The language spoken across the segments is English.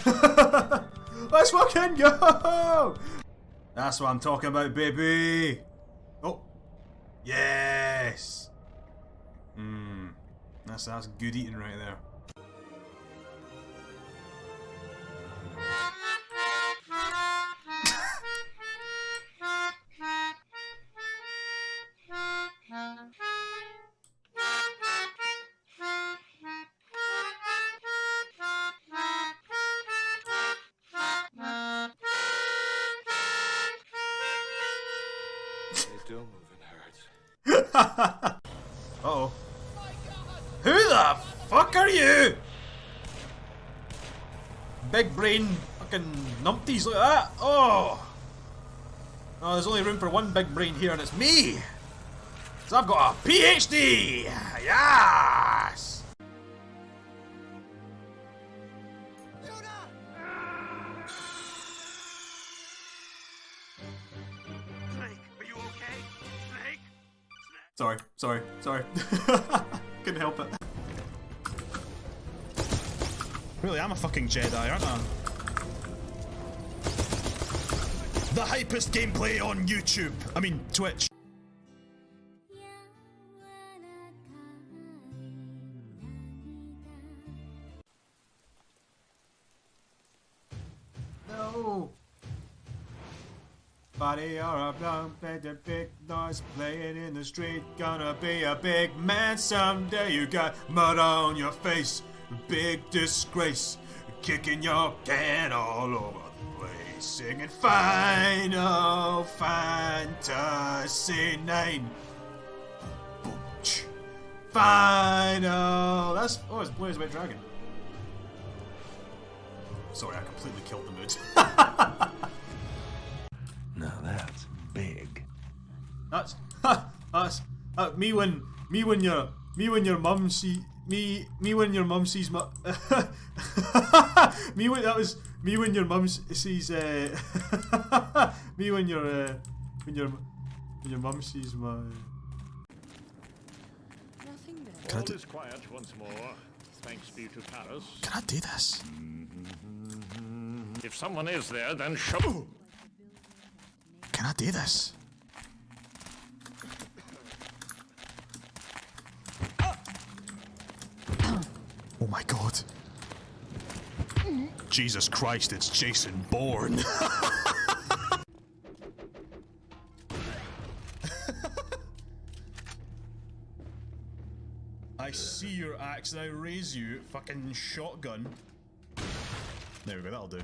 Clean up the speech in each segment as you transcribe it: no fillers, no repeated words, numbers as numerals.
Let's fucking go! That's what I'm talking about, baby! Oh! Yes! That's good eating right there. Don't move, it hurts. Uh-oh. Who the fuck are you? Big brain fucking numpties like that? Oh! Oh, there's only room for one big brain here and it's me! So I've got a PhD! Yes! Sorry. Couldn't help it. Really, I'm a fucking Jedi, aren't I? The hypest gameplay on YouTube. I mean, Twitch. No. Body or a blunt, play a big noise, playing in the street. Gonna be a big man someday. You got mud on your face, big disgrace, kicking your can all over the place, singing Final Fantasy 9. Final. That's it's Blaze White Dragon. Sorry, I completely killed the mood. Now that's big. That's me when your mum sees my me when your mum sees me when your mum sees my. All is quiet once more. Thanks be to Paris. Can I do this? If someone is there, then show. Can I do this? Oh my god. Jesus Christ, it's Jason Bourne. I see your axe and I raise you, fucking shotgun. There we go, that'll do.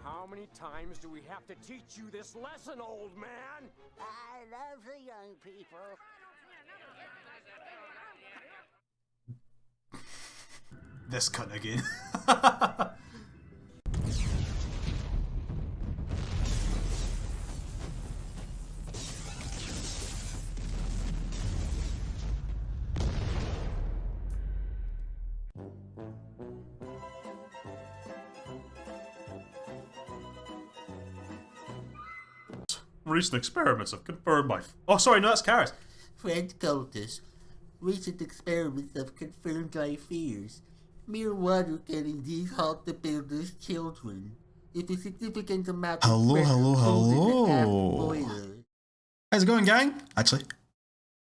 How many times do we have to teach you this lesson, old man? I love the young people. This cunt again. Recent experiments have confirmed my. Oh, sorry, no, that's Karis. Friend cultists, recent experiments have confirmed my fears. Mere water can indeed halt the builder's children. If a significant amount of Hello. boiler. How's it going, gang? Actually,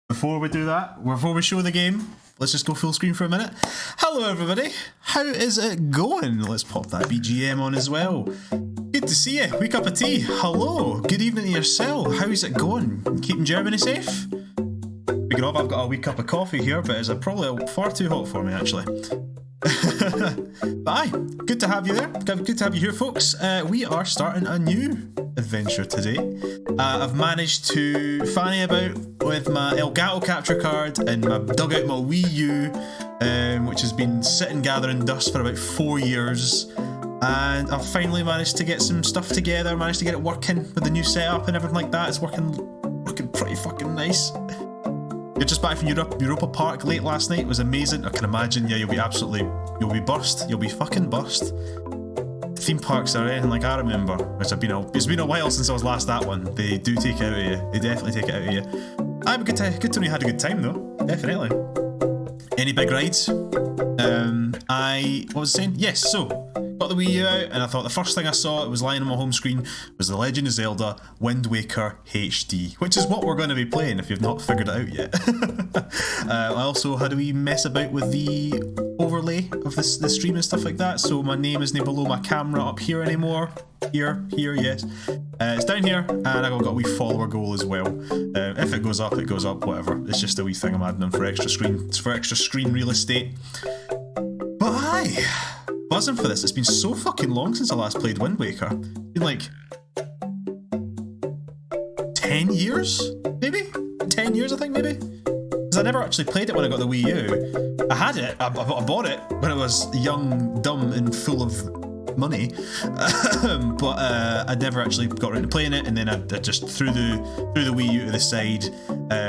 before we do that, before we show the game, let's just go full screen for a minute. Hello, everybody. How is it going? Let's pop that BGM on as well. Good to see you. Wee cup of tea. Hello. Good evening to yourself. How's it going? Keeping Germany safe? Speaking of, I've got a wee cup of coffee here, but it's probably far too hot for me, actually. But aye, good to have you there. Good to have you here, folks. We are starting a new adventure today. I've managed to fanny about with my Elgato capture card and dug out my Wii U, which has been sitting gathering dust for about 4 years. And I've finally managed to get some stuff together, managed to get it working with the new setup and everything like that. It's working pretty fucking nice. You're just back from Europa Park late last night. It was amazing. I can imagine, yeah, you'll be burst. You'll be fucking burst. Theme parks are anything like I remember. It's been a while since I was last at one. They do take it out of you. They definitely take it out of you. Good to know you had a good time though. Definitely. Any big rides? What was I saying? Yes, so got the Wii U out, and I thought the first thing I saw, it was lying on my home screen, was The Legend of Zelda Wind Waker HD, which is what we're going to be playing if you've not figured it out yet. I also had a wee mess about with the overlay of the stream and stuff like that, so my name isn't below my camera up here anymore. Here, yes. It's down here, and I've got a wee follower goal as well. If it goes up, whatever. It's just a wee thing I'm adding on for extra screen real estate. But aye, buzzing for this. It's been so fucking long since I last played Wind Waker. It's been like 10 years, maybe? 10 years, I think, maybe? Because I never actually played it when I got the Wii U. I had it, I bought it when I was young, dumb, and full of money. But I never actually got around to playing it, and then I just threw the Wii U to the side,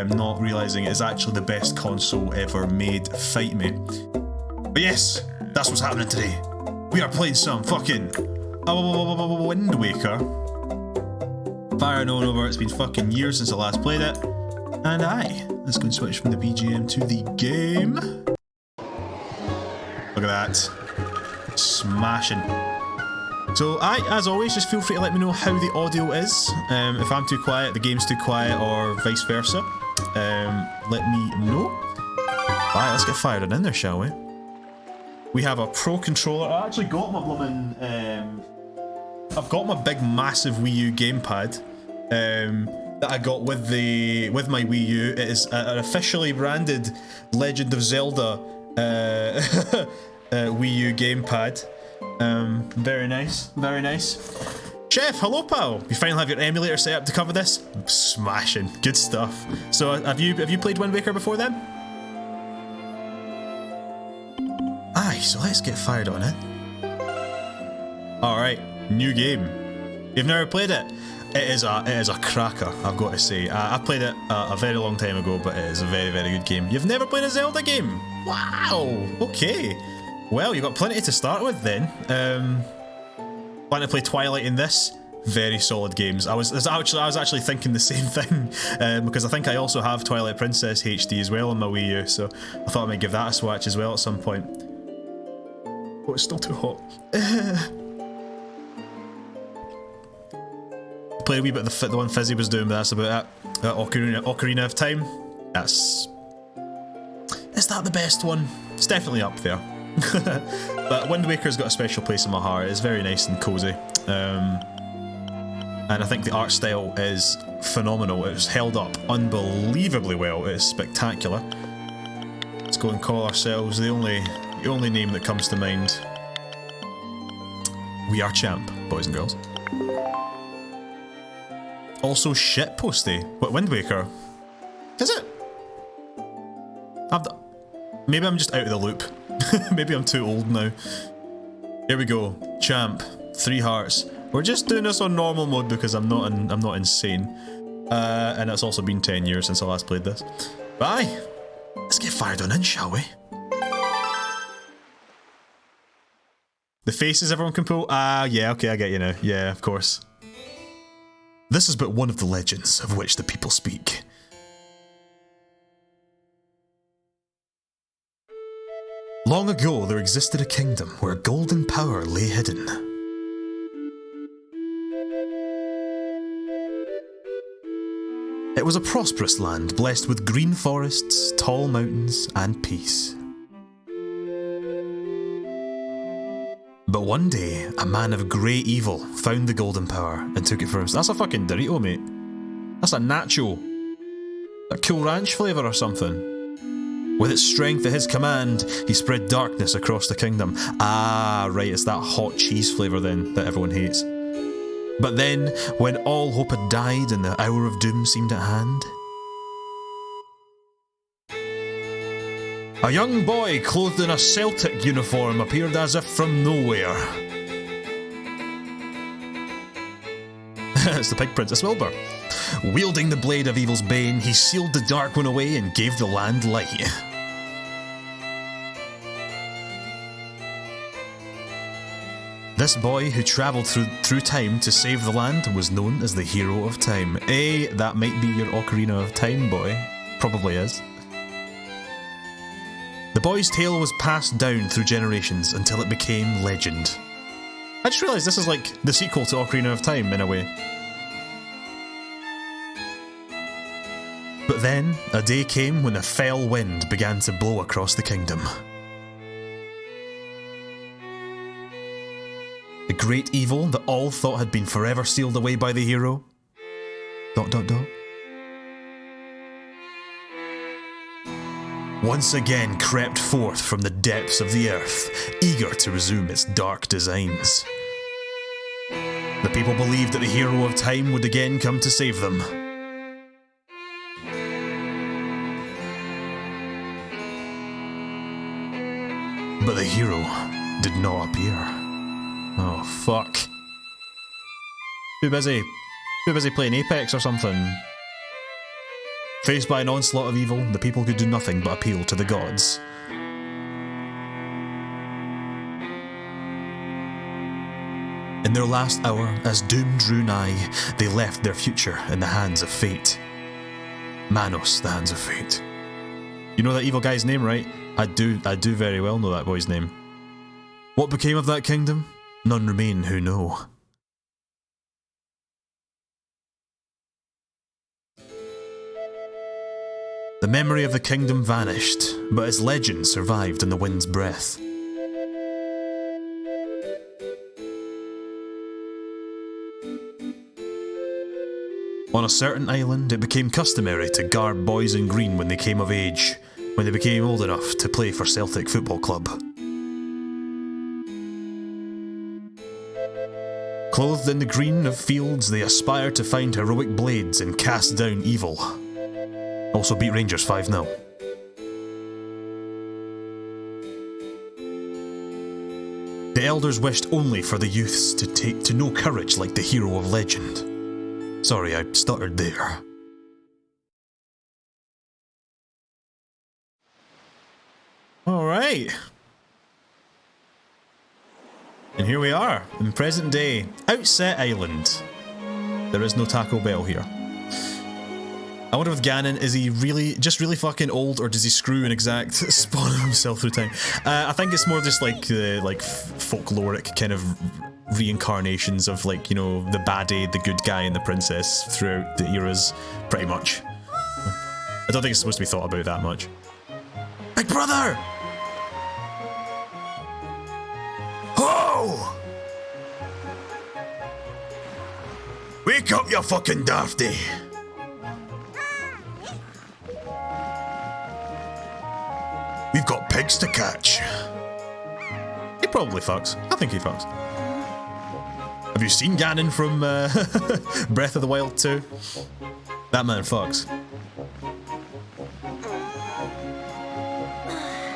not realising it's actually the best console ever made. Fight me. But yes, that's what's happening today. We are playing some fucking Wind Waker. Firing on over, it's been fucking years since I last played it. And let's go and switch from the BGM to the game. Look at that. Smashing. So as always, just feel free to let me know how the audio is. If I'm too quiet, the game's too quiet, or vice versa. Let me know. Alright, let's get fired in there, shall we? We have a Pro Controller. I actually got my blooming... I've got my big, massive Wii U gamepad that I got with my Wii U. It is an officially branded Legend of Zelda Wii U gamepad. Very nice, very nice. Chef, hello pal! You finally have your emulator set up to cover this? Smashing, good stuff. So have you played Wind Waker before then? Aye, so let's get fired on it. Alright, new game. You've never played it? It is a cracker, I've got to say. I played it a very long time ago, but it is a very, very good game. You've never played a Zelda game? Wow! Okay. Well, you've got plenty to start with then. Planning to play Twilight in this? Very solid games. I was actually thinking the same thing, because I think I also have Twilight Princess HD as well on my Wii U, so I thought I might give that a swatch as well at some point. Oh, it's still too hot. Played a wee bit of the one Fizzy was doing, but that's about it. Ocarina of Time. Is that the best one? It's definitely up there. But Wind Waker's got a special place in my heart. It's very nice and cozy. And I think the art style is phenomenal. It's held up unbelievably well. It is spectacular. Let's go and call ourselves the only name that comes to mind. We are champ, boys and girls. Also shitposty. What, Wind Waker? Is it? Maybe I'm just out of the loop. Maybe I'm too old now. Here we go. Champ. 3 hearts. We're just doing this on normal mode because I'm not insane. And it's also been 10 years since I last played this. Bye. Let's get fired on in, shall we? The faces everyone can pull? Yeah, okay, I get you now. Yeah, of course. This is but one of the legends of which the people speak. Long ago, there existed a kingdom where golden power lay hidden. It was a prosperous land, blessed with green forests, tall mountains, and peace. But one day, a man of great evil found the golden power and took it for himself. That's a fucking Dorito, mate. That's a nacho. A Cool Ranch flavour or something. With its strength at his command, he spread darkness across the kingdom. Ah, right, it's that hot cheese flavour then that everyone hates. But then, when all hope had died and the hour of doom seemed at hand, a young boy clothed in a Celtic uniform appeared as if from nowhere. It's the Pig Princess Wilbur. Wielding the blade of evil's bane, he sealed the dark one away and gave the land light. This boy who travelled through time to save the land was known as the Hero of Time. That might be your Ocarina of Time boy. Probably is. The boy's tale was passed down through generations until it became legend. I just realised this is like the sequel to Ocarina of Time in a way. But then, a day came when a fell wind began to blow across the kingdom. The great evil that all thought had been forever sealed away by the hero... ... once again crept forth from the depths of the earth, eager to resume its dark designs. The people believed that the Hero of Time would again come to save them. But the hero did not appear. Oh, fuck. Too busy playing Apex or something. Faced by an onslaught of evil, the people could do nothing but appeal to the gods. In their last hour, as doom drew nigh, they left their future in the hands of fate. Manos, the hands of fate. You know that evil guy's name, right? I do very well know that boy's name. What became of that kingdom? None remain who know. The memory of the kingdom vanished, but its legend survived in the wind's breath. On a certain island, it became customary to garb boys in green when they came of age, when they became old enough to play for Celtic Football Club. Clothed in the green of fields, they aspired to find heroic blades and cast down evil. Also beat Rangers 5-0. The elders wished only for the youths to know courage like the hero of legend. Sorry, I stuttered there. Alright. And here we are, in present day, Outset Island. There is no Taco Bell here. I wonder with Ganon, is he really fucking old, or does he screw an exact spawn of himself through time? I think it's more just like folkloric kind of reincarnations of, like, you know, the baddie, the good guy, and the princess throughout the eras, pretty much. I don't think it's supposed to be thought about that much. Big brother! Ho! Wake up, you fucking dafty! We've got pigs to catch. He probably fucks. I think he fucks. Have you seen Ganon from Breath of the Wild 2? That man fucks.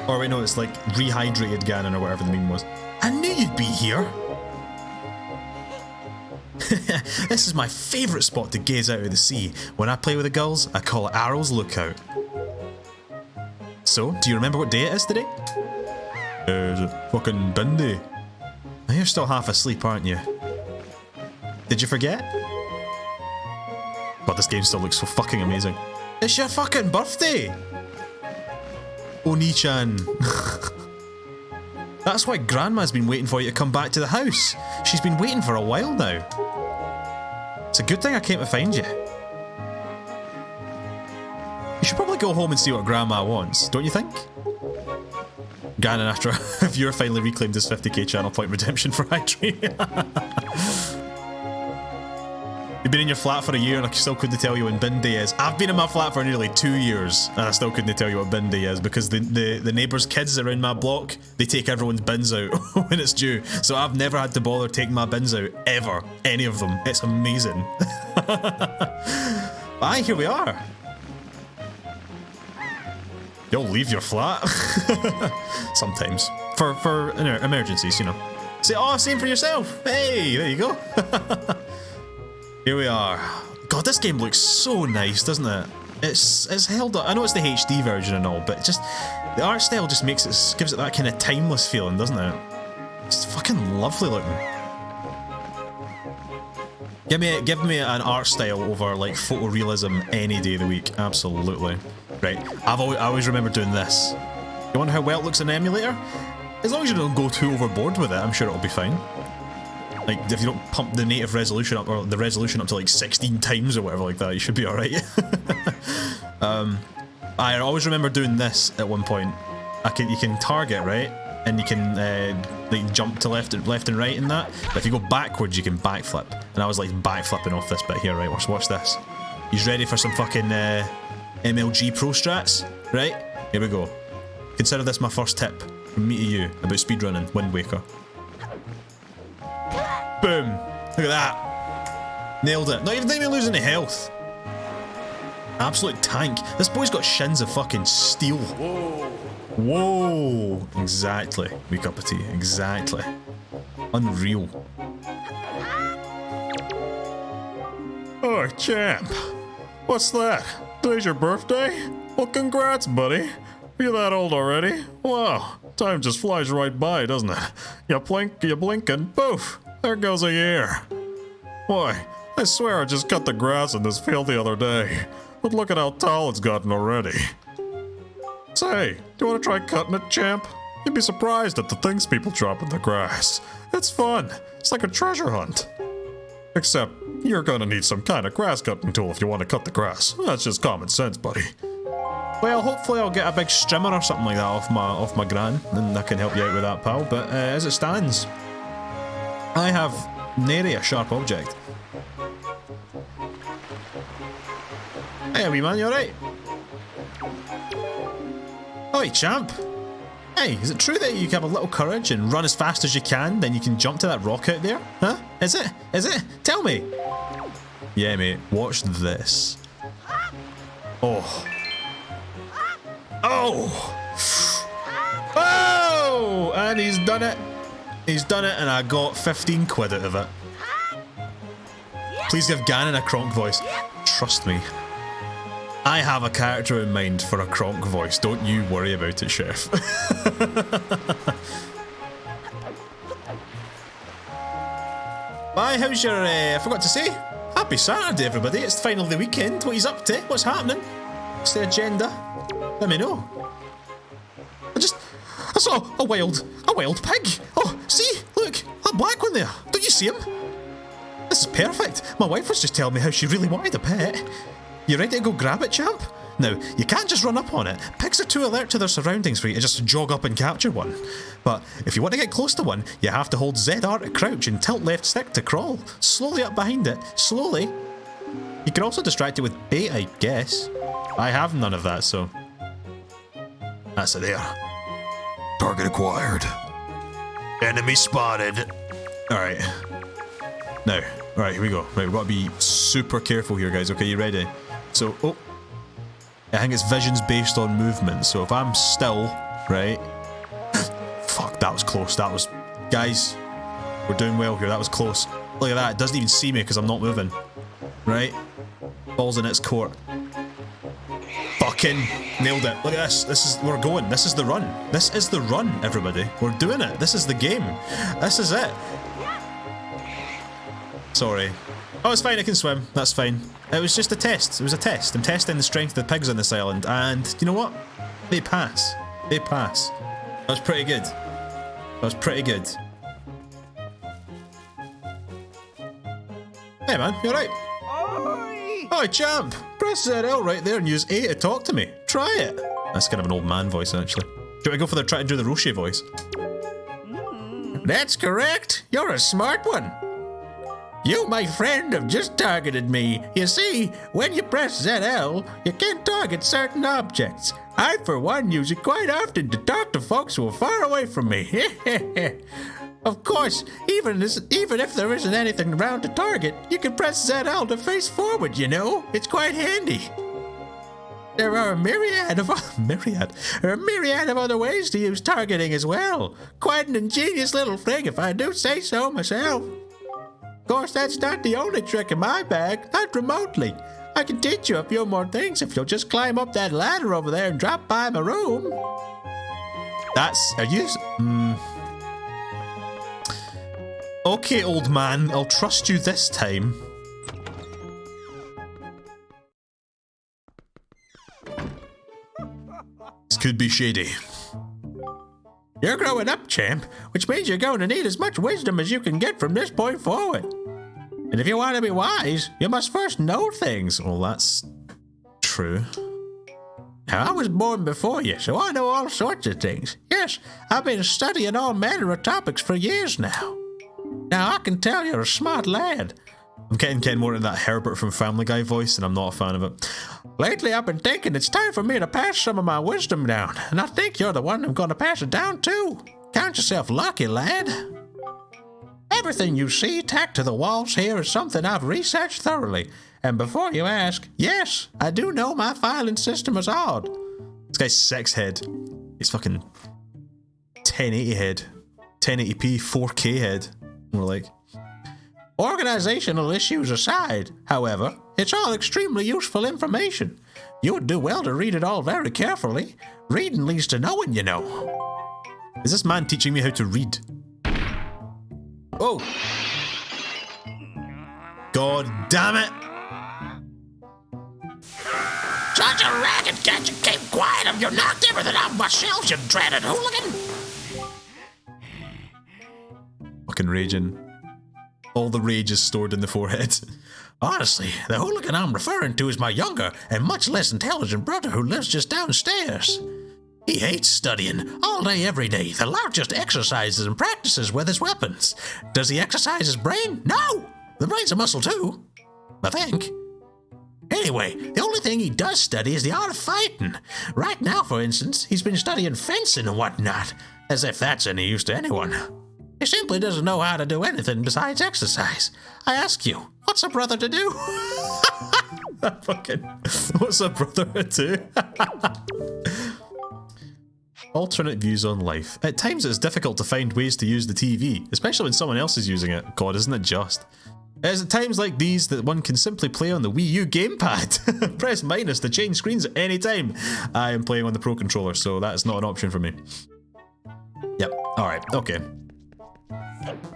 Or wait, no, it's like rehydrated Ganon or whatever the meme was. I knew you'd be here. This is my favourite spot to gaze out of the sea. When I play with the girls, I call it Arrow's Lookout. So, do you remember what day it is today? Is it fucking bin day? You're still half asleep, aren't you? Did you forget? But this game still looks so fucking amazing. It's your fucking birthday! Oni-chan. That's why Grandma's been waiting for you to come back to the house. She's been waiting for a while now. It's a good thing I came to find you. You should probably go home and see what Grandma wants, don't you think? Ganon, after a viewer finally reclaimed his 50k channel point redemption for Hydri. You've been in your flat for a year and I still couldn't tell you when bin day is. I've been in my flat for nearly 2 years and I still couldn't tell you what bin day is because the neighbours' kids around my block, they take everyone's bins out when it's due. So I've never had to bother taking my bins out, ever. Any of them. It's amazing. Aye, here we are. You'll leave your flat? Sometimes. For emergencies, you know. Say, oh, same for yourself. Hey, there you go. Here we are. God, this game looks so nice, doesn't it? It's held up. I know it's the HD version and all, but just the art style just gives it that kind of timeless feeling, doesn't it? It's fucking lovely looking. Give me an art style over like photorealism any day of the week. Absolutely. Right. I always remember doing this. You wonder how well it looks in an emulator? As long as you don't go too overboard with it, I'm sure it'll be fine. Like, if you don't pump the native resolution up, or the resolution up to like 16 times or whatever like that, you should be alright. I always remember doing this at one point. You can target, right? And you can like jump to left and right in that. But if you go backwards, you can backflip. And I was like backflipping off this bit here, right? Watch this. He's ready for some fucking MLG pro strats, right? Here we go. Consider this my first tip from me to you about speedrunning Wind Waker. Boom! Look at that. Nailed it. Not even losing any health. Absolute tank. This boy's got shins of fucking steel. Whoa. Whoa. Exactly. Wee cup of tea. Exactly. Unreal. Oh, champ. What's that? Today's your birthday? Well, congrats, buddy. Are you that old already? Wow. Time just flies right by, doesn't it? You blink and poof. There goes a year. Why, I swear I just cut the grass in this field the other day. But look at how tall it's gotten already. Say, do you want to try cutting it, champ? You'd be surprised at the things people drop in the grass. It's fun. It's like a treasure hunt. Except, you're gonna need some kind of grass cutting tool if you want to cut the grass. That's just common sense, buddy. Well, hopefully I'll get a big strimmer or something like that off my gran, and I can help you out with that, pal. But as it stands, I have nary a sharp object. Hey, wee man, you alright? Oi, champ. Hey, is it true that you have a little courage and run as fast as you can, then you can jump to that rock out there? Huh? Is it? Is it? Tell me. Yeah, mate. Watch this. Oh. Oh! Oh! And he's done it. He's done it, and I got 15 quid out of it. Please give Ganon a Kronk voice. Trust me. I have a character in mind for a Kronk voice. Don't you worry about it, chef. Bye, how's your, I forgot to say. Happy Saturday, everybody. It's the final of the weekend. What he's up to? What's happening? What's the agenda? Let me know. I saw a wild pig. Oh, see? Look, that black one there. Don't you see him? This is perfect. My wife was just telling me how she really wanted a pet. You ready to go grab it, champ? Now, you can't just run up on it. Pigs are too alert to their surroundings for you to just jog up and capture one. But if you want to get close to one, you have to hold ZR to crouch and tilt left stick to crawl. Slowly up behind it. Slowly. You can also distract it with bait, I guess. I have none of that, so... That's it there. Target acquired. Enemy spotted. Alright. Now, alright, here we go. Right, we've got to be super careful here, guys. Okay, you ready? So, oh. I think it's vision's based on movement. So if I'm still, right? Fuck, that was close. That was... Guys, we're doing well here. That was close. Look at that. It doesn't even see me because I'm not moving. Right? Ball's in its court. Fucking nailed it. Look at this. We're going. This is the run. This is the run, everybody. We're doing it. This is the game. This is it. Sorry. Oh, it's fine. I can swim. That's fine. It was just a test. It was a test. I'm testing the strength of the pigs on this island, and you know what? They pass. They pass. That was pretty good. That was pretty good. Hey man, you alright? Hi champ! Press ZL right there and use A to talk to me. Try it. That's kind of an old man voice, actually. Do we go for try to do the Roshi voice? That's correct. You're a smart one. You, my friend, have just targeted me. You see, when you press ZL, you can target certain objects. I, for one, use it quite often to talk to folks who are far away from me. Of course, even if there isn't anything around to target, you can press ZL to face forward, you know? It's quite handy. There are a myriad of other ways to use targeting as well. Quite an ingenious little thing, if I do say so myself. Of course, that's not the only trick in my bag, not remotely. I can teach you a few more things if you'll just climb up that ladder over there and drop by my room. Okay, old man, I'll trust you this time. This could be shady. You're growing up, champ, which means you're going to need as much wisdom as you can get from this point forward. And if you want to be wise, you must first know things. Well, that's true. Now, I was born before you, so I know all sorts of things. Yes, I've been studying all manner of topics for years now. Now, I can tell you're a smart lad. I'm getting more into that Herbert from Family Guy voice, and I'm not a fan of it. Lately, I've been thinking it's time for me to pass some of my wisdom down, and I think you're the one I'm going to pass it down to. Count yourself lucky, lad. Everything you see tacked to the walls here is something I've researched thoroughly. And before you ask, yes, I do know my filing system is odd. This guy's 6 head. He's fucking 1080 head. 1080p 4K head. More like. Organizational issues aside, however, it's all extremely useful information. You would do well to read it all very carefully. Reading leads to knowing, you know. Is this man teaching me how to read? Oh! God damn it! Such a racket, can't you keep quiet? Have you knocked everything off my shelves, you dreaded hooligan? Fucking raging. All the rage is stored in the forehead. Honestly, the hooligan I'm referring to is my younger and much less intelligent brother who lives just downstairs. He hates studying, all day, every day. The largest exercises and practices with his weapons. Does he exercise his brain? No! The brain's a muscle too, I think. Anyway, the only thing he does study is the art of fighting. Right now, for instance, he's been studying fencing and whatnot, as if that's any use to anyone. He simply doesn't know how to do anything besides exercise. I ask you, what's a brother to do? Fucking, what's a brother to do? Alternate views on life. At times it's difficult to find ways to use the TV, especially when someone else is using it. God, isn't it just? It is at times like these that one can simply play on the Wii U gamepad. Press minus to change screens at any time. I am playing on the Pro Controller, so that's not an option for me. Yep, alright, okay.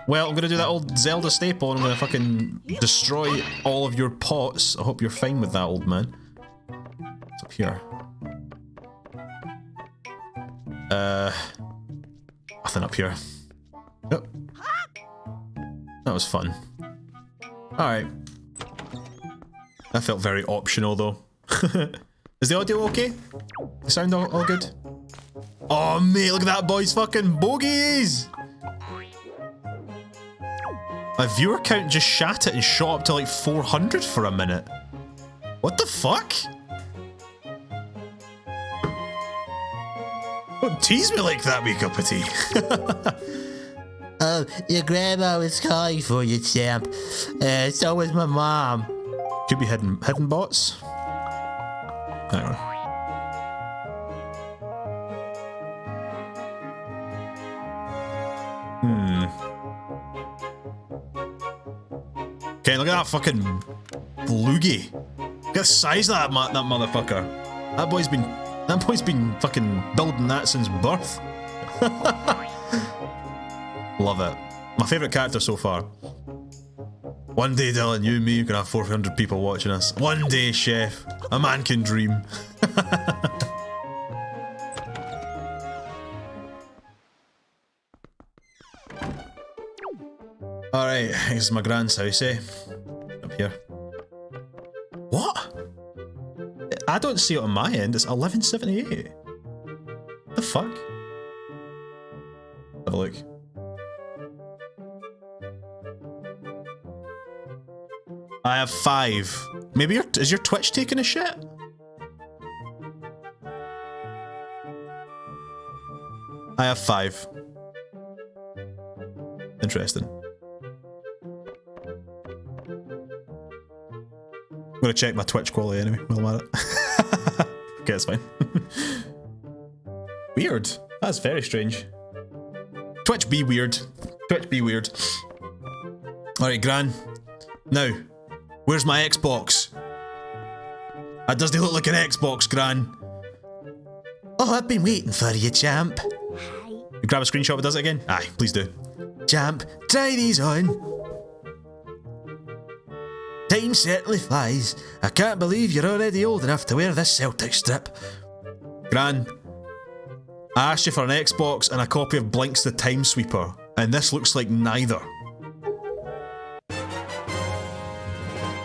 Well, I'm gonna do that old Zelda staple and I'm gonna fucking destroy all of your pots. I hope you're fine with that, old man. What's up here? Nothing up here. Yep. That was fun. Alright. That felt very optional though. Is the audio okay? The sound all good? Oh mate, look at that boy's fucking bogeys! My viewer count just shat it and shot up to like 400 for a minute. What the fuck? Don't tease me like that, wee cup of tea. Oh, your grandma was calling for you, champ. So was my mom. Could be hidden bots. I don't know. Okay, look at that fucking loogie. Look at the size of that motherfucker. That boy's been fucking building that since birth. Love it. My favourite character so far. One day, Dylan, you and me can have 400 people watching us. One day, chef. A man can dream. Alright, this is my grand's house, eh? Up here. What? I don't see it on my end. It's 1178. What the fuck? Have a look. I have 5. Maybe is your Twitch taking a shit? I have 5. Interesting. I'm gonna check my Twitch quality anyway while I'm at it. Okay, it's fine. Weird. That's very strange. Twitch be weird. Twitch be weird. Alright, Gran. Now, where's my Xbox? That doesn't look like an Xbox, Gran. Oh, I've been waiting for you, champ. You grab a screenshot if it does it again? Aye, please do. Champ, try these on. Time certainly flies. I can't believe you're already old enough to wear this Celtic strip. Gran, I asked you for an Xbox and a copy of Blinks the Time Sweeper, and this looks like neither. You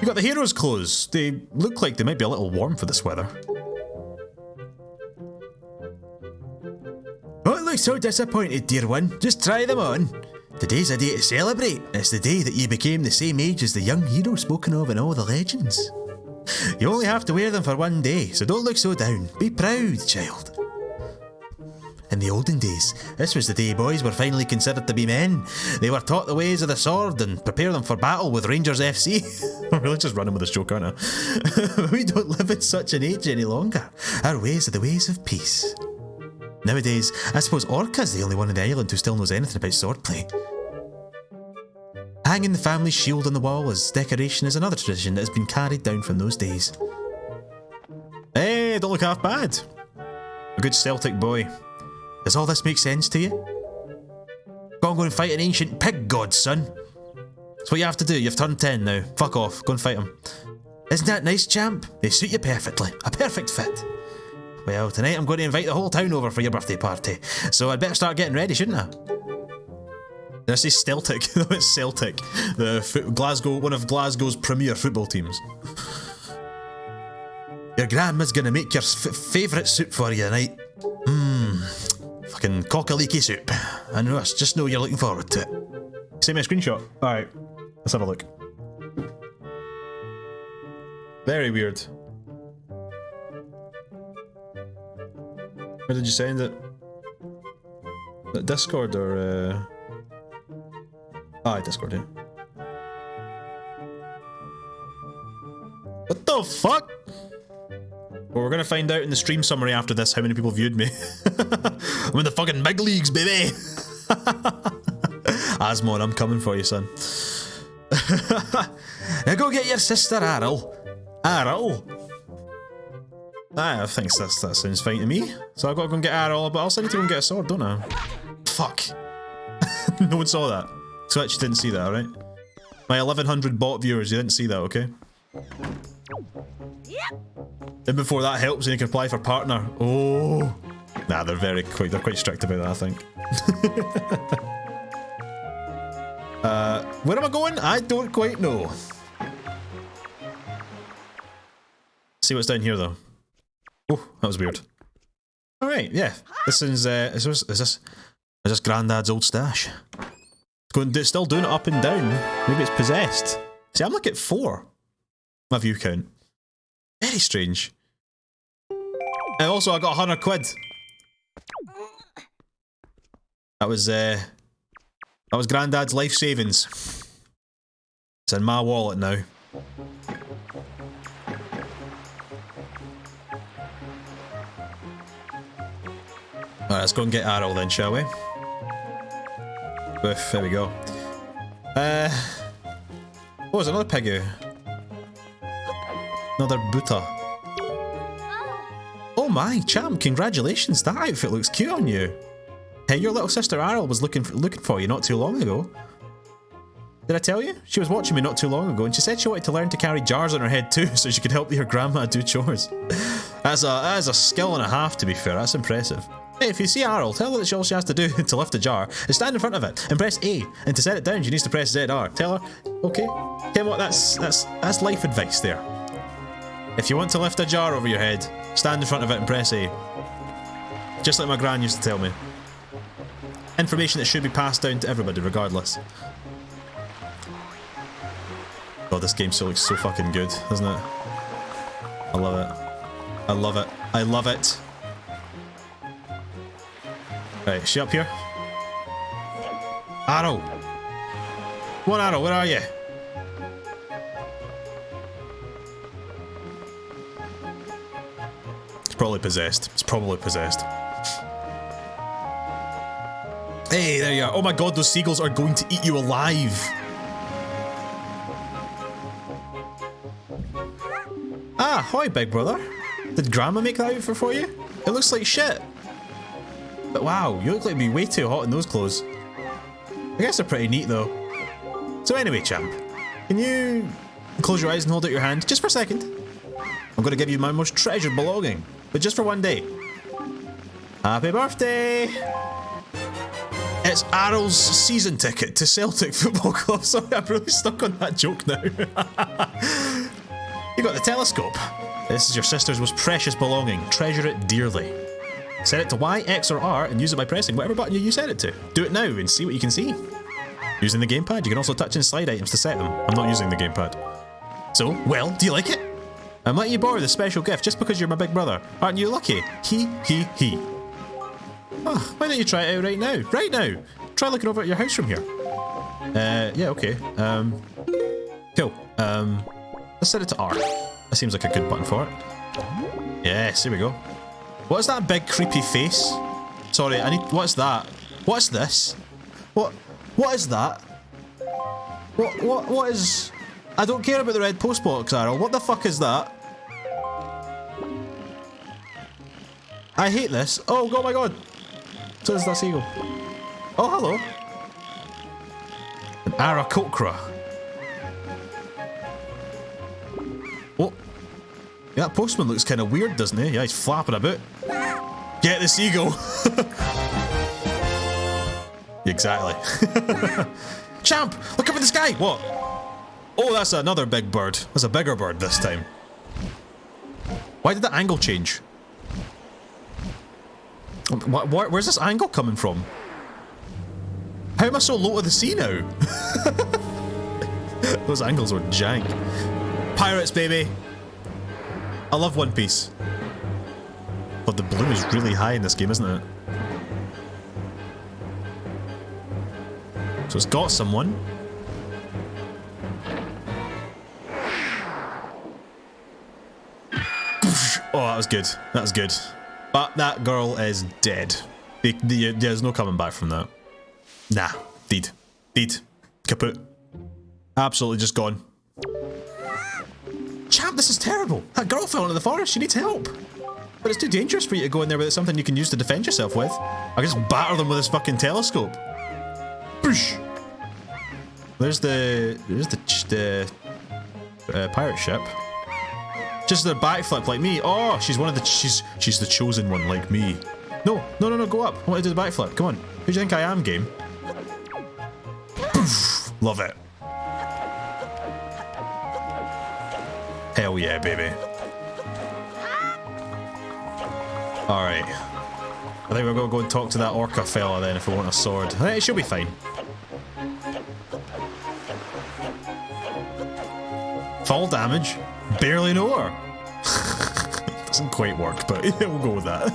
got the heroes' clothes. They look like they might be a little warm for this weather. Don't look so disappointed, dear one. Just try them on. Today's a day to celebrate. It's the day that you became the same age as the young hero spoken of in all the legends. You only have to wear them for one day, so don't look so down. Be proud, child. In the olden days, this was the day boys were finally considered to be men. They were taught the ways of the sword and prepare them for battle with Rangers FC. I'm really just running with this joke, aren't I? We don't live in such an age any longer. Our ways are the ways of peace. Nowadays, I suppose Orca's the only one on the island who still knows anything about swordplay. Hanging the family shield on the wall as decoration is another tradition that has been carried down from those days. Hey, don't look half bad. A good Celtic boy. Does all this make sense to you? Go and fight an ancient pig god, son. That's what you have to do. You've turned 10 now. Fuck off. Go and fight him. Isn't that nice, champ? They suit you perfectly. A perfect fit. Well, tonight I'm going to invite the whole town over for your birthday party, so I'd better start getting ready, shouldn't I? Did I say Celtic? No, it's Celtic. Glasgow, one of Glasgow's premier football teams. Your grandma's gonna make your favourite soup for you tonight. Fucking cock-a-leaky soup. I just know you're looking forward to it. Send me a screenshot. Alright, let's have a look. Very weird. Where did you send it? Discord or Discord, yeah. What the fuck? Well, we're gonna find out in the stream summary after this how many people viewed me. I'm in the fucking big leagues, baby! Asmon, I'm coming for you, son. Now go get your sister, Arl. Arl? I think that sounds fine to me. So I've got to go and get Arl, but I also need to go and get a sword, don't I? Fuck. No one saw that. Twitch didn't see that, alright? My 1100 bot viewers, you didn't see that, okay? And before that helps and you can apply for partner. Oh. Nah, they're quite strict about that, I think. Where am I going? I don't quite know. See what's down here though. Oh, that was weird. Alright, yeah. This is this Grandad's old stash. It's still doing it up and down. Maybe it's possessed. See, I'm like at 4. My view count. Very strange. And also I got 100 quid. That was Grandad's life savings. It's in my wallet now. Alright, let's go and get Arrow then, shall we? Oof, there we go. Oh, there's another piggy. Another Buddha. Oh my, champ, congratulations, that outfit looks cute on you. Hey, your little sister Arl was looking for you not too long ago. Did I tell you? She was watching me not too long ago and she said she wanted to learn to carry jars on her head too so she could help your grandma do chores. That is a skill and a half, to be fair, that's impressive. Hey, if you see Arl, tell her that all she has to do to lift a jar is stand in front of it and press A, and to set it down she needs to press ZR. Tell her, okay? Tell what, that's life advice there. If you want to lift a jar over your head, stand in front of it and press A. Just like my gran used to tell me. Information that should be passed down to everybody regardless. God, this game still looks so fucking good, doesn't it? I love it. I love it. I love it. Right, is she up here? Arrow! Come on, Arrow, where are you? It's probably possessed. It's probably possessed. Hey, there you are. Oh my god, those seagulls are going to eat you alive! Ah, hi, big brother. Did Grandma make that outfit for you? It looks like shit. But wow, you look like you'd be way too hot in those clothes. I guess they're pretty neat though. So anyway, champ, can you close your eyes and hold out your hand just for a second? I'm going to give you my most treasured belonging, but just for one day. Happy birthday! It's Arrol's season ticket to Celtic Football Club. Sorry, I'm really stuck on that joke now. You got the telescope. This is your sister's most precious belonging. Treasure it dearly. Set it to Y, X, or R and use it by pressing whatever button you set it to. Do it now and see what you can see. Using the gamepad, you can also touch and slide items to set them. I'm not using the gamepad. So, well, do you like it? I'm letting you borrow this special gift just because you're my big brother. Aren't you lucky? He. Oh, why don't you try it out right now? Right now! Try looking over at your house from here. Yeah, okay. Cool. Let's set it to R. That seems like a good button for it. Yes, here we go. What is that big creepy face? Sorry, what's that? What's this? What is that? What is... I don't care about the red postbox arrow. What the fuck is that? I hate this. Oh my god. So is that seagull. Oh, hello. An Aarakocra. Oh. Yeah, that postman looks kind of weird, doesn't he? Yeah, he's flapping about. Get the seagull. Exactly. Champ, look up at the sky. What? Oh, that's another big bird. That's a bigger bird this time. Why did the angle change? Where's this angle coming from? How am I so low to the sea now? Those angles were jank. Pirates, baby. I love One Piece. But the blue is really high in this game, isn't it? So it's got someone. Oh, that was good. That was good. But that girl is dead. There's no coming back from that. Nah. Deed. Kaput. Absolutely just gone. Champ, this is terrible. That girl fell into the forest. She needs help. But it's too dangerous for you to go in there without something you can use to defend yourself with. I can just batter them with this fucking telescope. Boosh. There's the pirate ship. Just a backflip like me. Oh, she's one of the she's the chosen one like me. No, go up. I want to do the backflip. Come on. Who do you think I am, game? Poof. Love it. Hell yeah, baby. Alright. I think we're gonna go and talk to that orca fella then if we want a sword. I think it should be fine. Fall damage? Barely know her. Doesn't quite work, but we'll go with that.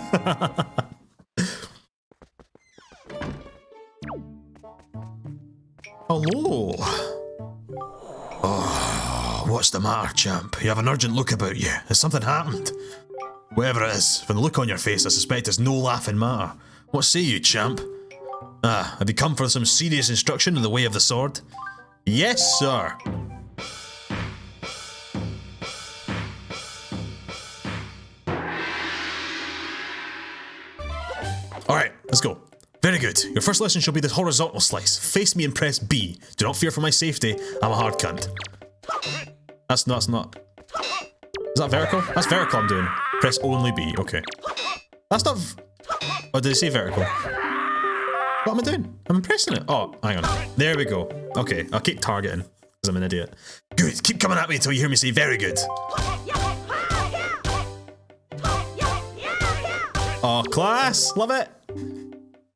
Hello. Oh, what's the matter, champ? You have an urgent look about you. Has something happened? Whatever it is, from the look on your face, I suspect it's no laughing matter. What say you, champ? Ah, have you come for some serious instruction in the way of the sword? Yes, sir. Alright, let's go. Very good. Your first lesson shall be the horizontal slice. Face me and press B. Do not fear for my safety. I'm a hard cunt. That's not. Is that vertical? That's vertical I'm doing. Press only B. Okay. That's not... Oh, did it say vertical? What am I doing? I'm pressing it. Oh, hang on. There we go. Okay, I'll keep targeting. Because I'm an idiot. Good. Keep coming at me until you hear me say very good. Oh, class. Love it.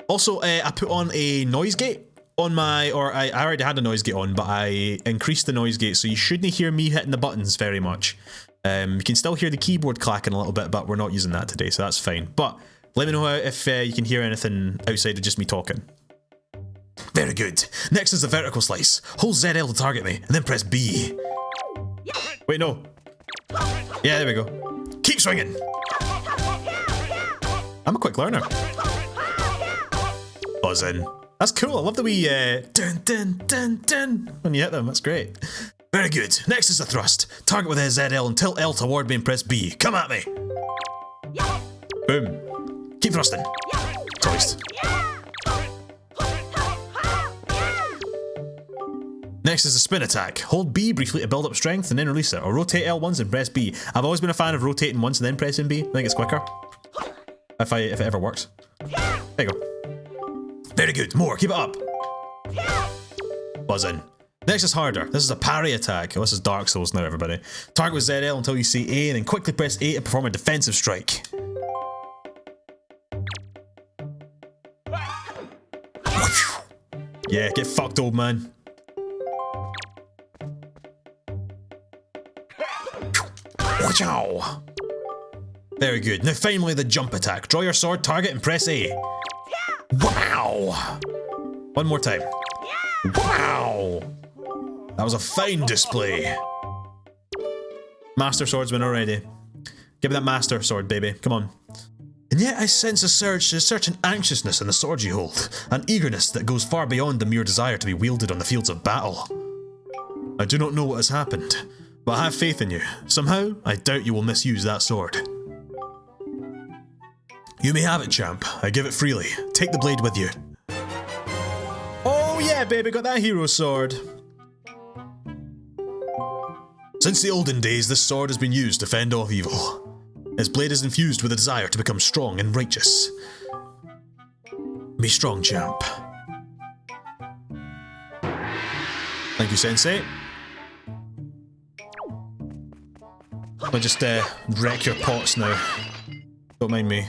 Also, I put on a noise gate on my, I already had a noise gate on, but I increased the noise gate, so you shouldn't hear me hitting the buttons very much. You can still hear the keyboard clacking a little bit, but we're not using that today, so that's fine. But let me know if you can hear anything outside of just me talking. Very good. Next is the vertical slice. Hold ZL to target me, and then press B. Wait, no. Yeah, there we go. Keep swinging. I'm a quick learner. Buzzing. That's cool. I love the wee dun dun dun dun when you hit them. That's great. Very good. Next is the thrust. Target with a ZL and tilt L toward me and press B. Come at me. Boom. Keep thrusting. Toast. Next is the spin attack. Hold B briefly to build up strength and then release it, or rotate L once and press B. I've always been a fan of rotating once and then pressing B. I think it's quicker. If it ever works. There you go. Very good. More. Keep it up. Buzzing. Next is harder. This is a parry attack. Oh, this is Dark Souls now, everybody. Target with ZL until you see A, and then quickly press A to perform a defensive strike. Yeah, get fucked, old man. Wow. Very good. Now finally the jump attack. Draw your sword, target, and press A. Wow. One more time. Wow. That was a fine display. Master Swordsman already. Give me that Master Sword, baby. Come on. And yet I sense a certain anxiousness in the sword you hold. An eagerness that goes far beyond the mere desire to be wielded on the fields of battle. I do not know what has happened, but I have faith in you. Somehow, I doubt you will misuse that sword. You may have it, champ. I give it freely. Take the blade with you. Oh yeah, baby, got that hero sword. Since the olden days, this sword has been used to fend off evil. Its blade is infused with a desire to become strong and righteous. Be strong, champ. Thank you, Sensei. I'll just wreck your pots now. Don't mind me.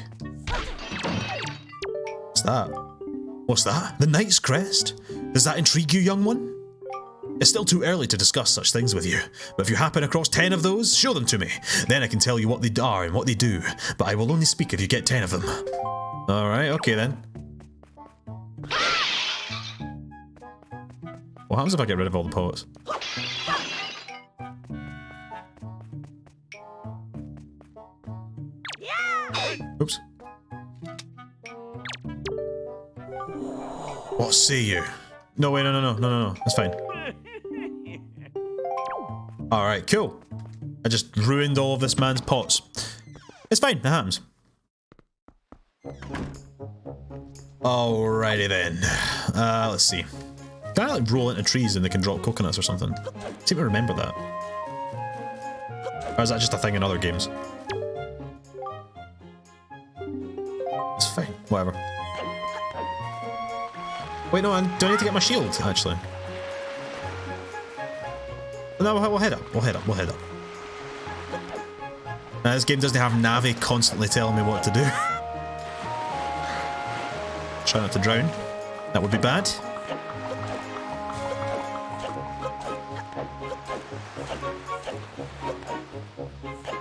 What's that? What's that? The Knight's Crest? Does that intrigue you, young one? It's still too early to discuss such things with you, but if you happen across 10 of those, show them to me. Then I can tell you what they are and what they do, but I will only speak if you get 10 of them. Alright, okay then. What happens if I get rid of all the poets? Oops. What say you? No, wait, no, that's fine. Alright, cool. I just ruined all of this man's pots. It's fine, it happens. Alrighty then. Let's see. Can I like roll into trees and they can drop coconuts or something? I seem to remember that. Or is that just a thing in other games? It's fine, whatever. Wait, no, do I need to get my shield, actually? No, we'll head up, we'll head up. Now, this game doesn't have Navi constantly telling me what to do. Try not to drown. That would be bad.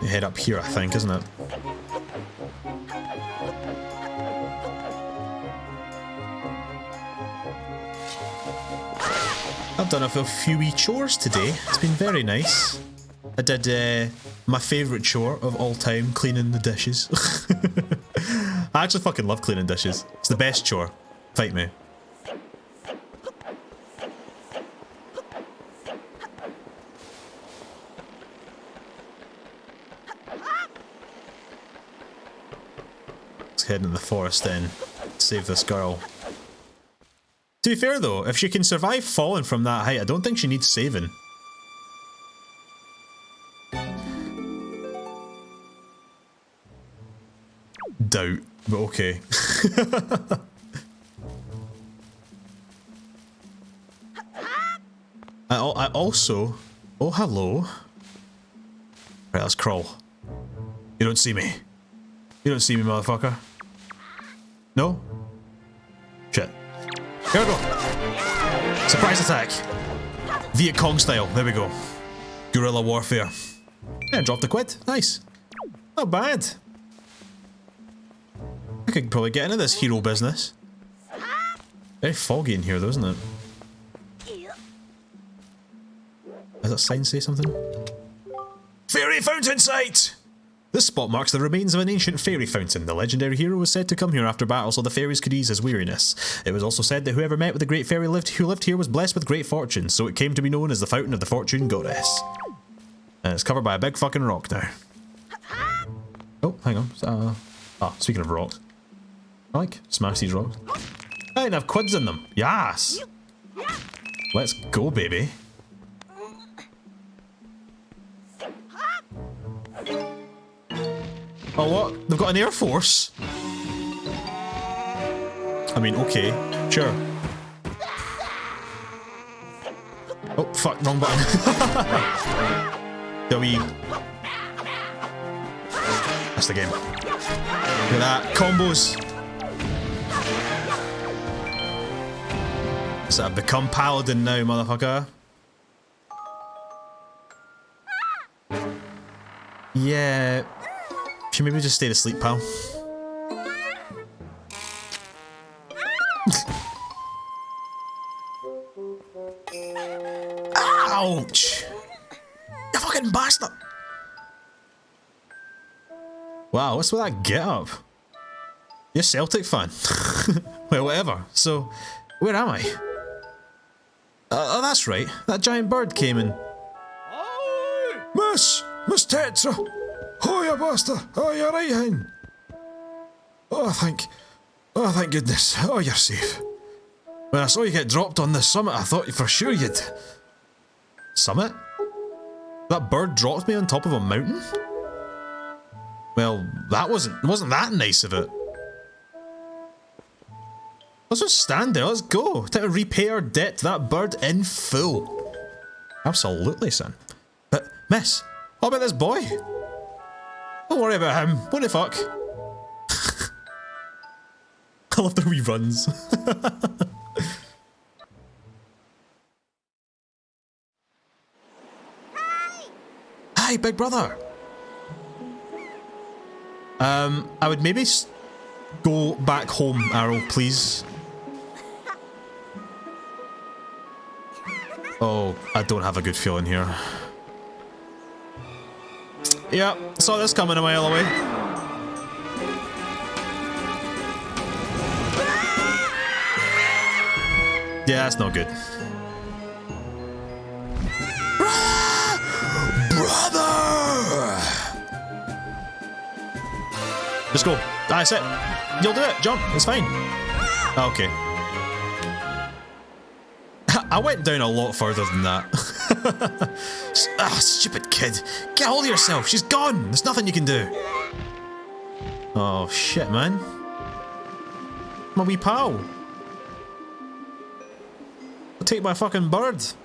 You head up here, I think, isn't it? I've done a few wee chores today. It's been very nice. I did my favourite chore of all time, cleaning the dishes. I actually fucking love cleaning dishes. It's the best chore. Fight me. Let's head into the forest then. Save this girl. To be fair though, if she can survive falling from that height, I don't think she needs saving. Doubt, but okay. I also... Oh, hello. Right, let's crawl. You don't see me. You don't see me, motherfucker. No? Shit. Here we go. Surprise attack. Viet Cong style. There we go. Guerrilla warfare. Yeah, dropped a quid. Nice. Not bad. I could probably get into this hero business. Very foggy in here though, isn't it? Does that sign say something? Fairy fountain site! This spot marks the remains of an ancient fairy fountain. The legendary hero was said to come here after battle so the fairies could ease his weariness. It was also said that whoever met with the great fairy who lived here was blessed with great fortune, so it came to be known as the Fountain of the Fortune Goddess. And it's covered by a big fucking rock now. Oh, hang on. Speaking of rocks. I like smash these rocks. I didn't have quids in them. Yes! Let's go, baby. Oh, what? They've got an air force? I mean, okay, sure. Oh, fuck, wrong button. Do we... That's the game. Look at that, combos. So I've become paladin now, motherfucker. Yeah. Should maybe just stay asleep, pal? Ouch! You fucking bastard! Wow, what's with that get up? You're a Celtic fan? Well, whatever. So, where am I? Oh, that's right. That giant bird came in. Miss Tetra! Oh, you bastard! Oh, you're right, hen! Oh, thank goodness. Oh, you're safe. When I saw you get dropped on the summit, I thought for sure you'd... Summit? That bird dropped me on top of a mountain? Well, that wasn't that nice of it. Let's just stand there, let's go. Time to repay our debt to that bird in full. Absolutely, son. But, miss, what about this boy? Don't worry about him, what the fuck? I love the wee runs. Hi, big brother. I would maybe go back home, Arrow, please. Oh, I don't have a good feeling here. Yeah, saw this coming a mile away. Yeah, that's not good. Brother! Just go. That's it. You'll do it. Jump. It's fine. Okay. I went down a lot further than that. Ah, stupid kid. Get hold of yourself. She's gone. There's nothing you can do. Oh, shit, man. My wee pal. I'll take my fucking bird. She's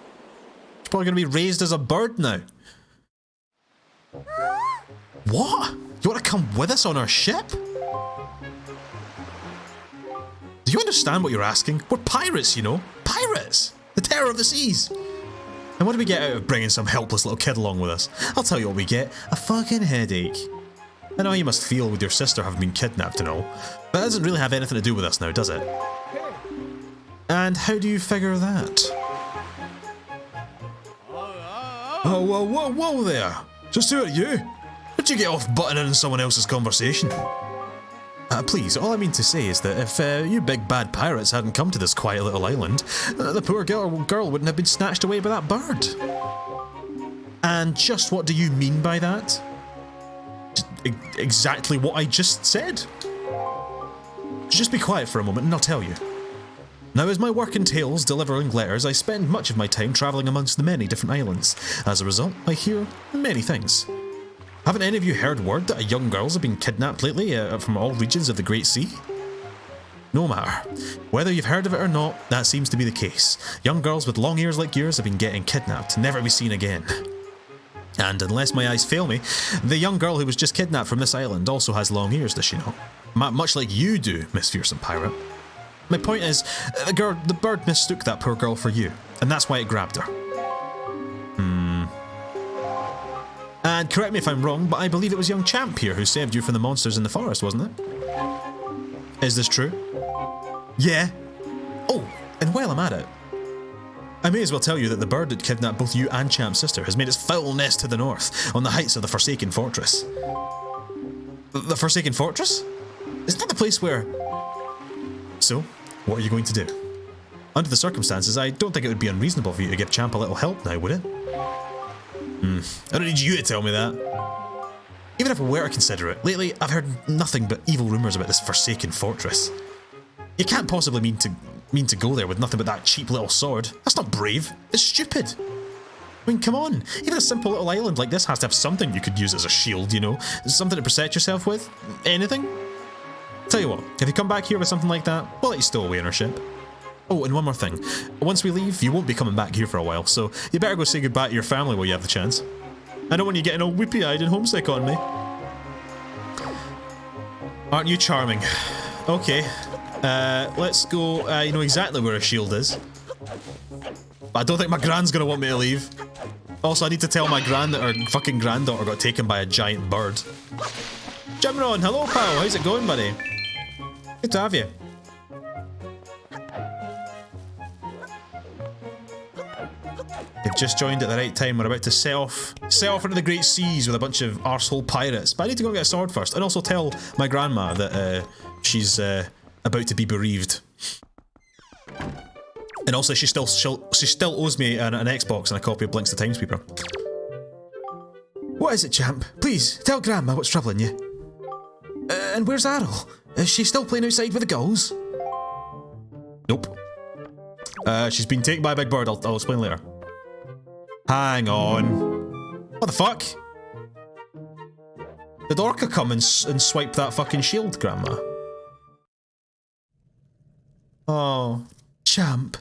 probably going to be raised as a bird now. What? You want to come with us on our ship? Do you understand what you're asking? We're pirates, you know. Pirates! The terror of the seas! And what do we get out of bringing some helpless little kid along with us? I'll tell you what we get. A fucking headache. I know how you must feel with your sister having been kidnapped and all, but that doesn't really have anything to do with us now, does it? And how do you figure that? Oh, whoa there! Just who are you? How'd you get off butting in someone else's conversation? Please, all I mean to say is that if you big bad pirates hadn't come to this quiet little island, the poor girl wouldn't have been snatched away by that bird. And just what do you mean by that? Exactly what I just said. Just be quiet for a moment and I'll tell you. Now, as my work entails delivering letters, I spend much of my time travelling amongst the many different islands. As a result, I hear many things. Haven't any of you heard word that a young girls have been kidnapped lately from all regions of the Great Sea? No matter. Whether you've heard of it or not, that seems to be the case. Young girls with long ears like yours have been getting kidnapped, never to be seen again. And unless my eyes fail me, the young girl who was just kidnapped from this island also has long ears, does she not? Much like you do, Miss Fearsome Pirate. My point is, the bird mistook that poor girl for you, and that's why it grabbed her. And correct me if I'm wrong, but I believe it was young Champ here who saved you from the monsters in the forest, wasn't it? Is this true? Yeah. Oh, and while I'm at it, I may as well tell you that the bird that kidnapped both you and Champ's sister has made its foul nest to the north, on the heights of the Forsaken Fortress. The Forsaken Fortress? Isn't that the place where... So, what are you going to do? Under the circumstances, I don't think it would be unreasonable for you to give Champ a little help now, would it? I don't need you to tell me that. Even if I were to consider it, lately I've heard nothing but evil rumours about this Forsaken Fortress. You can't possibly mean to go there with nothing but that cheap little sword. That's not brave. It's stupid. I mean, come on. Even a simple little island like this has to have something you could use as a shield, you know? Something to protect yourself with? Anything? Tell you what, if you come back here with something like that, we'll let you stow away in our ship. Oh, and one more thing. Once we leave, you won't be coming back here for a while, so you better go say goodbye to your family while you have the chance. I don't want you getting all weepy-eyed and homesick on me. Aren't you charming? Okay. Let's go. You know exactly where a shield is. But I don't think my gran's gonna want me to leave. Also, I need to tell my gran that her fucking granddaughter got taken by a giant bird. Jimron, hello pal, how's it going, buddy? Good to have you. You've just joined at the right time. We're about to set off into the great seas with a bunch of arsehole pirates. But I need to go and get a sword first, and also tell my grandma that she's about to be bereaved. And also, she still owes me an Xbox and a copy of Blinks the Timesweeper. What is it, champ? Please tell Grandma what's troubling you. And where's Arrow? Is she still playing outside with the gulls? Nope. She's been taken by a big bird. I'll explain later. Hang on. What the fuck? Did Orca come and swipe that fucking shield, Grandma? Oh, champ.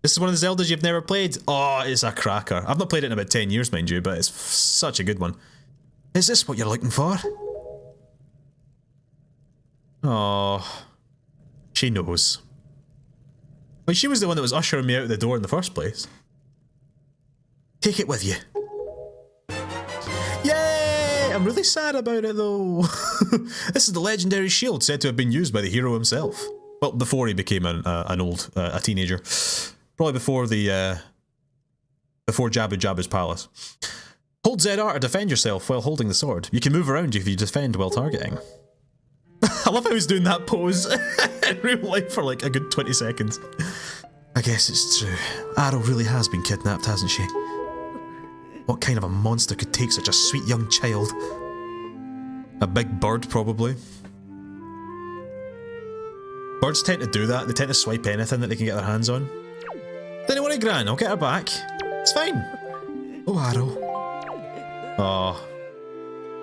This is one of the Zeldas you've never played? Oh, it's a cracker. I've not played it in about 10 years, mind you, but it's such a good one. Is this what you're looking for? Oh, she knows. Well, she was the one that was ushering me out the door in the first place. Take it with you. Yay! I'm really sad about it though. This is the legendary shield said to have been used by the hero himself. Well, before he became a teenager. Probably before before Jabu Jabu's palace. Hold ZR to defend yourself while holding the sword. You can move around if you defend while targeting. I love how he's doing that pose in real life for like a good 20 seconds. I guess it's true. Arrow really has been kidnapped, hasn't she? What kind of a monster could take such a sweet young child? A big bird, probably. Birds tend to do that. They tend to swipe anything that they can get their hands on. Don't worry, Gran. I'll get her back. It's fine. Oh, Arrow. Oh.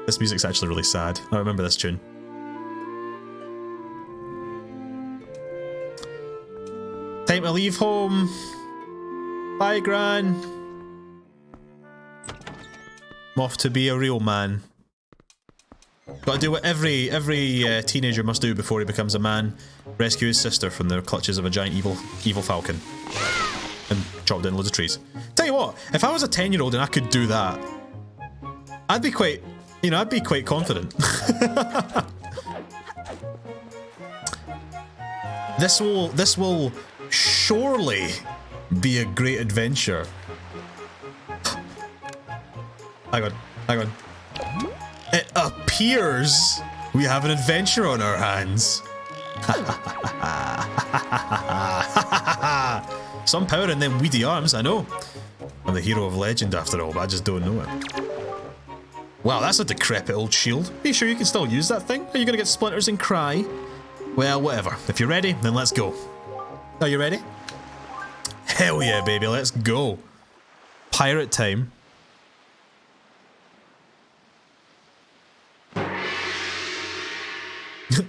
This music's actually really sad. I remember this tune. Time to leave home. Bye, Gran. I'm off to be a real man. Gotta do what every teenager must do before he becomes a man. Rescue his sister from the clutches of a giant evil falcon. And chop down loads of trees. Tell you what, if I was a 10-year-old and I could do that, I'd be quite, I'd be quite confident. This will surely be a great adventure. Hang on. It appears we have an adventure on our hands. Some power in them weedy arms, I know. I'm the hero of legend after all, but I just don't know it. Wow, that's a decrepit old shield. Are you sure you can still use that thing? Are you gonna get splinters and cry? Well, whatever. If you're ready, then let's go. Are you ready? Hell yeah, baby, let's go. Pirate time.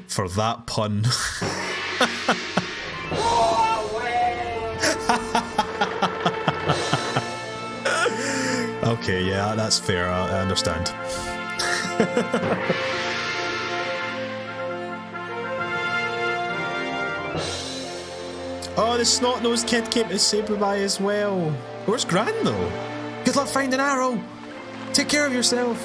For that pun. Okay, yeah, that's fair, I understand. Oh, the snot-nosed kid came to say goodbye as well. Where's Gran, though? Good luck finding Arrow. Take care of yourself.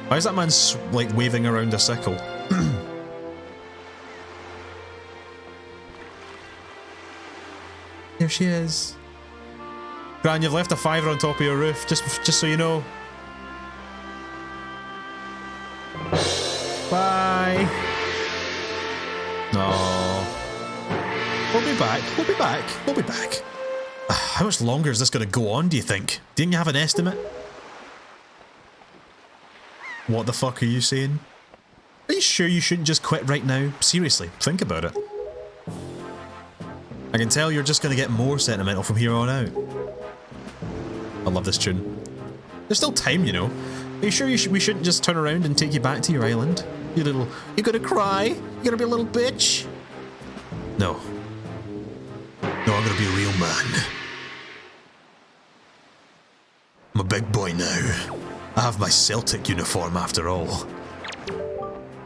Why is that man, like, waving around a sickle? There she is. Gran, you've left a fiver on top of your roof, just so you know. Bye. No. We'll be back. How much longer is this going to go on, do you think? Didn't you have an estimate? What the fuck are you saying? Are you sure you shouldn't just quit right now? Seriously, think about it. I can tell you're just going to get more sentimental from here on out. I love this tune. There's still time, you know. Are you sure we shouldn't just turn around and take you back to your island? You gonna cry? You gonna be a little bitch? No. No, I'm gonna be a real man. I'm a big boy now. I have my Celtic uniform after all.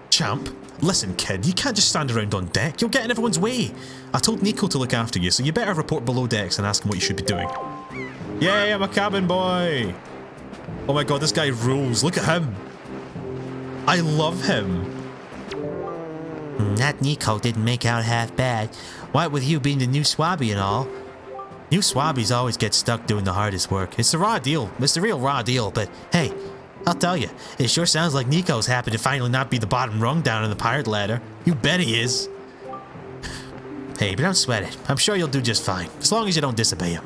Champ, listen kid, you can't just stand around on deck. You'll get in everyone's way. I told Nico to look after you, so you better report below decks and ask him what you should be doing. Yay, I'm a cabin boy! Oh my god, this guy rules. Look at him. I love him. That Nico didn't make out half bad. What with you being the new swabby and all. New swabbies always get stuck doing the hardest work. It's the raw deal. It's the real raw deal, but hey, I'll tell you, it sure sounds like Nico's happy to finally not be the bottom rung down on the pirate ladder. You bet he is. Hey, but don't sweat it. I'm sure you'll do just fine, as long as you don't disobey him.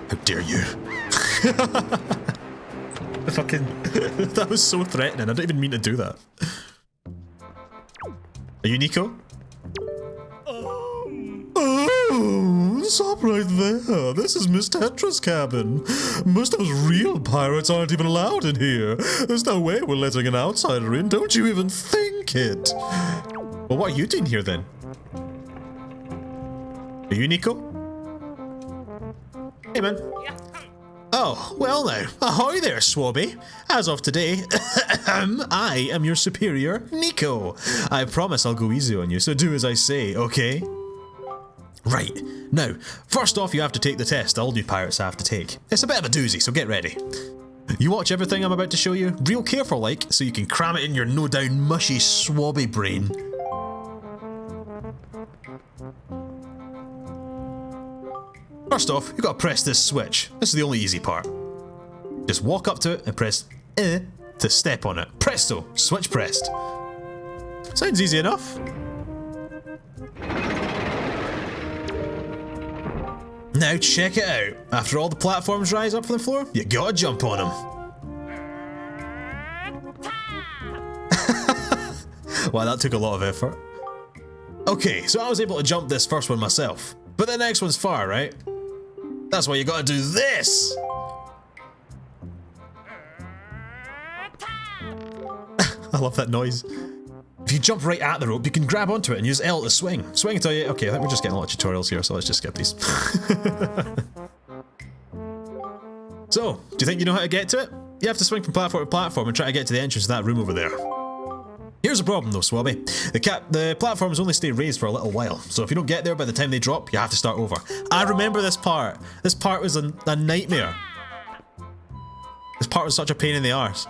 How dare you? Fucking... that was so threatening. I didn't even mean to do that. Are you Nico? Oh, stop right there. This is Miss Tetra's cabin. Most of us real pirates aren't even allowed in here. There's no way we're letting an outsider in. Don't you even think it. Well, what are you doing here then? Are you Nico? Hey, man. Oh, well now. Ahoy there, Swabby. As of today, I am your superior, Nico. I promise I'll go easy on you, so do as I say, okay? Right. Now, first off, you have to take the test all new pirates have to take. It's a bit of a doozy, so get ready. You watch everything I'm about to show you, real careful like, so you can cram it in your no-down mushy Swabby brain. First off, you gotta press this switch. This is the only easy part. Just walk up to it and press to step on it. Presto! Switch pressed. Sounds easy enough. Now check it out. After all the platforms rise up from the floor, you gotta jump on them. Wow, that took a lot of effort. Okay, so I was able to jump this first one myself. But the next one's far, right? That's why you gotta do this! I love that noise. If you jump right at the rope, you can grab onto it and use L to swing. Swing until you... Okay, I think we're just getting a lot of tutorials here, so let's just skip these. So, do you think you know how to get to it? You have to swing from platform to platform and try to get to the entrance of that room over there. Here's a problem though, Swabby. The platforms only stay raised for a little while, so if you don't get there by the time they drop, you have to start over. I remember this part. This part was a nightmare. This part was such a pain in the arse.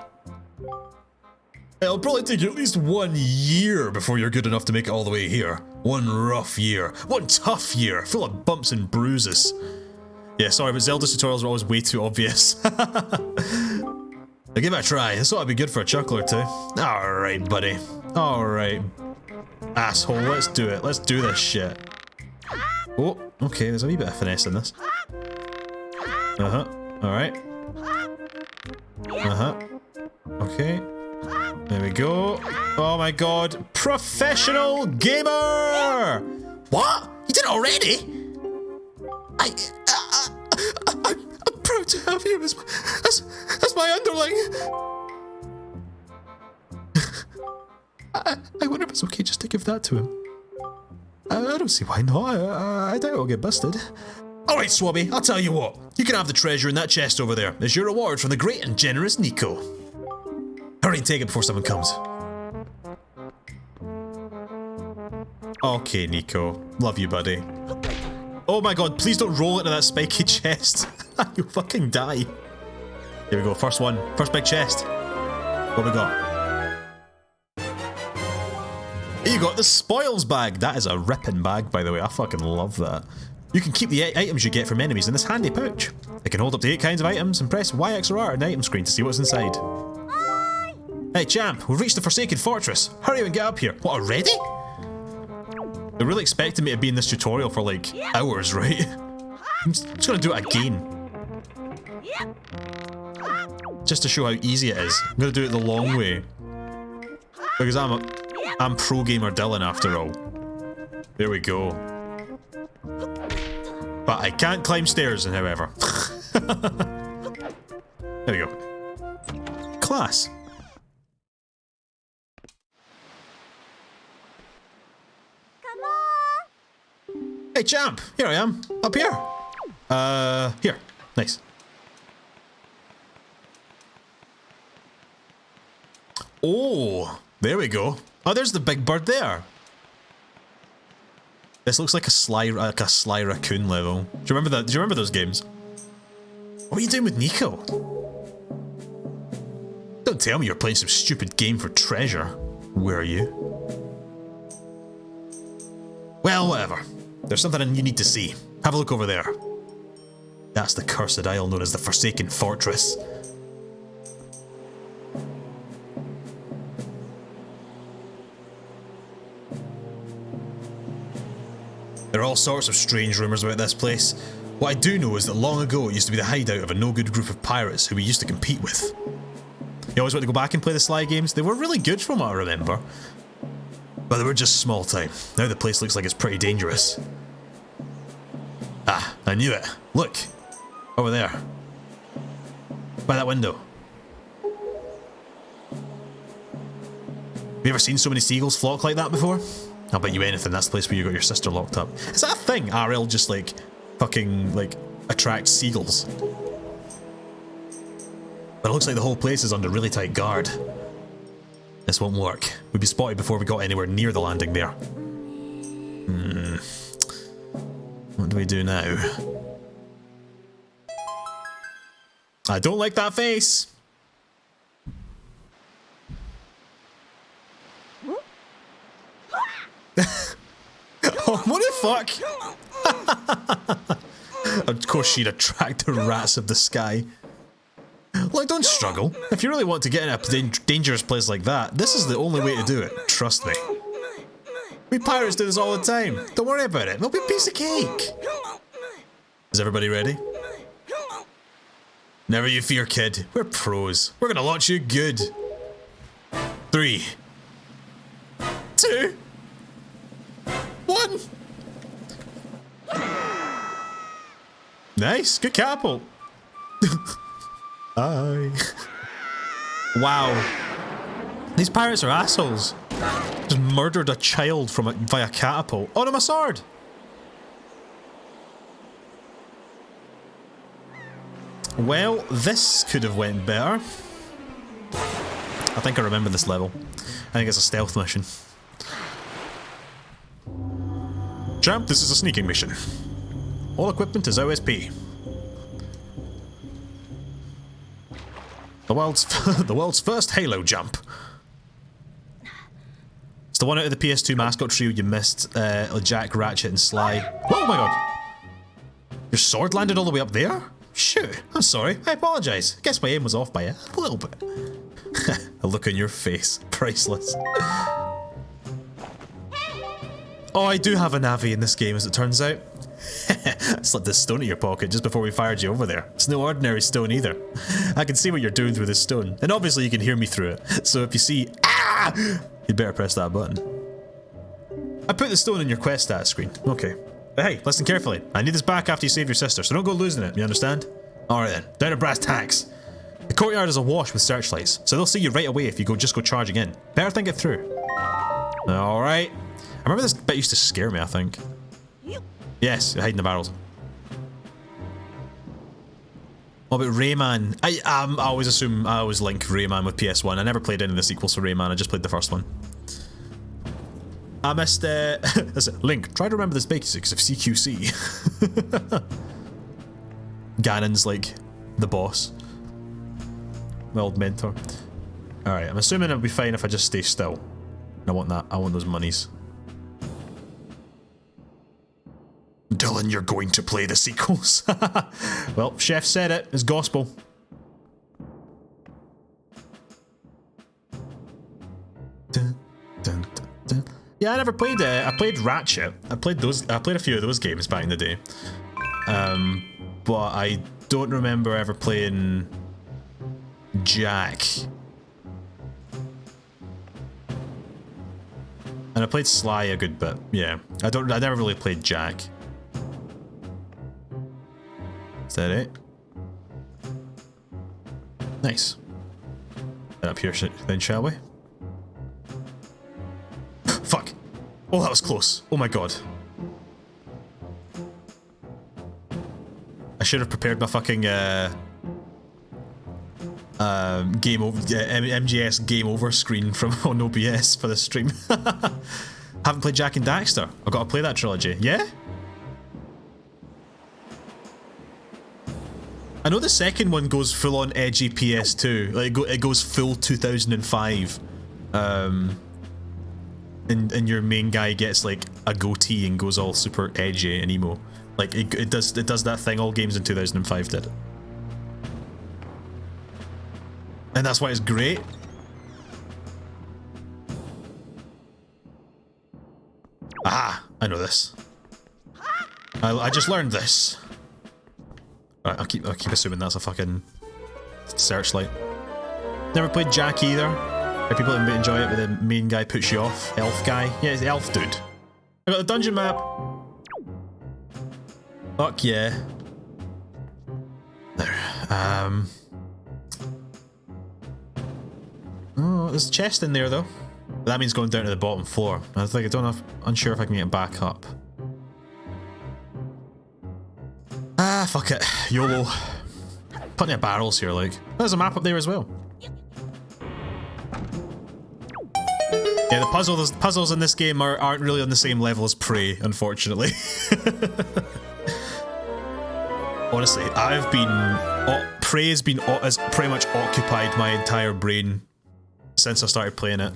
It'll probably take you at least 1 year before you're good enough to make it all the way here. One rough year. One tough year, full of bumps and bruises. Yeah, sorry, but Zelda's tutorials are always way too obvious. Now give it a try. This ought to be good for a chuckle or two. Alright, buddy. Alright. Asshole, let's do it. Let's do this shit. Oh, okay, there's a wee bit of finesse in this. Uh-huh. Alright. Uh-huh. Okay. There we go. Oh my god. Professional gamer! What? You did it already? I'm proud to have you as my underling. I wonder if it's okay just to give that to him. I don't see why not. I doubt I'll get busted. Alright, Swabby, I'll tell you what. You can have the treasure in that chest over there as your reward from the great and generous Nico. Hurry and take it before someone comes. Okay, Nico. Love you, buddy. Oh my god, please don't roll into that spiky chest. You'll fucking die. Here we go, first one. First big chest. What we got? Here you got the spoils bag. That is a ripping bag, by the way. I fucking love that. You can keep the items you get from enemies in this handy pouch. It can hold up to 8 kinds of items and press Y, X, or R on the item screen to see what's inside. Hey champ, we've reached the Forsaken Fortress. Hurry up and get up here. What, already? They're really expecting me to be in this tutorial for like hours, right? I'm just gonna do it again. Just to show how easy it is. I'm gonna do it the long way. Because I'm pro gamer Dylan after all. There we go. But I can't climb stairs, however. There we go. Class. Come on! Hey, champ! Here I am. Up here. Here. Nice. Oh, there we go. Oh, there's the big bird there. This looks like a sly raccoon level. Do you remember that? Do you remember those games? What are you doing with Nico? Don't tell me you're playing some stupid game for treasure. Were you? Well, whatever. There's something you need to see. Have a look over there. That's the cursed isle known as the Forsaken Fortress. There are all sorts of strange rumours about this place. What I do know is that long ago it used to be the hideout of a no-good group of pirates who we used to compete with. You always want to go back and play the Sly games? They were really good from what I remember. But they were just small time. Now the place looks like it's pretty dangerous. Ah, I knew it. Look. Over there. By that window. Have you ever seen so many seagulls flock like that before? I'll bet you anything that's the place where you got your sister locked up. Is that a thing? RL just like fucking like attracts seagulls. But it looks like the whole place is under really tight guard. This won't work. We'd be spotted before we got anywhere near the landing there. What do we do now? I don't like that face. Oh, what the fuck? Of course she'd attract the rats of the sky. Look, don't struggle. If you really want to get in a dangerous place like that, this is the only way to do it. Trust me. We pirates do this all the time. Don't worry about it. It'll be a piece of cake. Is everybody ready? Never you fear, kid. We're pros. We're gonna launch you good. 3, 2, 1. Nice. Good catapult. Aye. Wow. These pirates are assholes. Just murdered a child via catapult. Oh no, my sword! Well, this could have went better. I think I remember this level. I think it's a stealth mission. Champ, this is a sneaking mission. All equipment is OSP. The world's first Halo jump. It's the one out of the PS2 mascot trio you missed, Jack, Ratchet, and Sly. Oh my god! Your sword landed all the way up there? Shoot, I'm sorry, I apologise. I guess my aim was off by a little bit. A look on your face, priceless. Oh, I do have a Navi in this game, as it turns out. I slipped this stone in your pocket just before we fired you over there. It's no ordinary stone either. I can see what you're doing through this stone, and obviously you can hear me through it. So if you see you'd better press that button. I put the stone in your quest status screen. Okay. But hey, listen carefully. I need this back after you save your sister, so don't go losing it, you understand? Alright then, down to brass tacks. The courtyard is awash with searchlights, so they'll see you right away if you just go charging in. Better think it through. Alright. I remember this bit used to scare me, I think. Yes, hide in the barrels. What about Rayman? I always link Rayman with PS1. I never played any of the sequels to Rayman, I just played the first one. I missed Link, try to remember this basics of CQC. Ganon's like the boss. My old mentor. Alright, I'm assuming it'll be fine if I just stay still. I want that. I want those monies. Dylan, you're going to play the sequels. Well, Chef said it. It's gospel. Dun, dun, dun, dun. Yeah, I never played it. I played Ratchet. I played a few of those games back in the day. But I don't remember ever playing Jack. And I played Sly a good bit. Yeah, I never really played Jack. Is that it? Nice. And up here then, shall we? Fuck! Oh, that was close. Oh my god. I should have prepared my fucking game over MGS game over screen from on OBS for this stream. Haven't played Jak and Daxter. I've got to play that trilogy. Yeah? I know the second one goes full on edgy PS2. Like it goes full 2005. And your main guy gets like a goatee and goes all super edgy and emo. Like it does that thing all games in 2005 did. And that's why it's great. Ah, I know this. I just learned this. Right, I'll keep assuming that's a fucking searchlight. Never played Jak either. Or people that enjoy it, but the main guy puts you off. Elf guy. Yeah, it's the elf dude. I got the dungeon map. Fuck yeah. There. Oh, there's a chest in there though. But that means going down to the bottom floor. I think unsure if I can get back up. Ah, fuck it. YOLO. Plenty of barrels here, like. There's a map up there as well. Yeah, the puzzles in this game aren't really on the same level as Prey, unfortunately. Honestly, Prey has pretty much occupied my entire brain since I started playing it.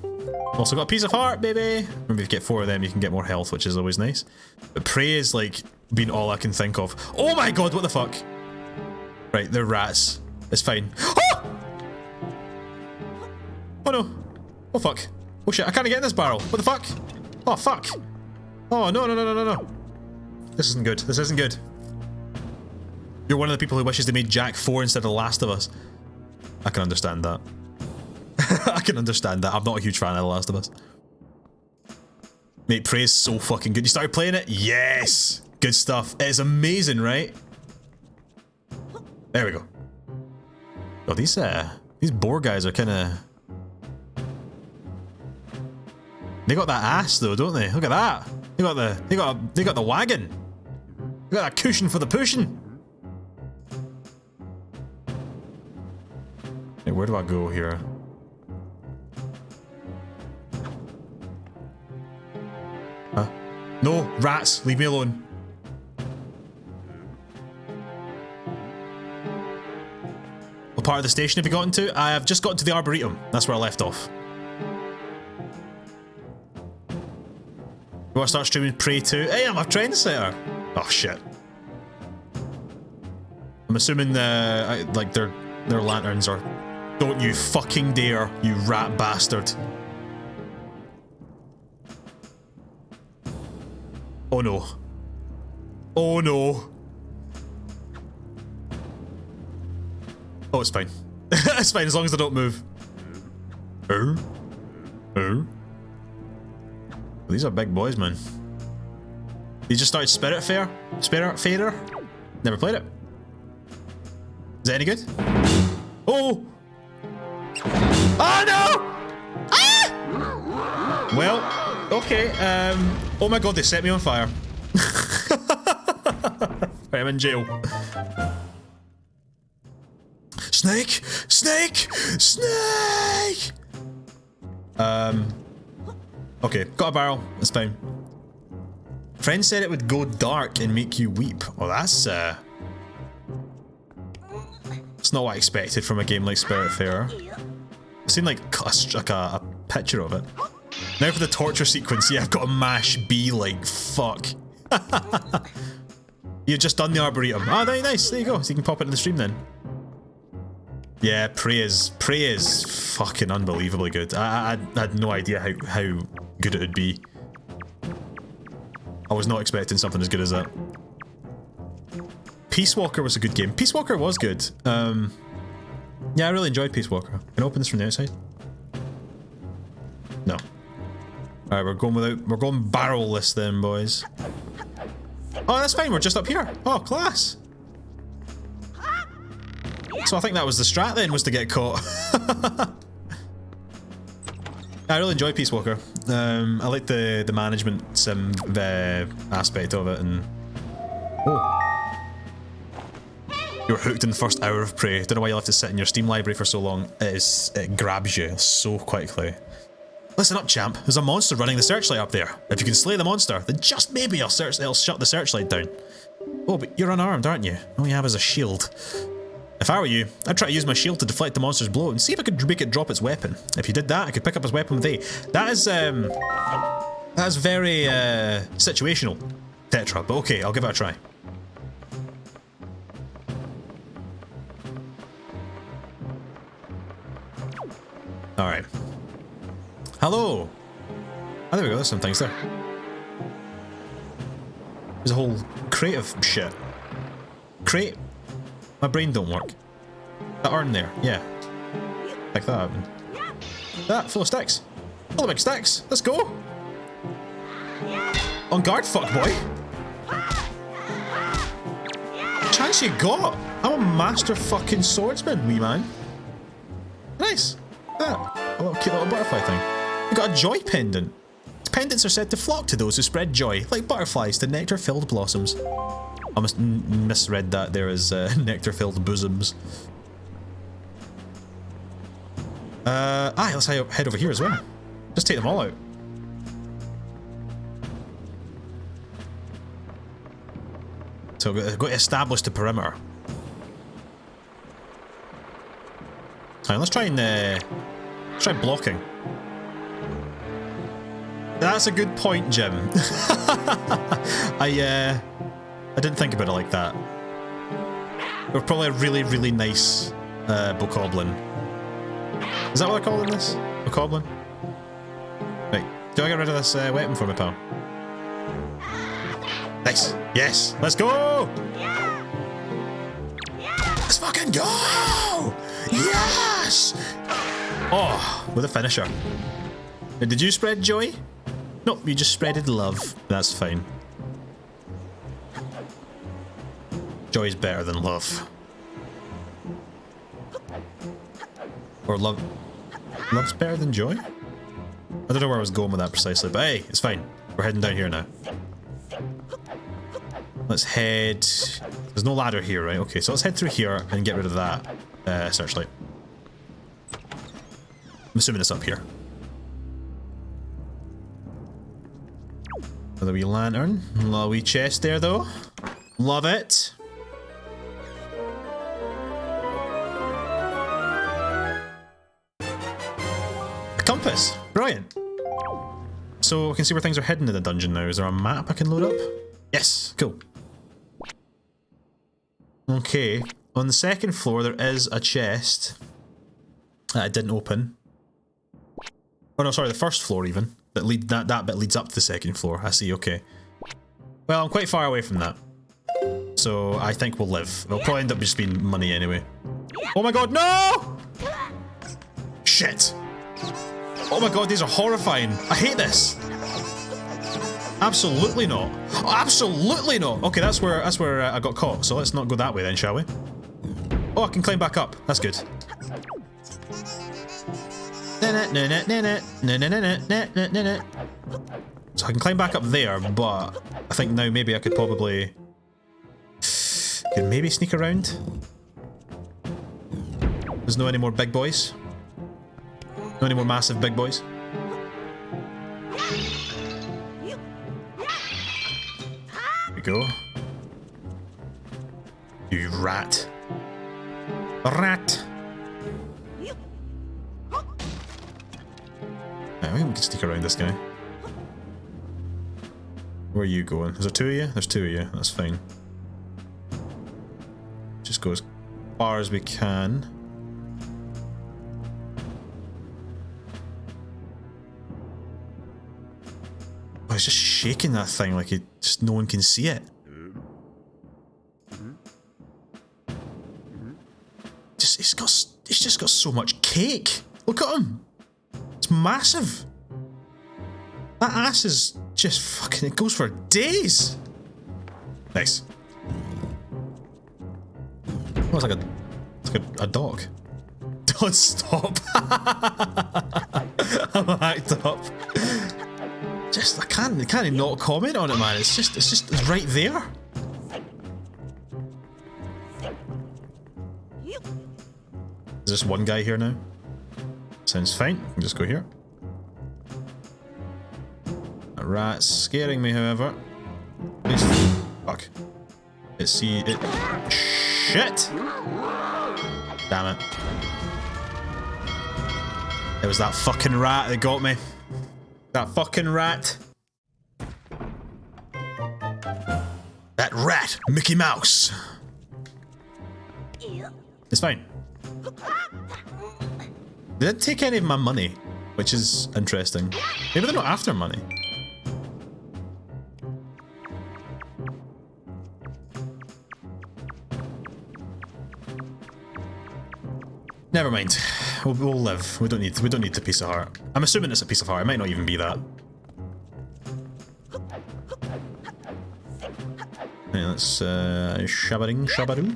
Also got a piece of heart, baby! Remember, if you get 4 of them, you can get more health, which is always nice. But Prey has, like, been all I can think of. Oh my god, what the fuck? Right, they're rats. It's fine. Oh! Oh no. Oh fuck. Oh shit, I can't get in this barrel. What the fuck? Oh fuck. Oh no, no, no, no, no, no. This isn't good. This isn't good. You're one of the people who wishes they made Jak 4 instead of The Last of Us. I can understand that. I can understand that. I'm not a huge fan of The Last of Us. Mate, Prey is so fucking good. You started playing it? Yes! Good stuff. It's amazing, right? There we go. Oh, these boar guys are kinda... They got that ass though, don't they? Look at that. They got the wagon. They got that cushion for the pushing. Hey, where do I go here? Huh? No, rats, leave me alone. What part of the station have you gotten to? I have just gotten to the Arboretum. That's where I left off. You want to start streaming Prey 2? Hey, I'm a trendsetter! Oh shit. I'm assuming like their lanterns are... Don't you fucking dare, you rat bastard. Oh no. Oh no. Oh, it's fine. It's fine as long as I don't move. These are big boys, man. You just started Spiritfarer? Spiritfarer? Never played it. Is it any good? Oh! Oh no! Ah! Well, okay. Oh my god, they set me on fire. Right, I'm in jail. Snake! Snake! Snake! Okay, got a barrel. That's fine. Friend said it would go dark and make you weep. Oh, that's it's not what I expected from a game like Spiritfarer. I've seen like a picture of it. Now for the torture sequence, yeah, I've got to mash B like fuck. You've just done the Arboretum. Oh, very nice. There you go. So you can pop it in the stream then. Yeah, Prey is fucking unbelievably good. I had no idea how good it would be. I was not expecting something as good as that. Peace Walker was a good game. Peace Walker was good. Yeah, I really enjoyed Peace Walker. Can I open this from the outside? No. Alright, we're going barrel-less then, boys. Oh, that's fine, we're just up here. Oh, class. So I think that was the strat then, was to get caught. I really enjoy Peace Walker. I like the management sim aspect of it, and you're hooked in the first hour of Prey. Don't know why you left it sit in your Steam library for so long. It grabs you so quickly. Listen up, champ. There's a monster running the searchlight up there. If you can slay the monster, then just maybe it'll shut the searchlight down. Oh, but you're unarmed, aren't you? All you have is a shield. If I were you, I'd try to use my shield to deflect the monster's blow and see if I could make it drop its weapon. If you did that, I could pick up his weapon with A. That is very situational, Tetra, but okay, I'll give it a try. Alright. Hello! Oh, there we go, there's some things there. There's a whole crate of shit. Crate? My brain don't work. That urn there, yeah. Like that. That, full of sticks. Full of big sticks. Let's go! On guard, fuck boy! Chance you got! I'm a master fucking swordsman, wee man. Nice. That. A little cute little butterfly thing. You got a joy pendant. Pendants are said to flock to those who spread joy, like butterflies to nectar-filled blossoms. I must misread that there as nectar-filled bosoms. Let's head over here as well. Just take them all out. So I've got to establish the perimeter. Alright, let's try blocking. That's a good point, Jim. I didn't think about it like that. We're probably a really, really nice bokoblin. Is that what they're calling this? Bokoblin? Right, do I get rid of this weapon for me, pal? Nice. Yes. Let's go. Let's fucking go. Yes. Oh, with a finisher. Did you spread joy? Nope, you just spreaded love. That's fine. Joy is better than love. Or love... Love's better than joy? I don't know where I was going with that precisely, but hey, it's fine. We're heading down here now. Let's head... There's no ladder here, right? Okay, so let's head through here and get rid of that searchlight. I'm assuming it's up here. Another wee lantern. Little wee chest there, though. Love it. A compass. Brilliant. So I can see where things are hidden in the dungeon now. Is there a map I can load up? Yes. Cool. Okay. On the second floor, there is a chest that I didn't open. Oh no, sorry, the first floor even. That bit leads up to the second floor. I see, okay. Well, I'm quite far away from that. So I think we'll live. It'll probably end up just being money anyway. Oh my god, no! Shit! Oh my god, these are horrifying. I hate this. Absolutely not. Absolutely not. Okay, that's where I got caught. So let's not go that way then, shall we? Oh, I can climb back up. That's good. So I can climb back up there, but I think now maybe I could probably... Could maybe sneak around? There's no any more big boys? No any more massive big boys? There we go. You rat. Rat! I think we can sneak around this guy. Where are you going? Is there two of you? There's two of you. That's fine. Just go as far as we can. Oh, he's just shaking that thing like no one can see it. He's just got so much cake. Look at him. It's massive. That ass is just fucking... It goes for days. Nice. Oh, it's like a a dog. Don't stop. I'm hacked up. Just I can't not comment on it, man. It's just right there. Is this one guy here now? Sounds fine. I can just go here. That rat's scaring me, however. Fuck. It shit! Damn it. It was that fucking rat that got me. That fucking rat. That rat, Mickey Mouse. It's fine. They didn't take any of my money, which is interesting. Maybe they're not after money. Never mind. We'll live. We don't need the piece of heart. I'm assuming it's a piece of heart. It might not even be that. Yeah, let's shabbering shabbaroo.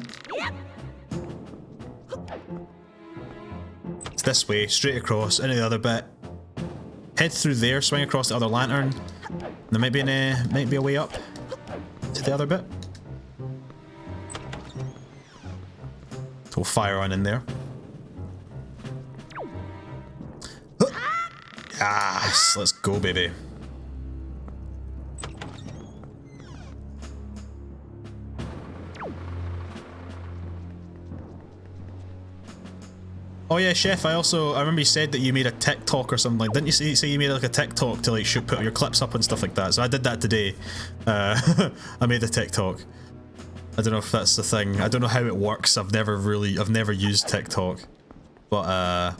It's this way, straight across, into the other bit. Head through there, swing across the other lantern. There might be a way up to the other bit. So we'll fire on in there. Yes, let's go, baby. Oh yeah, Chef, I remember you said that you made a TikTok or something. Didn't you say you made like a TikTok to like put your clips up and stuff like that? So I did that today. I made a TikTok. I don't know if that's the thing. I don't know how it works. I've never used TikTok. But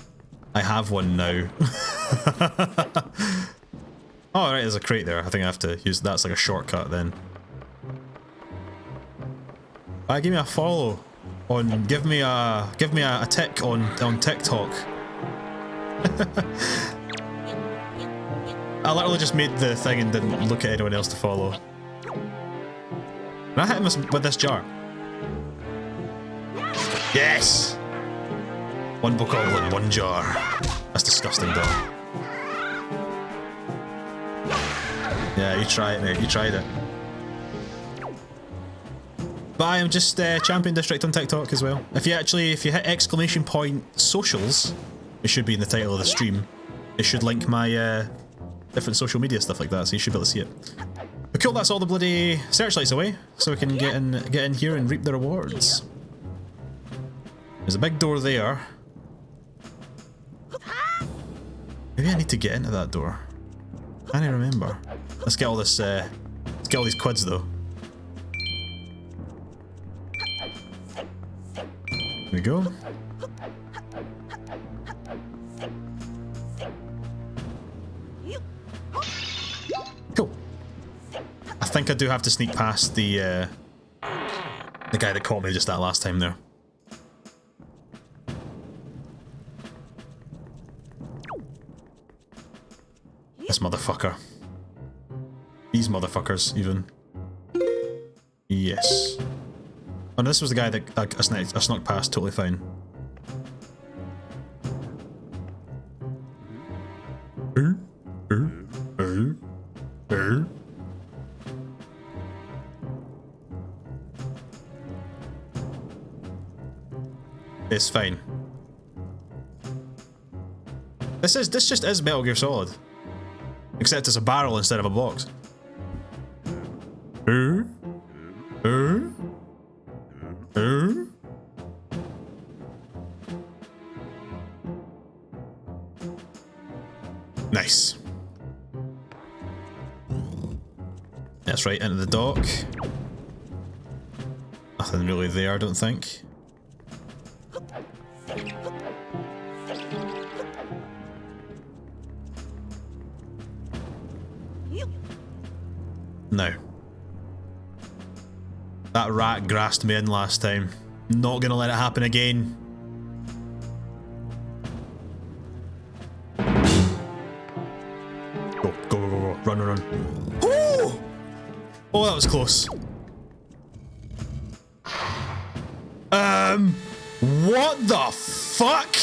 I have one now. Oh right, there's a crate there. I think I have to use that's like a shortcut then. Give me a follow on give me a tick on TikTok. I literally just made the thing and didn't look at anyone else to follow. Can I hit him with this jar? Yes! One book all in one jar. That's disgusting, though. Yeah, you try it, mate. You tried it. But I am just Champion District on TikTok as well. If you hit exclamation point socials, it should be in the title of the stream. It should link my different social media stuff like that, so you should be able to see it. But cool, that's all the bloody searchlights away, so we can get in here and reap the rewards. There's a big door there. Maybe I need to get into that door. I can't remember. Let's get all this. Let's get all these quids though. There we go. Cool. I think I do have to sneak past the guy that caught me just that last time there. This motherfucker. These motherfuckers, even. Yes. Oh, no, this was the guy that I snuck past, totally fine. It's fine. This just is Metal Gear Solid. Except it's a barrel instead of a box. Nice. That's right, into the dock. Nothing really there, I don't think. No. That rat grassed me in last time. Not gonna let it happen again. Go, go, go, go, go. Run, run, run. Oh! Oh, that was close. What the fuck?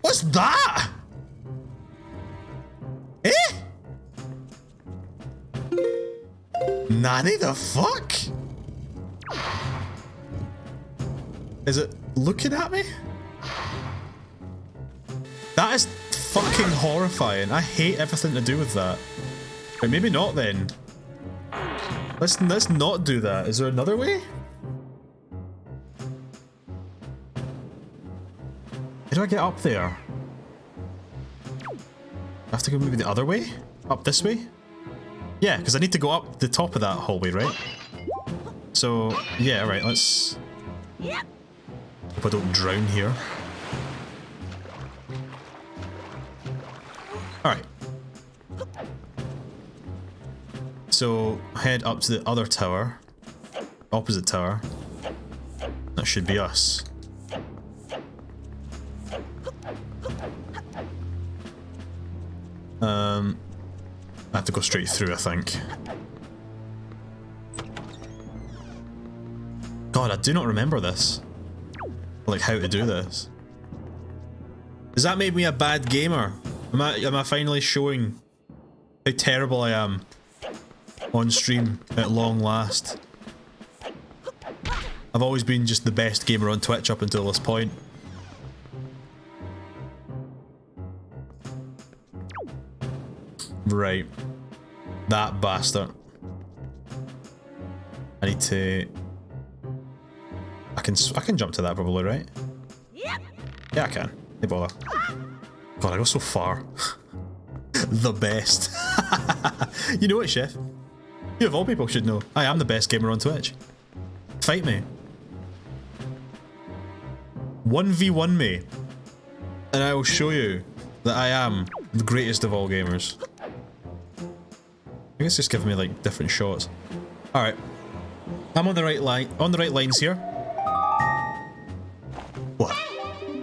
What's that? Eh? Nanny the fuck? Is it looking at me? That is fucking horrifying. I hate everything to do with that. But maybe not then. Let's not do that. Is there another way? How do I get up there? I have to go maybe the other way? Up this way? Yeah, because I need to go up the top of that hallway, right? So, yeah, right, let's... Hope I don't drown here. Alright. So, head up to the other tower. Opposite tower. That should be us. I have to go straight through, I think. God, I do not remember this. Like, how to do this. Does that make me a bad gamer? Am I finally showing how terrible I am on stream at long last? I've always been just the best gamer on Twitch up until this point. Right. That bastard. I need to... I can jump to that probably, right? Yep. Yeah, I can. No bother. God, I go so far. The best. You know what, Chef? You of all people should know. I am the best gamer on Twitch. Fight me. 1v1 me. And I will show you that I am the greatest of all gamers. I guess it's giving me like different shots. Alright. I'm on the right line, on the right lines here. What?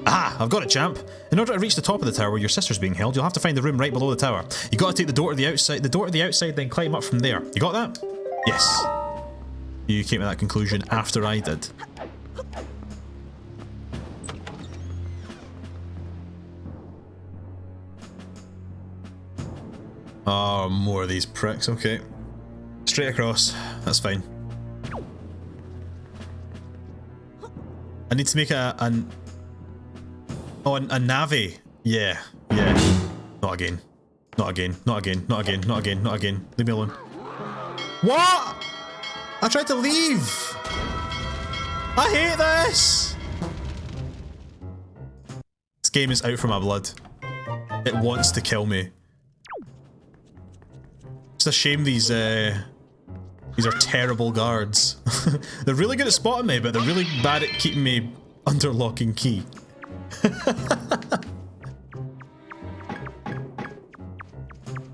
Ah, I've got it, champ. In order to reach the top of the tower where your sister's being held, you'll have to find the room right below the tower. You gotta take the door to the outside, then climb up from there. You got that? Yes. You came to that conclusion after I did. Oh, more of these pricks, okay. Straight across, that's fine. I need to make a navi. Yeah. Not again. Not again. Leave me alone. What? I tried to leave. I hate this. This game is out for my blood. It wants to kill me. It's a shame these are terrible guards. They're really good at spotting me, but they're really bad at keeping me under lock and key.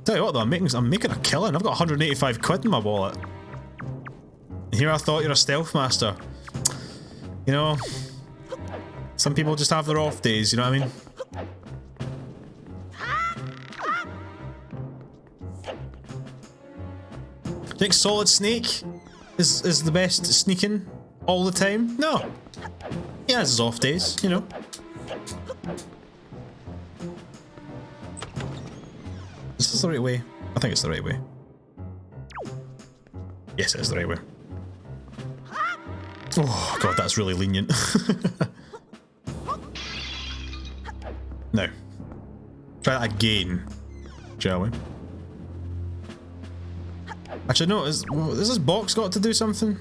Tell you what though, I'm making a killing. I've got 185 quid in my wallet. Here I thought you're a stealth master. You know, some people just have their off days, you know what I mean? Think Solid Snake is the best sneaking all the time? No. He has his off days, you know. Is this the right way? I think it's the right way. Yes, it is the right way. Oh god, that's really lenient. Now, try that again, shall we? Actually, no, has this box got to do something?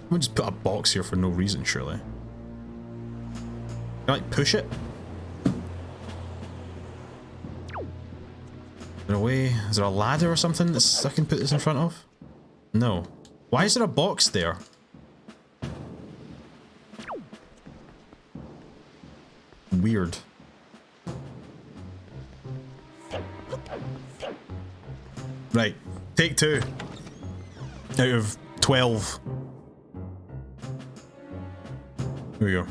We'll just put a box here for no reason, surely. Can I, like, push it? Is there a way? Is there a ladder or something that I can put this in front of? No. Why is there a box there? Weird. Right. Take 2. Out of 12. Here we go.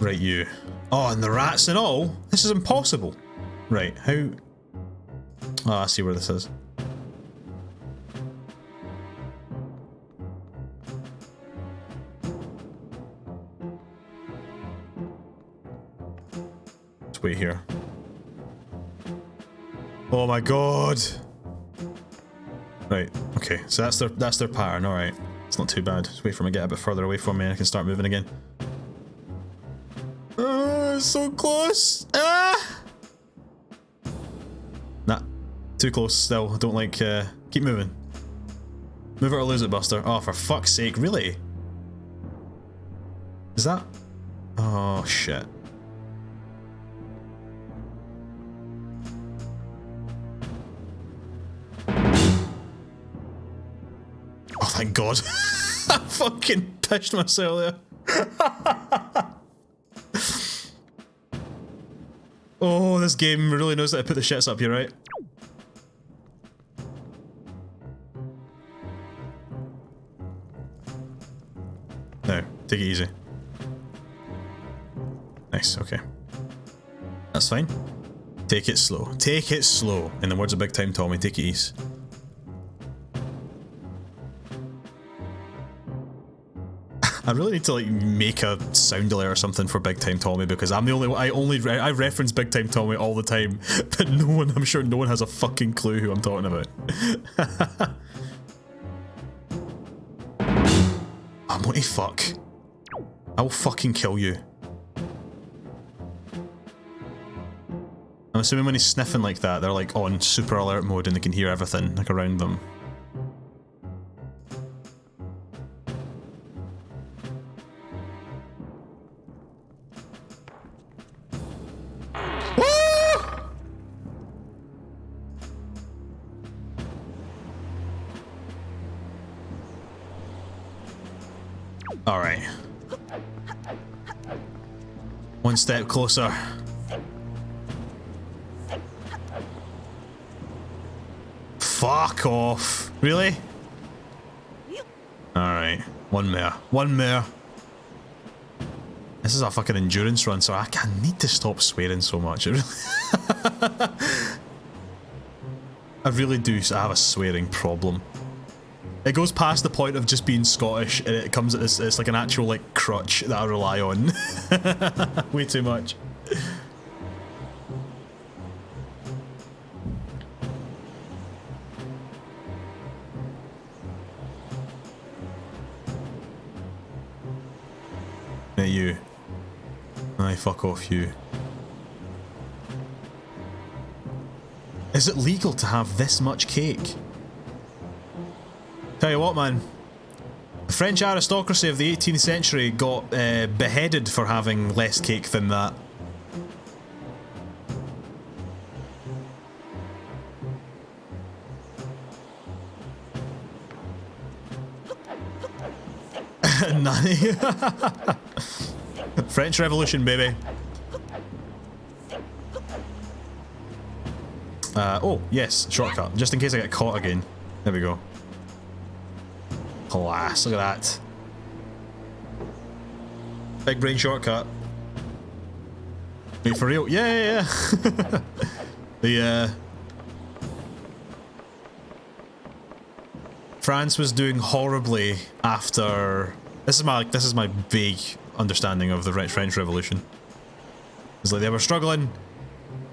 Right, you. Oh, and the rats and all? This is impossible. Right, how... Oh, I see where this is. Let's wait here. Oh my god! Right, okay, so that's their pattern, alright. It's not too bad. Just wait for them to get a bit further away from me and I can start moving again. So close! Ah! Nah, too close still. I don't like, keep moving. Move it or lose it, Buster. Oh, for fuck's sake, really? Is that? Oh, shit. Oh, thank God. I fucking pissed myself there. Oh, this game really knows how to put the shits up here, right? No, take it easy. Nice, okay. That's fine. Take it slow. Take it slow. In the words of Big Time Tommy, take it easy. I really need to like make a sound alert or something for Big Time Tommy because I'm the only one. I reference Big Time Tommy all the time, but no one, I'm sure no one has a fucking clue who I'm talking about. I'm what the fuck? I will fucking kill you. I'm assuming when he's sniffing like that, they're like on super alert mode and they can hear everything like around them. Alright. One step closer. Fuck off. Really? Alright. One more. One more. This is a fucking endurance run, so I need to stop swearing so much. I really do have a swearing problem. It goes past the point of just being Scottish and it comes at this, it's like an actual like crutch that I rely on. Way too much. Hey you. Aye, fuck off you. Is it legal to have this much cake? Tell you what, man. The French aristocracy of the 18th century got beheaded for having less cake than that. Nanny. French Revolution, baby. Oh, yes, shortcut. Just in case I get caught again. There we go. Class, look at that. Big brain shortcut. Wait, for real? Yeah. The, France was doing horribly after... This is my vague understanding of the French Revolution. It's like they were struggling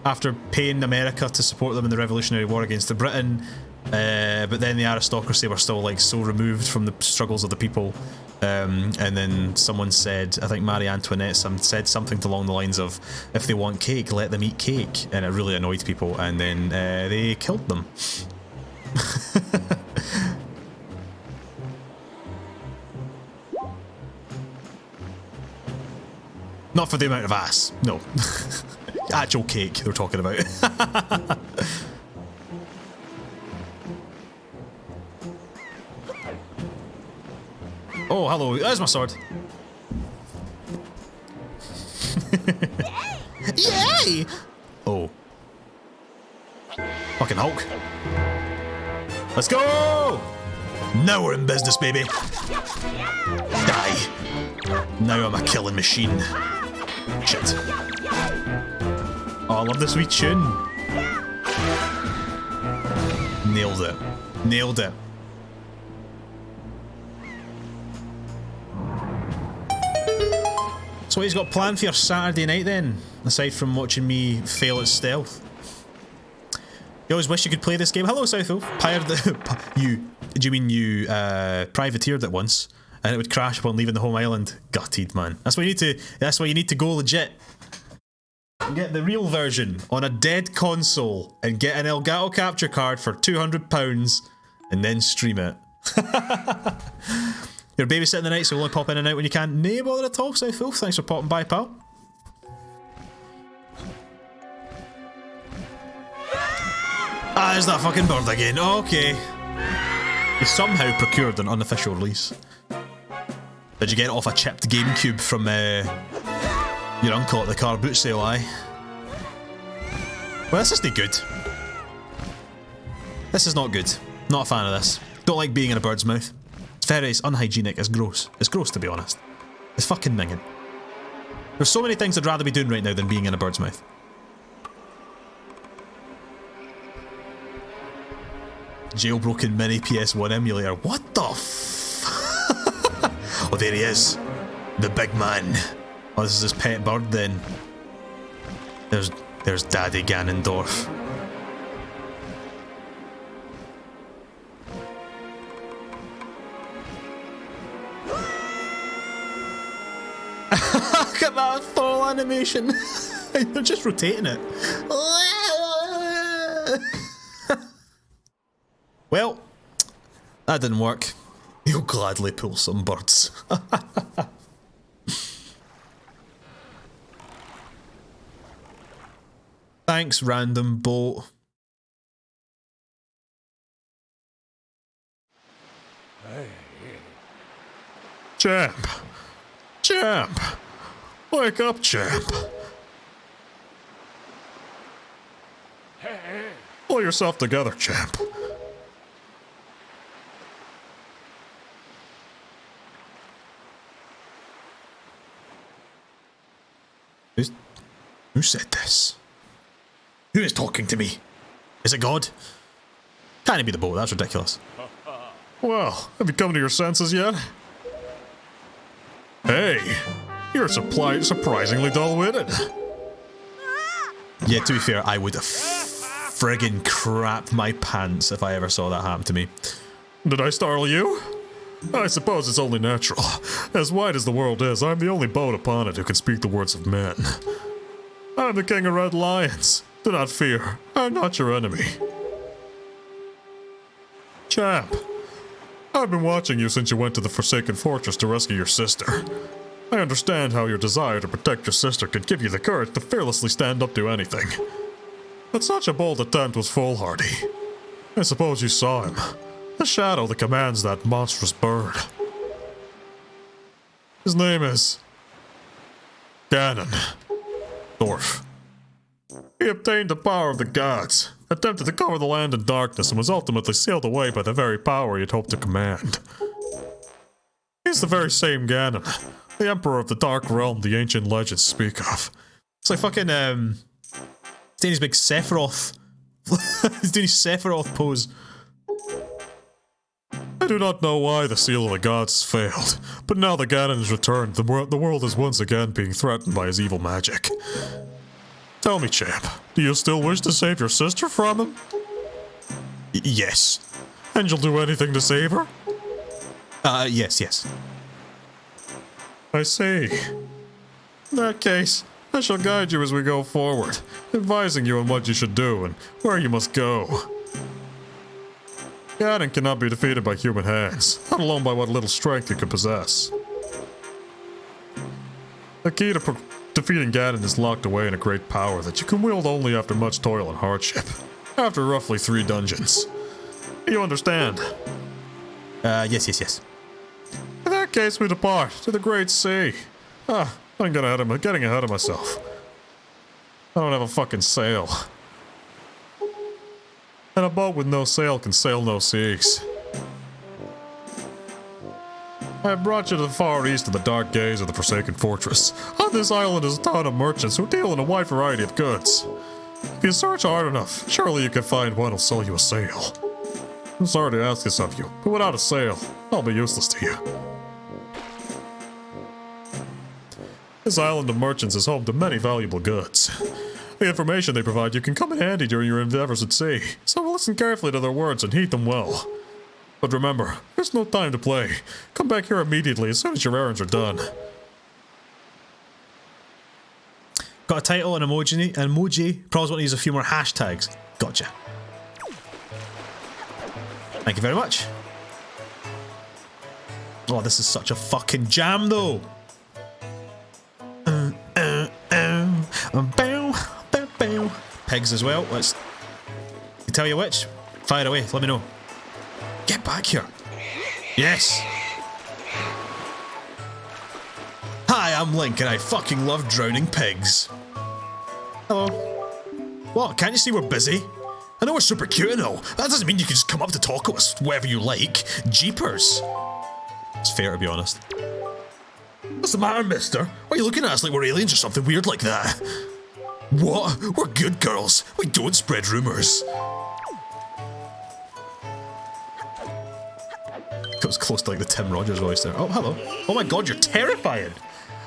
after paying America to support them in the Revolutionary War against the Britain, but then the aristocracy were still like so removed from the struggles of the people, and then someone said, I think Marie Antoinette said something along the lines of, if they want cake, let them eat cake, and it really annoyed people, and then they killed them. Not for the amount of ass, no. Actual cake they're talking about. Oh, hello, there's my sword. Yay! Oh. Fucking Hulk. Let's go! Now we're in business, baby. Die. Now I'm a killing machine. Shit. Oh, I love this wee tune. Nailed it. Nailed it. So what he's got planned for your Saturday night then, aside from watching me fail at stealth? You always wish you could play this game. Hello, Southo. Do you mean you privateered it once and it would crash upon leaving the home island? Gutted, man. That's why you need to go legit. Get the real version on a dead console and get an Elgato capture card for £200 and then stream it. You're babysitting the night, so only pop in and out when you can. No bother at all, Southo. Thanks for popping by, pal. Ah, there's that fucking bird again. Okay. You somehow procured an unofficial release. Did you get it off a chipped GameCube from your uncle at the car boot sale, aye? Well, this isn't good. This is not good. Not a fan of this. Don't like being in a bird's mouth. It's unhygienic, it's gross. It's gross, to be honest. It's fucking minging. There's so many things I'd rather be doing right now than being in a bird's mouth. Jailbroken mini PS1 emulator. What the f... Oh, there he is. The big man. Oh, this is his pet bird then. There's Daddy Ganondorf. Look at that fall animation. They're just rotating it. Well, that didn't work. He'll gladly pull some birds. Thanks, random boat. Champ! Champ! Wake up, champ! Pull yourself together, champ. Who said this? Who is talking to me? Is it God? Can't it be the boat? That's ridiculous. Well, have you come to your senses yet? Hey, you're surprisingly dull-witted. Yeah, to be fair, I would friggin' crap my pants if I ever saw that happen to me. Did I startle you? I suppose it's only natural. As wide as the world is, I'm the only boat upon it who can speak the words of men. I'm the king of red lions. Do not fear. I'm not your enemy. Champ, I've been watching you since you went to the Forsaken Fortress to rescue your sister. I understand how your desire to protect your sister could give you the courage to fearlessly stand up to anything. But such a bold attempt was foolhardy. I suppose you saw him. The shadow that commands that monstrous bird. His name is... Ganondorf. He obtained the power of the gods, attempted to cover the land in darkness, and was ultimately sealed away by the very power he had hoped to command. He's the very same Ganon, the Emperor of the Dark Realm the ancient legends speak of. It's like fucking, he's doing his big Sephiroth. He's doing his Sephiroth pose. I do not know why the seal of the gods has failed, but now that Ganon has returned, the world is once again being threatened by his evil magic. Tell me, champ, do you still wish to save your sister from him? Yes. And you'll do anything to save her? Yes. I see. In that case, I shall guide you as we go forward, advising you on what you should do and where you must go. Ganon cannot be defeated by human hands, not alone by what little strength you can possess. The key to defeating Ganon is locked away in a great power that you can wield only after much toil and hardship, after roughly 3 dungeons. You understand? Yes. In that case, we depart to the Great Sea. I'm getting ahead of myself. I don't have a fucking sail. And a boat with no sail can sail no seas. I have brought you to the far east of the dark gaze of the Forsaken Fortress. On this island is a town of merchants who deal in a wide variety of goods. If you search hard enough, surely you can find one who'll sell you a sail. I'm sorry to ask this of you, but without a sail, I'll be useless to you. This island of merchants is home to many valuable goods. The information they provide you can come in handy during your endeavors at sea, so listen carefully to their words and heed them well. But remember, there's no time to play. Come back here immediately as soon as your errands are done. Got a title, an emoji. Probably want to use a few more hashtags. Gotcha. Thank you very much. Oh, this is such a fucking jam, though. Pigs as well. Let's tell you which. Fire away. Let me know. Get back here. Yes. Hi, I'm Link, and I fucking love drowning pigs. Hello. What? Can't you see we're busy? I know we're super cute and all. That doesn't mean you can just come up to talk to us wherever you like. Jeepers. It's fair, to be honest. What's the matter, mister? Why are you looking at us like we're aliens or something weird like that? What? We're good girls. We don't spread rumours. It was close to like the Tim Rogers voice there. Oh, hello. Oh my god, you're terrifying.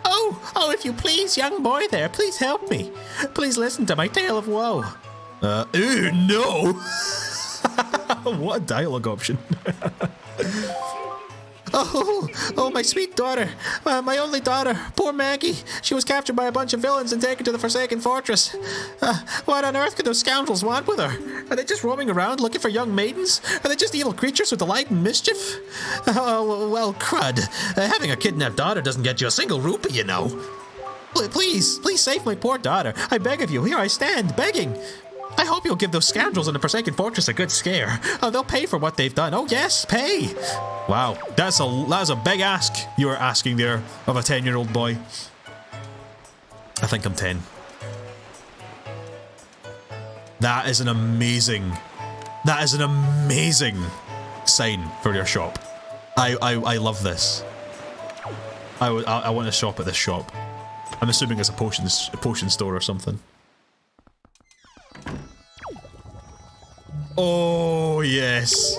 Oh, if you please, young boy there, please help me. Please listen to my tale of woe. Ew, no. What a dialogue option. Oh, my sweet daughter. My only daughter. Poor Maggie. She was captured by a bunch of villains and taken to the Forsaken Fortress. What on earth could those scoundrels want with her? Are they just roaming around looking for young maidens? Are they just evil creatures with delight in mischief? Oh, well, crud. Having a kidnapped daughter doesn't get you a single rupee, you know. Please save my poor daughter. I beg of you. Here I stand, begging. I hope you'll give those scoundrels in the Forsaken Fortress a good scare. They'll pay for what they've done. Oh yes, pay! Wow, that's a big ask you were asking there of a 10-year-old boy. I think I'm 10. That is an amazing sign for your shop. I love this. I want to shop at this shop. I'm assuming it's a potion store or something. Oh, yes.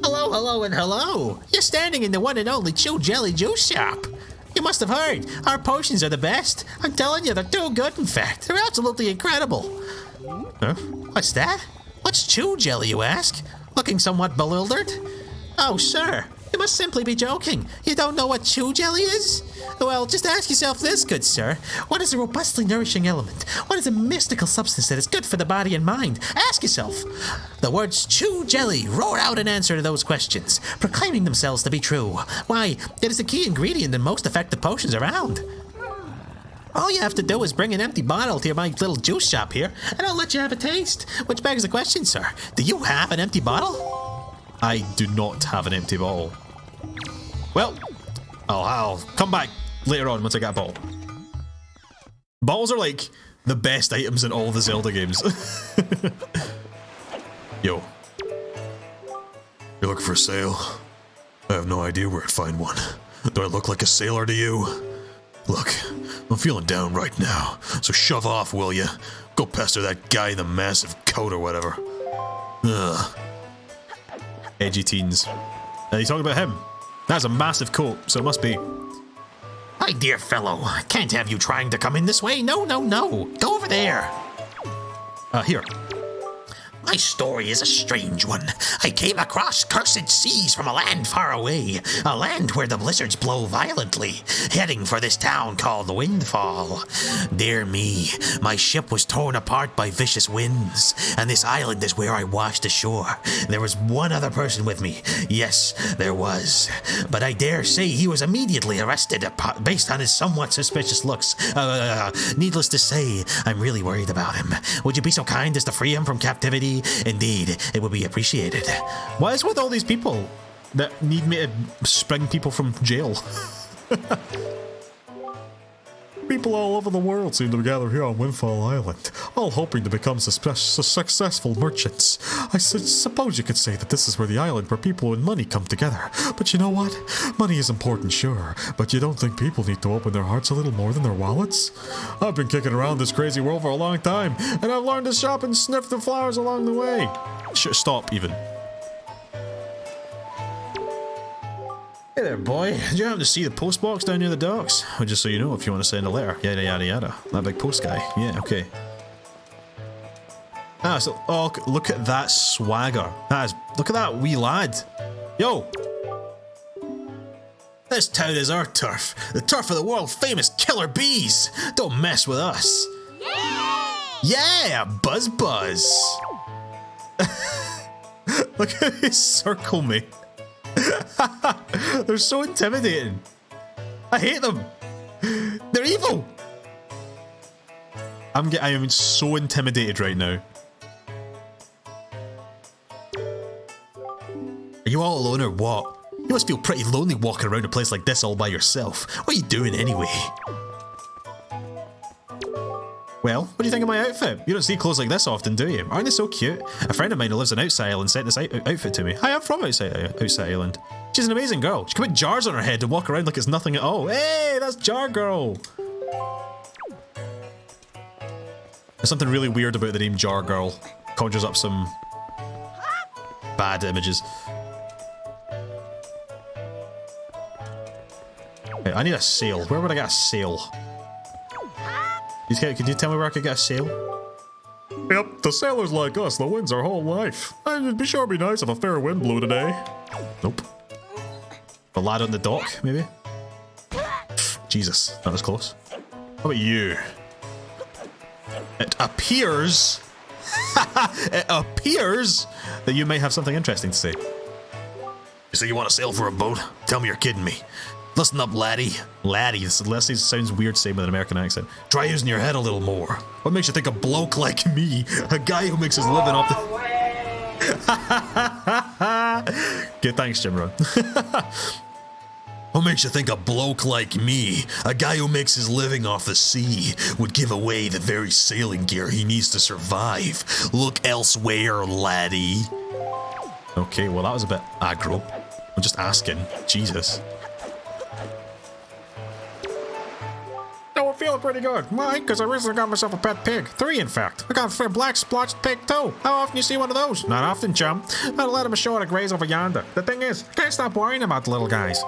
Hello, and hello. You're standing in the one and only Chew Jelly Juice Shop. You must have heard. Our potions are the best. I'm telling you, they're too good, in fact. They're absolutely incredible. Huh? What's that? What's Chew Jelly, you ask? Looking somewhat bewildered? Oh, sir. You must simply be joking. You don't know what Chew Jelly is? Well, just ask yourself this, good sir. What is a robustly nourishing element? What is a mystical substance that is good for the body and mind? Ask yourself. The words Chew Jelly roar out an answer to those questions, proclaiming themselves to be true. Why, it is the key ingredient in most effective potions around. All you have to do is bring an empty bottle to my little juice shop here, and I'll let you have a taste. Which begs the question, sir. Do you have an empty bottle? I do not have an empty bottle. Well, I'll come back later on once I get a bottle. Bottles are like the best items in all the Zelda games. Yo. You're looking for a sail? I have no idea where I'd find one. Do I look like a sailor to you? Look, I'm feeling down right now, so shove off, will ya? Go pester that guy in the massive coat or whatever. Ugh. Edgy teens. Are you talking about him? That's a massive coat, so it must be. My dear fellow, I can't have you trying to come in this way. No. Go over there. Here. My story is a strange one. I came across cursed seas from a land far away, a land where the blizzards blow violently, heading for this town called Windfall. Dear me, my ship was torn apart by vicious winds, and this island is where I washed ashore. There was one other person with me. Yes, there was. But I dare say he was immediately arrested based on his somewhat suspicious looks. Needless to say, I'm really worried about him. Would you be so kind as to free him from captivity? Indeed, it would be appreciated. What is with all these people that need me to spring people from jail? People all over the world seem to gather here on Windfall Island, all hoping to become successful merchants. I suppose you could say that this is where the island where people and money come together. But you know what? Money is important, sure, but you don't think people need to open their hearts a little more than their wallets? I've been kicking around this crazy world for a long time, and I've learned to shop and sniff the flowers along the way. Stop, even. Hey there, boy. Did you happen to see the post box down near the docks? Well, just so you know, if you want to send a letter. Yada yada yada. That big post guy. Yeah, okay. Ah, so oh, look at that swagger. Look at that wee lad. Yo. This town is our turf. The turf of the world famous killer bees. Don't mess with us. Yeah, buzz buzz. Look how they circle me. They're so intimidating. I hate them. They're evil. I am so intimidated right now. Are you all alone or what? You must feel pretty lonely walking around a place like this all by yourself. What are you doing anyway? Well, what do you think of my outfit? You don't see clothes like this often, do you? Aren't they so cute? A friend of mine who lives on Outside Island sent this outfit to me. Hi, I'm from Outside Island. She's an amazing girl. She can put jars on her head and walk around like it's nothing at all. Hey, that's Jar Girl. There's something really weird about the name Jar Girl. Conjures up some bad images. Hey, I need a sail. Where would I get a sail? Could you tell me where I could get a sail? Yep, the sailors like us, the wind's our whole life. It'd be sure be nice if a fair wind blew today. Nope. A lad on the dock, maybe? Jesus, that was close. How about you? It appears... it appears that you may have something interesting to say. You say you want to sail for a boat? Tell me you're kidding me. Listen up, laddie. Laddie, this sounds weird saying with an American accent. Try using your head a little more. What makes you think a bloke like me, a guy who makes his living off the... Okay, thanks, Jim Ron. What makes you think a bloke like me, a guy who makes his living off the sea, would give away the very sailing gear he needs to survive? Look elsewhere, laddie. Okay, well that was a bit aggro. I'm just asking. Jesus. Oh, I'm feeling pretty good. Why? Because I recently got myself a pet pig. 3, in fact. I got a black splotched pig too. How often you see one of those? Not often, chum. I'll let him ashore to graze over yonder. The thing is, I can't stop worrying about the little guys.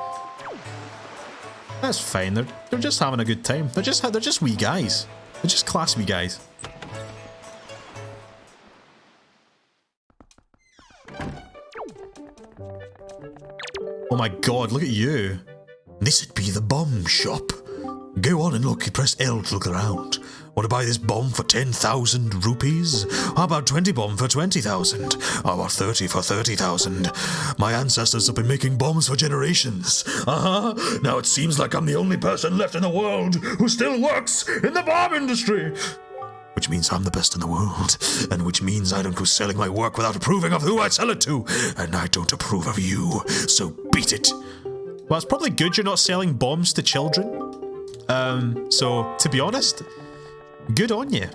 That's fine. They're just having a good time. They're just wee guys. They're just class wee guys. Oh my god, look at you. This'd be the bomb shop. Go on and look, press L to look around. Want to buy this bomb for 10,000 rupees? How about 20 bomb for 20,000? How about 30 for 30,000? My ancestors have been making bombs for generations. Now it seems like I'm the only person left in the world who still works in the bomb industry. Which means I'm the best in the world, and which means I don't go selling my work without approving of who I sell it to, and I don't approve of you, so beat it. Well, it's probably good you're not selling bombs to children. So, to be honest, good on you.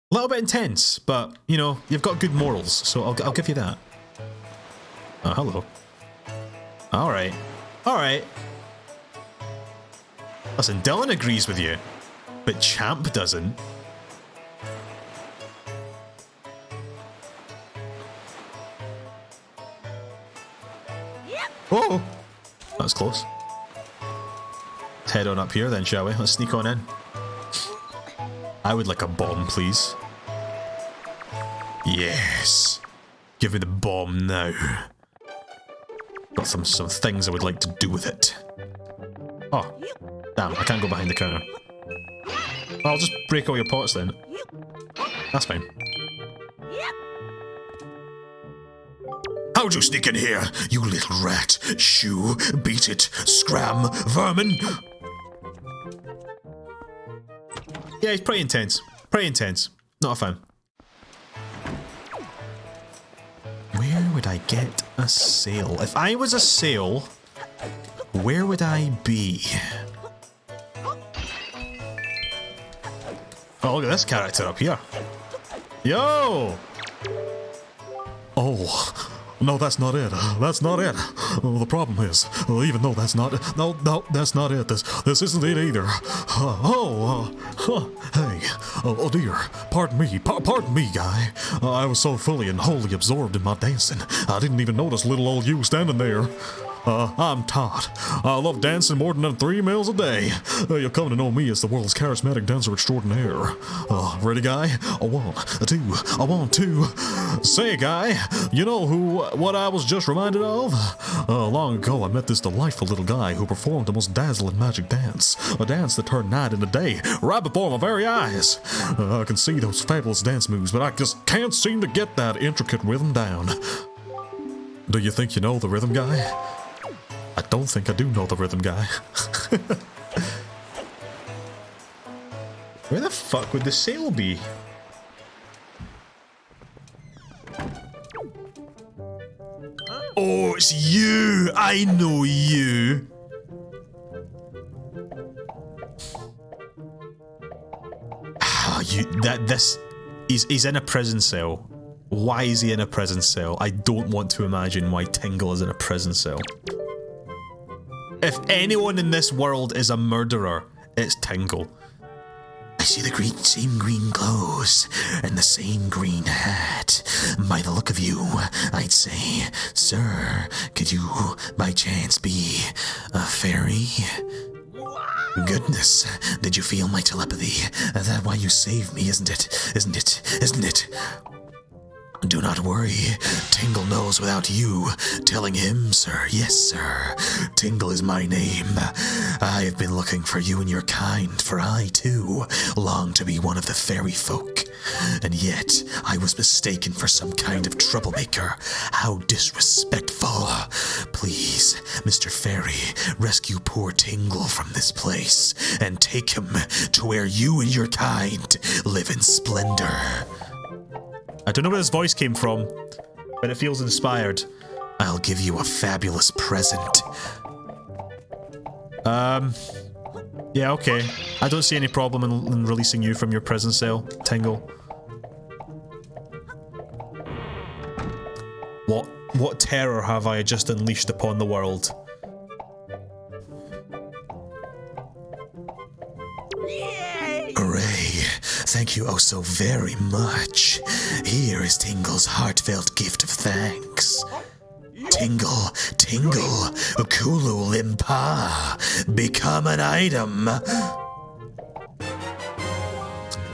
A little bit intense, but, you know, you've got good morals, so I'll give you that. Oh, hello. Alright. Alright. Listen, Dylan agrees with you, but Champ doesn't. Oh! That was close. Let's head on up here then, shall we? Let's sneak on in. I would like a bomb, please. Yes. Give me the bomb now. Got some things I would like to do with it. Oh. Damn, I can't go behind the counter. I'll just break all your pots then. That's fine. How'd you sneak in here, you little rat? Shoo, beat it, scram, vermin. Yeah, he's pretty intense. Pretty intense. Not a fan. Where would I get a sail? If I was a sail, where would I be? Oh, look at this character up here. Yo! Oh, No, that's not it. That's not it. The problem is, even though that's not it. No, that's not it. This isn't it either. Hey. Oh dear. Pardon me, guy. I was so fully and wholly absorbed in my dancing, I didn't even notice little old you standing there. I'm Todd. I love dancing more than 3 meals a day. You'll come to know me as the world's charismatic dancer extraordinaire. Ready, guy? A 1, a 2, a 1, 2. Say, guy, you know what I was just reminded of? Long ago, I met this delightful little guy who performed the most dazzling magic dance. A dance that turned night into day, right before my very eyes. I can see those fabulous dance moves, but I just can't seem to get that intricate rhythm down. Do you think you know the rhythm, guy? I don't think I do know the rhythm, guy. Where the fuck would the sail be? Oh, it's you! I know you! He's in a prison cell. Why is he in a prison cell? I don't want to imagine why Tingle is in a prison cell. If anyone in this world is a murderer, it's Tingle. I see the same green clothes and the same green hat. By the look of you, I'd say, sir, could you by chance be a fairy? Goodness, did you feel my telepathy? That's why you saved me, isn't it? Isn't it? Isn't it? Do not worry, Tingle knows without you telling him, sir. Yes, sir. Tingle is my name. I have been looking for you and your kind, for I, too, long to be one of the fairy folk. And yet, I was mistaken for some kind of troublemaker. How disrespectful. Please, Mr. Fairy, rescue poor Tingle from this place and take him to where you and your kind live in splendor. I don't know where this voice came from, but it feels inspired. I'll give you a fabulous present. Yeah, okay. I don't see any problem in releasing you from your prison cell, Tingle. What terror have I just unleashed upon the world? Hooray! Thank you oh so very much. Here is Tingle's heartfelt gift of thanks. Tingle, Ukulu Limpa, become an item.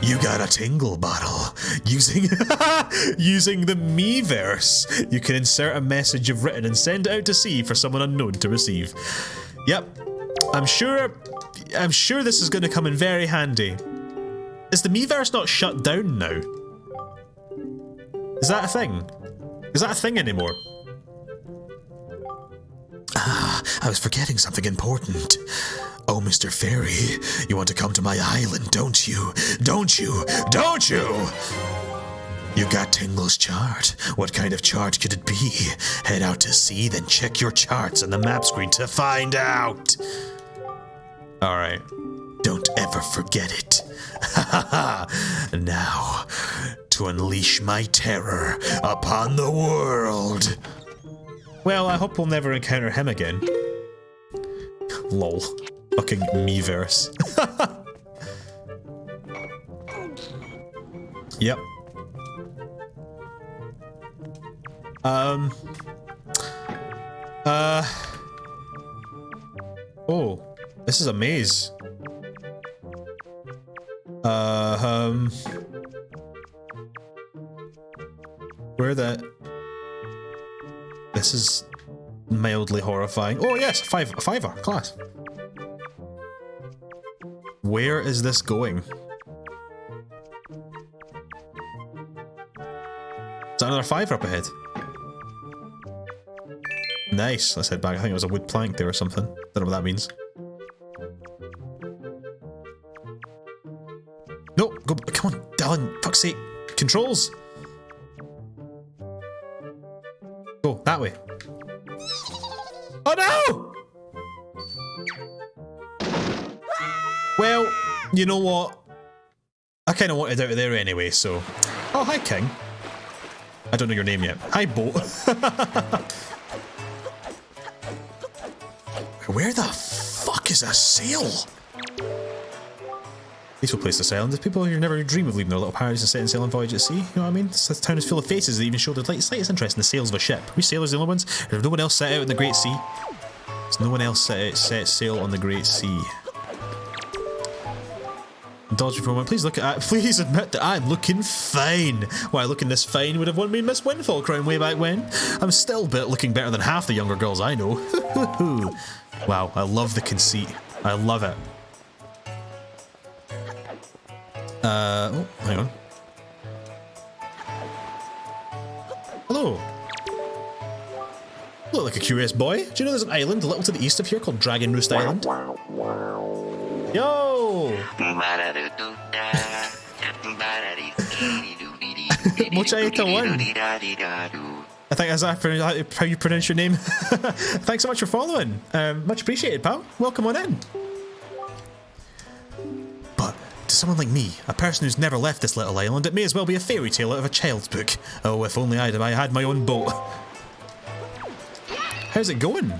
You got a Tingle bottle. Using the Miiverse, you can insert a message you've written and send it out to sea for someone unknown to receive. Yep, I'm sure this is going to come in very handy. Is the Miiverse not shut down now? Is that a thing? Is that a thing anymore? I was forgetting something important. Oh, Mr. Fairy, you want to come to my island, don't you? Don't you? Don't you? You got Tingle's chart. What kind of chart could it be? Head out to sea, then check your charts on the map screen to find out. Alright. Don't ever forget it. Now, to unleash my terror upon the world. Well, I hope we'll never encounter him again. Lol. Fucking Miiverse. Yep. Oh, this is a maze. Where the... This is mildly horrifying. Oh yes, a fiver, class. Where is this going? Is that another fiver up ahead? Nice, let's head back. I think it was a wood plank there or something. Don't know what that means. No, go, come on, Dylan, fuck's sake. Controls! Go, that way. Oh no! Well, you know what? I kind of wanted out of there anyway, so... Oh, hi, King. I don't know your name yet. Hi, boat. Where the fuck is a sail? Peaceful place to sail, and there's people who never dream of leaving their little paradise and setting sail on voyage at sea. You know what I mean? This town is full of faces that even show the slightest interest in the sails of a ship. We sailors the only ones. There's no one else set out in the Great Sea. There's no one else set sail on the Great Sea. Indulge me for a moment. Please please admit that I'm looking fine. Why looking this fine would have won me Miss Windfall crown way back when. I'm still looking better than half the younger girls I know. Wow, I love the conceit. I love it. Oh, hang on. Hello. You look like a curious boy. Do you know there's an island a little to the east of here called Dragon Roost Island? Yo! Mochaeta 1. I think that's how you pronounce your name. Thanks so much for following. Much appreciated, pal. Welcome on in. But to someone like me, a person who's never left this little island, it may as well be a fairy tale out of a child's book. Oh, if only I had my own boat. How's it going?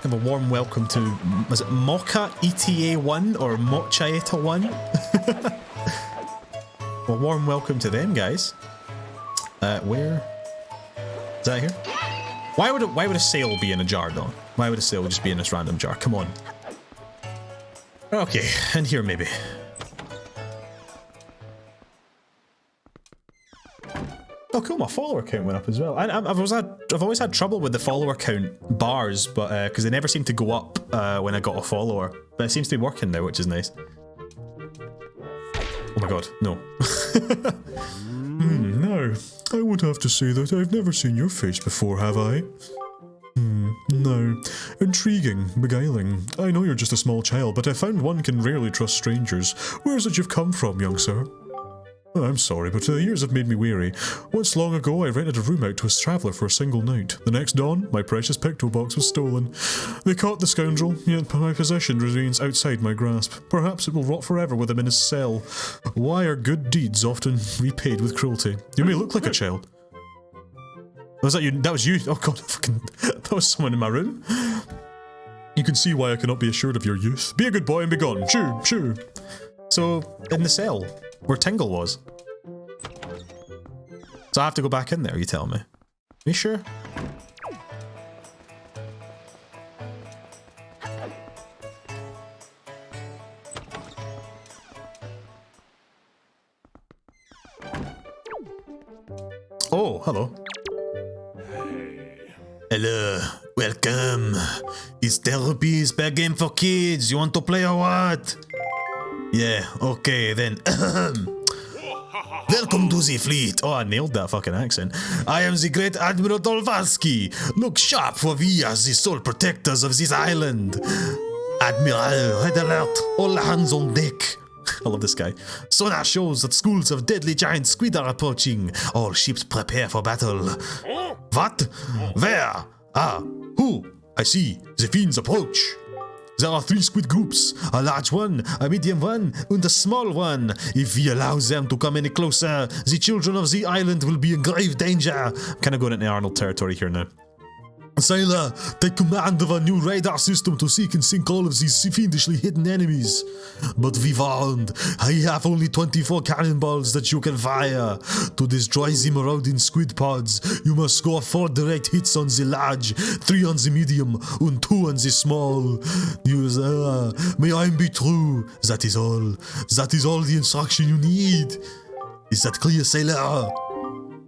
Have a warm welcome to, was it Mocha ETA 1 or Mochaeta 1? A warm welcome to them, guys. Where? Is that here? Why would a sail be in a jar, though? Why would a sail just be in this random jar? Come on. Okay, and here maybe. Oh, cool! My follower count went up as well. I've always had trouble with the follower count bars, but because they never seem to go up when I got a follower. But it seems to be working now, which is nice. Oh my god, no. No, I would have to say that I've never seen your face before, have I? No. Intriguing, beguiling. I know you're just a small child, but I found one can rarely trust strangers. Where is it you've come from, young sir? I'm sorry, but the years have made me weary. Once long ago, I rented a room out to a traveller for a single night. The next dawn, my precious picto box was stolen. They caught the scoundrel, yet my possession remains outside my grasp. Perhaps it will rot forever with him in his cell. Why are good deeds often repaid with cruelty? You may look like a child. Was that you? That was you? Oh god, that was someone in my room. You can see why I cannot be assured of your youth. Be a good boy and be gone. Shoo, shoo. So, in the cell, where Tingle was. So I have to go back in there, you tell me? Are you sure? Oh, hello. Hello, welcome. It's therapy, spare game for kids. You want to play or what? Yeah, okay then. Welcome to the fleet. Oh, I nailed that fucking accent. I am the great Admiral Dolvarsky. Look sharp, for we are the sole protectors of this island. Admiral, red alert. All hands on deck. I love this guy. Sonar shows that schools of deadly giant squid are approaching. All ships prepare for battle. What? Where? Ah, who? I see. The fiends approach. There are 3 squid groups, a large one, a medium one, and a small one. If we allow them to come any closer, the children of the island will be in grave danger. I'm kind of going into Arnold territory here now. Sailor, take command of a new radar system to seek and sink all of these fiendishly hidden enemies. But we warned, I have only 24 cannonballs that you can fire. To destroy the marauding squid pods, you must score 4 direct hits on the large, 3 on the medium, and 2 on the small. May I be true. That is all. That is all the instruction you need. Is that clear, sailor?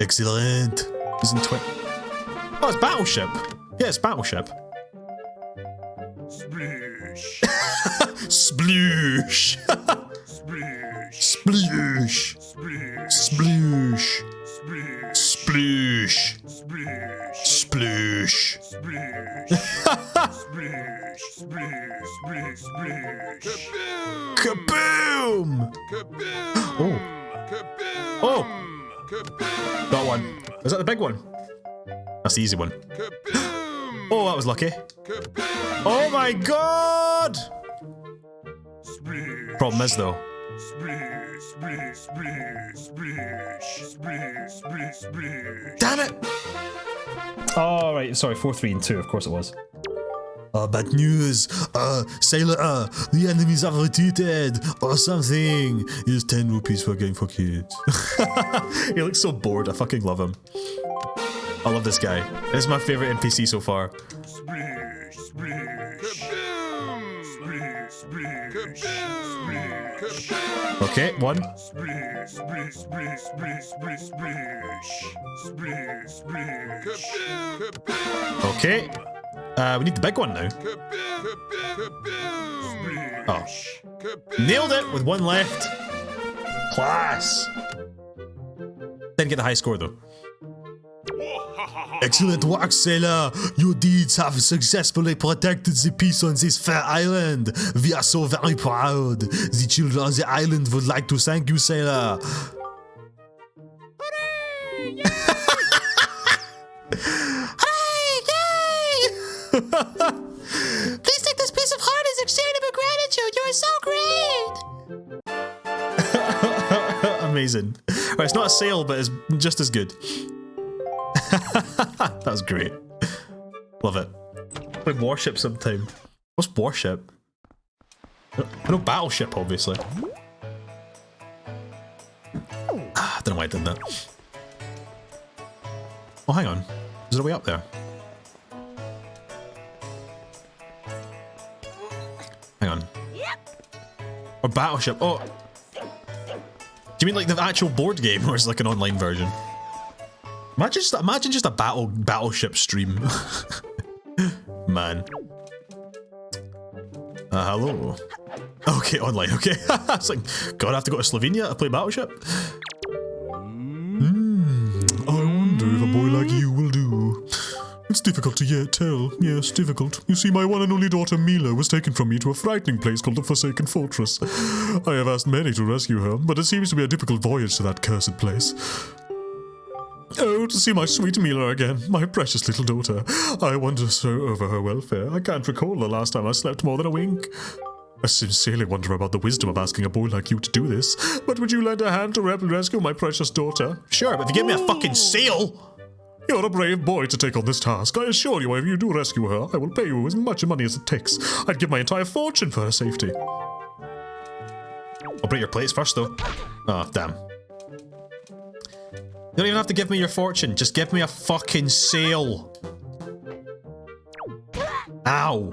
Excellent. Isn't Oh, it's Battleship. Yeah, it's Battleship. Sploosh. Sploosh. Sploosh. Sploosh. Sploosh. Sploosh. Sploosh. Sploosh. Sploosh. Sploosh. Sploosh. Sploosh. Sploosh. Kaboom! Kaboom! Oh. Kaboom! Oh! Kaboom! That one. Is that the big one? That's the easy one. Kaboom! Oh, that was lucky. Kaboom! Oh my god! Sploosh. Problem is though, Sploosh. Damn it! Oh, right. Sorry, 4, 3, and 2. Of course it was. Bad news. Sailor, the enemies have retreated or something. Here's 10 rupees for a game for kids. He looks so bored. I fucking love him. I love this guy. This is my favorite NPC so far. Okay, 1. Okay. We need the big one now. Oh. Nailed it with 1 left. Class. Didn't get the high score though. Excellent work, sailor. Your deeds have successfully protected the peace on this fair island. We are so very proud. The children on the island would like to thank you, sailor. Hooray! Yay! Please take this piece of heart as exchange of gratitude. You are so great. Amazing. Right, it's not a sail, but it's just as good. That was great. Love it. Like warship sometime. What's warship? I know battleship, obviously. I don't know why I did that. Oh, hang on. Is there a way up there? Hang on. Or battleship. Oh. Do you mean like the actual board game, or is it like an online version? Imagine just a battleship stream. Man. Hello. Okay, online, okay. It's like, God, I have to go to Slovenia to play Battleship? I wonder if a boy like you will do. It's difficult to yet tell. Yes, difficult. You see, my one and only daughter Mila was taken from me to a frightening place called the Forsaken Fortress. I have asked many to rescue her, but it seems to be a difficult voyage to that cursed place. Oh, to see my sweet Mila again, my precious little daughter. I wonder so over her welfare. I can't recall the last time I slept more than a wink. I sincerely wonder about the wisdom of asking a boy like you to do this, but would you lend a hand to rescue my precious daughter? Sure, but if you give me a fucking sail! You're a brave boy to take on this task. I assure you, if you do rescue her, I will pay you as much money as it takes. I'd give my entire fortune for her safety. I'll break your plates first, though. Oh, damn. You don't even have to give me your fortune. Just give me a fucking sail. Ow.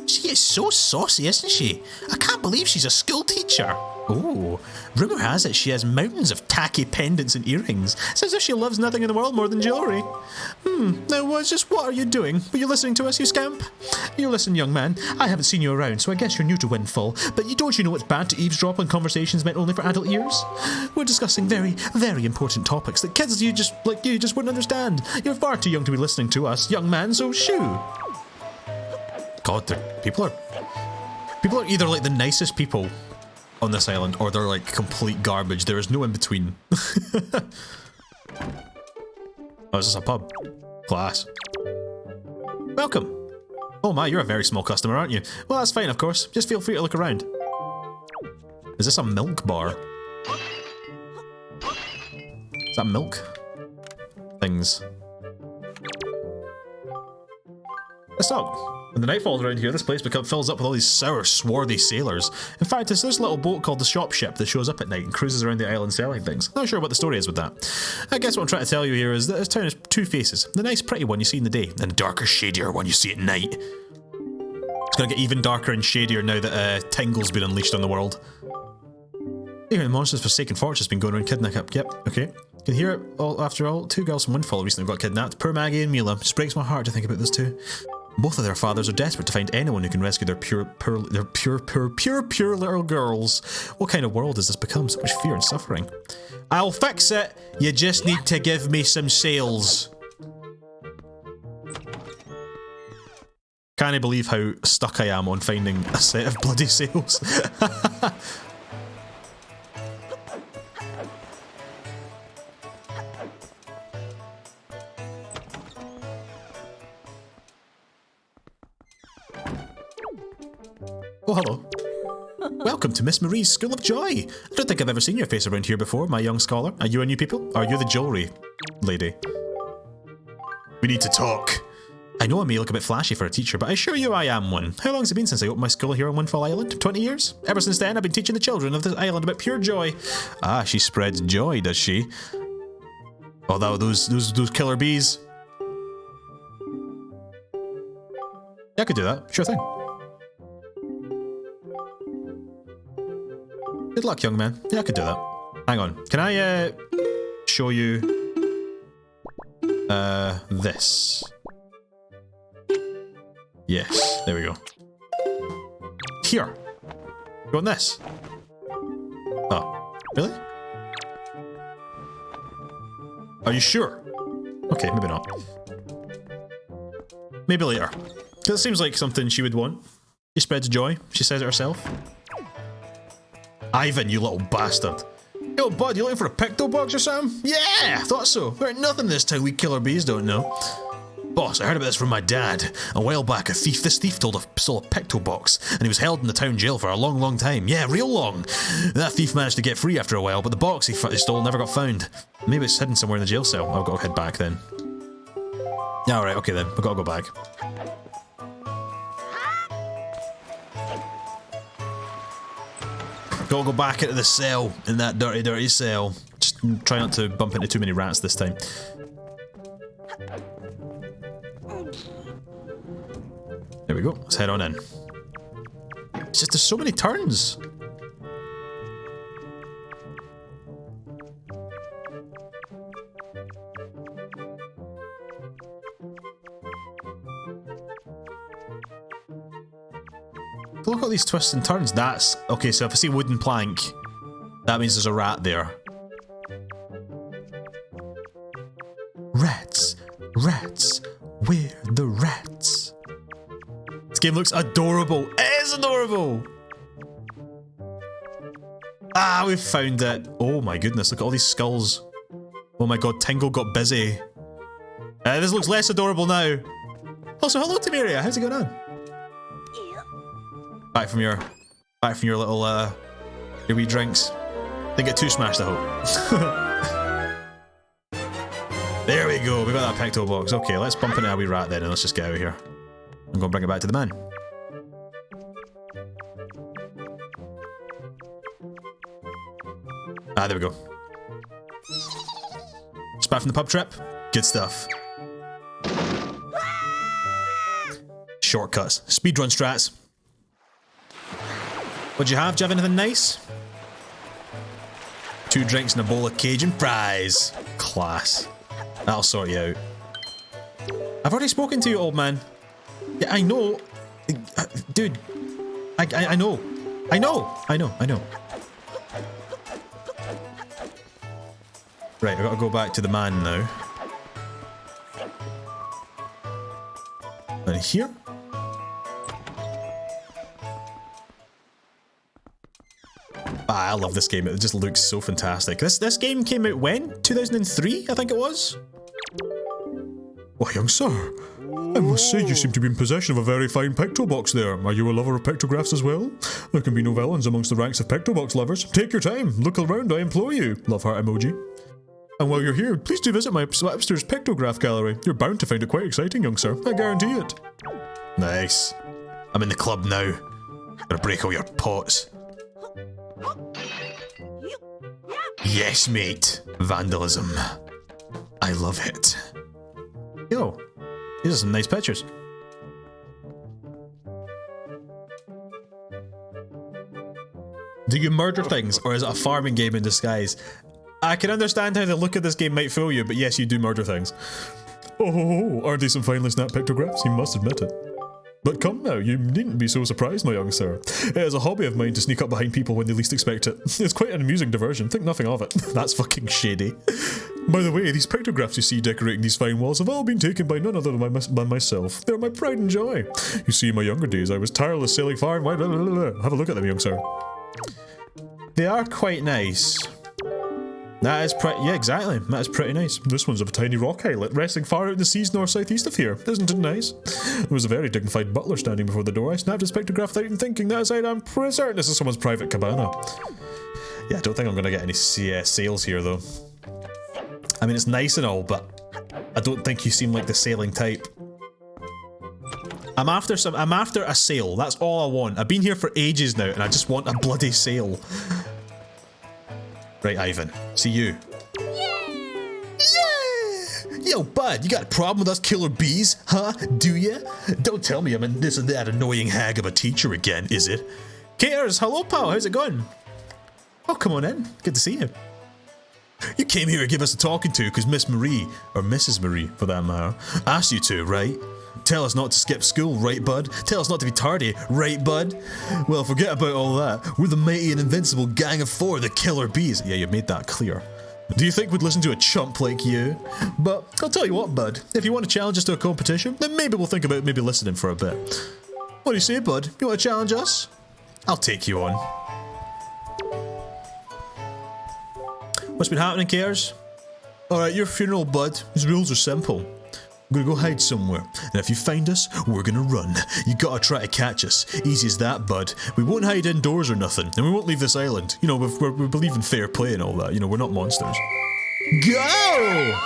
She is so saucy, isn't she? I can't believe she's a school teacher. Oh, rumour has it she has mountains of tacky pendants and earrings. Sounds as if she loves nothing in the world more than jewellery. Now what are you doing? Were you listening to us, you scamp? You listen, young man, I haven't seen you around, so I guess you're new to Windfall, but don't you know it's bad to eavesdrop on conversations meant only for adult ears? We're discussing very, very important topics that kids you just wouldn't understand. You're far too young to be listening to us, young man, so shoo. God, people are either like the nicest people on this island, or they're like complete garbage. There is no in between. Oh, is this a pub? Class. Welcome. Oh my, you're a very small customer, aren't you? Well, that's fine, of course. Just feel free to look around. Is this a milk bar? Is that milk? Things. Let's talk. When the night falls around here, this place fills up with all these sour, swarthy sailors. In fact, it's this little boat called the Shop Ship that shows up at night and cruises around the island selling things. Not sure what the story is with that. I guess what I'm trying to tell you here is that this town has two faces. The nice, pretty one you see in the day, and the darker, shadier one you see at night. It's gonna get even darker and shadier now that Tingle's been unleashed on the world. Even the monster's Forsaken Fortress has been going around kidnapping. Yep, okay. You can hear it all. After all, 2 girls from Windfall recently got kidnapped. Poor Maggie and Mila. Just breaks my heart to think about this too. Both of their fathers are desperate to find anyone who can rescue their pure little girls. What kind of world has this become? So much fear and suffering. I'll fix it. You just need to give me some sails. Can't believe how stuck I am on finding a set of bloody sails. Oh, hello. Welcome to Miss Marie's School of Joy. I don't think I've ever seen your face around here before, my young scholar. Are you a new pupil? Or are you the jewellery lady? We need to talk. I know I may look a bit flashy for a teacher, but I assure you I am one. How long's it been since I opened my school here on Windfall Island? 20 years? Ever since then, I've been teaching the children of this island about pure joy. Ah, she spreads joy, does she? Although those killer bees. Yeah, I could do that. Sure thing. Good luck, young man. Yeah, I could do that. Hang on. Can I, show you... this? Yes. There we go. Here. You want this? Oh. Really? Are you sure? Okay, maybe not. Maybe later. Because it seems like something she would want. She spreads joy. She says it herself. Ivan, you little bastard. Yo, bud, you looking for a picto box or something? Yeah, thought so. There ain't nothing this town we killer bees don't know. Boss, I heard about this from my dad. A while back, this thief stole a picto box, and he was held in the town jail for a long, long time. Yeah, real long. That thief managed to get free after a while, but the box he stole never got found. Maybe it's hidden somewhere in the jail cell. I've got to head back then. Alright, okay then. I've got to go back. Gotta go back into the cell, in that dirty, dirty cell. Just try not to bump into too many rats this time. There we go, let's head on in. It's just, there's so many turns. Look at these twists and turns. That's... Okay, so if I see wooden plank, that means there's a rat there. Rats. Rats. Where the rats? This game looks adorable. It is adorable! Ah, we've found it. Oh my goodness, look at all these skulls. Oh my god, Tingle got busy. This looks less adorable now. Also, hello Tiberia, how's it going on? Back from your little, your wee drinks. Didn't get too smashed, I hope. There we go, we got that picto box. Okay, let's bump into a wee rat then and let's just get out of here. I'm gonna bring it back to the man. Ah, there we go. Just back from the pub trip. Good stuff. Shortcuts. Speedrun strats. What'd you have? Do you have anything nice? 2 drinks and a bowl of Cajun fries. Class. That'll sort you out. I've already spoken to you, old man. Yeah, I know. Dude. I know. I know. Right, I've got to go back to the man now. And here. Ah, I love this game. It just looks so fantastic. This game came out when? 2003, I think it was? Why, young sir, I must say you seem to be in possession of a very fine picto box there. Are you a lover of pictographs as well? There can be no villains amongst the ranks of picto box lovers. Take your time, look around, I implore you. Love heart emoji. And while you're here, please do visit my upstairs pictograph gallery. You're bound to find it quite exciting, young sir. I guarantee it. Nice. I'm in the club now. Gonna break all your pots. Yes, mate. Vandalism. I love it. Yo, these are some nice pictures. Do you murder things, or is it a farming game in disguise? I can understand how the look of this game might fool you, but yes, you do murder things. Oh, aren't they some finely snapped pictographs? You must admit it. But come now, you needn't be so surprised, my young sir. It is a hobby of mine to sneak up behind people when they least expect it. It's quite an amusing diversion, think nothing of it. That's fucking shady. By the way, these pictographs you see decorating these fine walls have all been taken by none other than myself. They're my pride and joy. You see, in my younger days, I was tireless sailing far and wide. Have a look at them, young sir. They are quite nice. That is pretty, yeah, exactly. That is pretty nice. This one's of a tiny rock islet, resting far out in the seas north-southeast of here. Isn't it nice? There was a very dignified butler standing before the door. I snapped a spectrograph without even thinking. That aside, I'm pretty certain this is someone's private cabana. Yeah, I don't think I'm gonna get any sails here, though. I mean, it's nice and all, but I don't think you seem like the sailing type. I'm after a sail. That's all I want. I've been here for ages now, and I just want a bloody sail. Right, Ivan. See you. Yeah! Yo, bud, you got a problem with us killer bees, huh? Do ya? Don't tell me I'm in this and that annoying hag of a teacher again, is it? Caters, hello, pal. How's it going? Oh, come on in. Good to see you. You came here to give us a talking to because Miss Marie, or Mrs. Marie for that matter, asked you to, right? Tell us not to skip school, right, bud? Tell us not to be tardy, right, bud? Well, forget about all that. We're the mighty and invincible gang of 4, the killer bees. Yeah, you made that clear. Do you think we'd listen to a chump like you? But I'll tell you what, bud. If you want to challenge us to a competition, then maybe we'll think about maybe listening for a bit. What do you say, bud? You want to challenge us? I'll take you on. What's been happening, Cares? Alright, your funeral, bud. His rules are simple. We're gonna go hide somewhere, and if you find us, we're gonna run. You gotta try to catch us. Easy as that, bud. We won't hide indoors or nothing, and we won't leave this island. You know, we believe in fair play and all that. You know, we're not monsters. Go!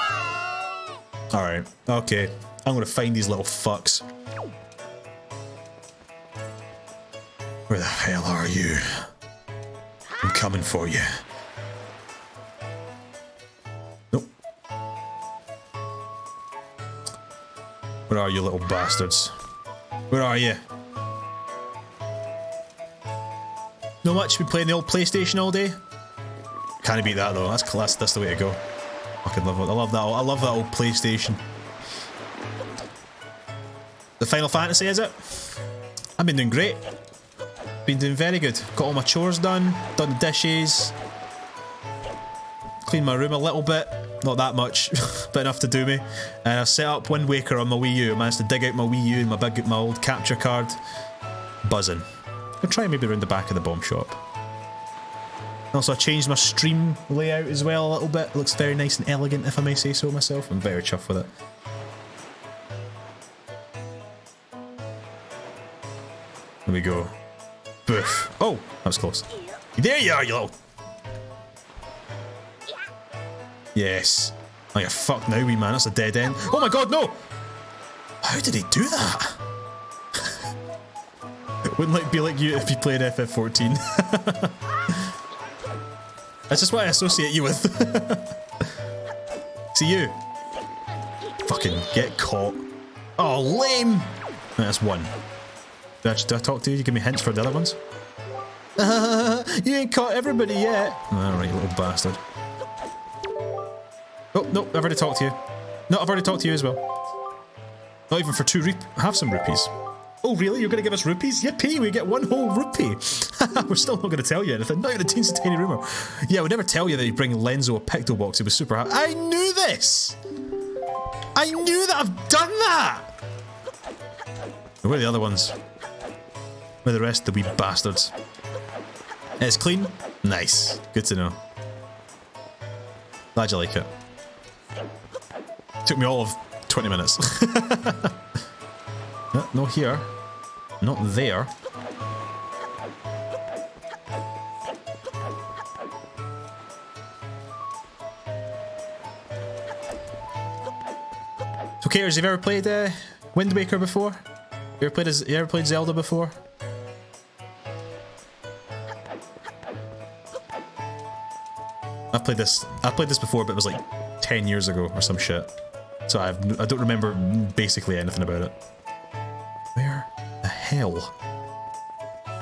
Alright, okay. I'm gonna find these little fucks. Where the hell are you? I'm coming for you. Where are you, little bastards? Where are you? Not much. Been playing the old PlayStation all day. Can't beat that though. That's the way to go. Fucking love it. I love that old PlayStation. The Final Fantasy, is it? I've been doing great. Been doing very good. Got all my chores done. Done the dishes. Cleaned my room a little bit. Not that much, but enough to do me. And I set up Wind Waker on my Wii U. I managed to dig out my Wii U and my old capture card. Buzzing. I'll try maybe around the back of the bomb shop. Also, I changed my stream layout as well a little bit. It looks very nice and elegant, if I may say so myself. I'm very chuffed with it. Here we go. Boof. Oh, that was close. There you are, you little... Yes. Oh, you're fucked now, wee man. That's a dead end. Oh my god, no! How did he do that? It wouldn't be like you if you played FF14. That's just what I associate you with. See you. Fucking get caught. Oh, lame! That's one. Do I talk to you? You give me hints for the other ones? You ain't caught everybody yet. Alright, little bastard. Oh, no, I've already talked to you. No, I've already talked to you as well. Not even for 2 have some rupees. Oh, really? You're going to give us rupees? Yippee, we get 1 whole rupee. We're still not going to tell you anything. Not even a teensy tiny rumour. Yeah, we'd never tell you that he'd bring Lenzo a Picto Box. He was super happy. I knew this! I knew that I've done that! Where are the other ones? Where are the rest of the wee bastards? It's clean? Nice. Good to know. Glad you like it. Took me all of 20 minutes. No, not here. Not there. So, Caters, have you ever played Wind Waker before? You ever played Zelda before? I've played this before, but it was like 10 years ago or some shit. So I don't remember basically anything about it. Where the hell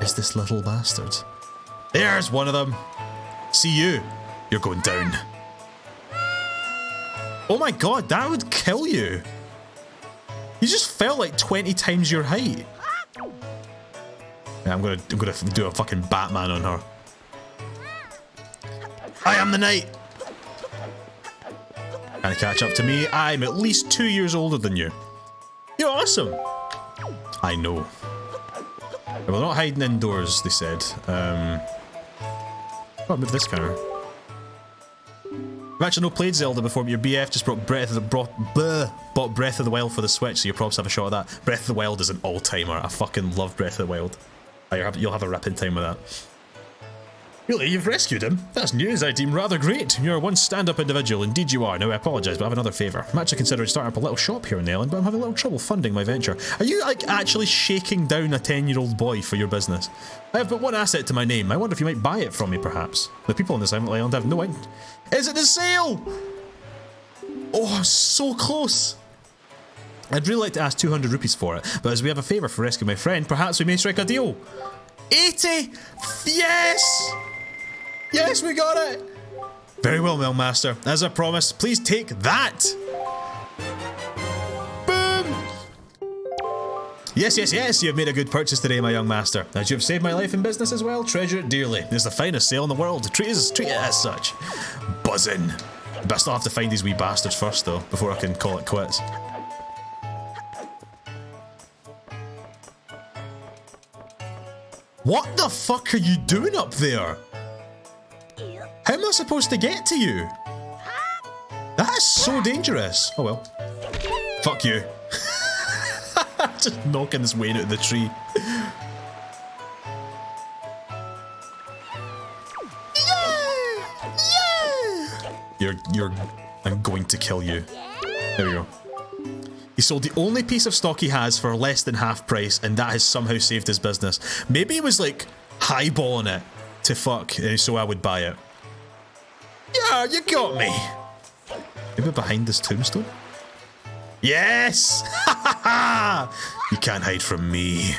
is this little bastard? There's one of them. See you. You're going down. Oh my god, that would kill you. You just fell like 20 times your height. Yeah, I'm gonna do a fucking Batman on her. I am the knight. Can you catch up to me? I'm at least 2 years older than you. You're awesome. I know. We're not hiding indoors, they said. Oh, move this counter. I've actually not played Zelda before, but your BF just bought Breath of the Wild for the Switch, so you probably have a shot at that. Breath of the Wild is an all-timer. I fucking love Breath of the Wild. You'll have a ripping time with that. Really, you've rescued him? That's news I deem rather great. You're one stand-up individual, indeed you are. Now I apologise, but I have another favour. I'm actually considering starting up a little shop here in the island, but I'm having a little trouble funding my venture. Are you, like, actually shaking down a 10-year-old boy for your business? I have but one asset to my name. I wonder if you might buy it from me, perhaps. The people on this island have no idea. Is it the sale? Oh, so close. I'd really like to ask 200 rupees for it, but as we have a favour for rescuing my friend, perhaps we may strike a deal. 80! Yes! Yes, we got it! Very well, young master. As I promised, please take that! Boom! Yes, yes, yes, you have made a good purchase today, my young master. As you have saved my life and business as well, treasure it dearly. It's the finest sale in the world. Treat it as such. Buzzing. But I still have to find these wee bastards first, though, before I can call it quits. What the fuck are you doing up there? How am I supposed to get to you? That is so dangerous. Oh well. Fuck you. Just knocking this Wayne out of the tree. Yeah! I'm going to kill you. There we go. He sold the only piece of stock he has for less than half price, and that has somehow saved his business. Maybe he was like highballing it to fuck, so I would buy it. Yeah, you got me. Maybe behind this tombstone? Yes! You can't hide from me.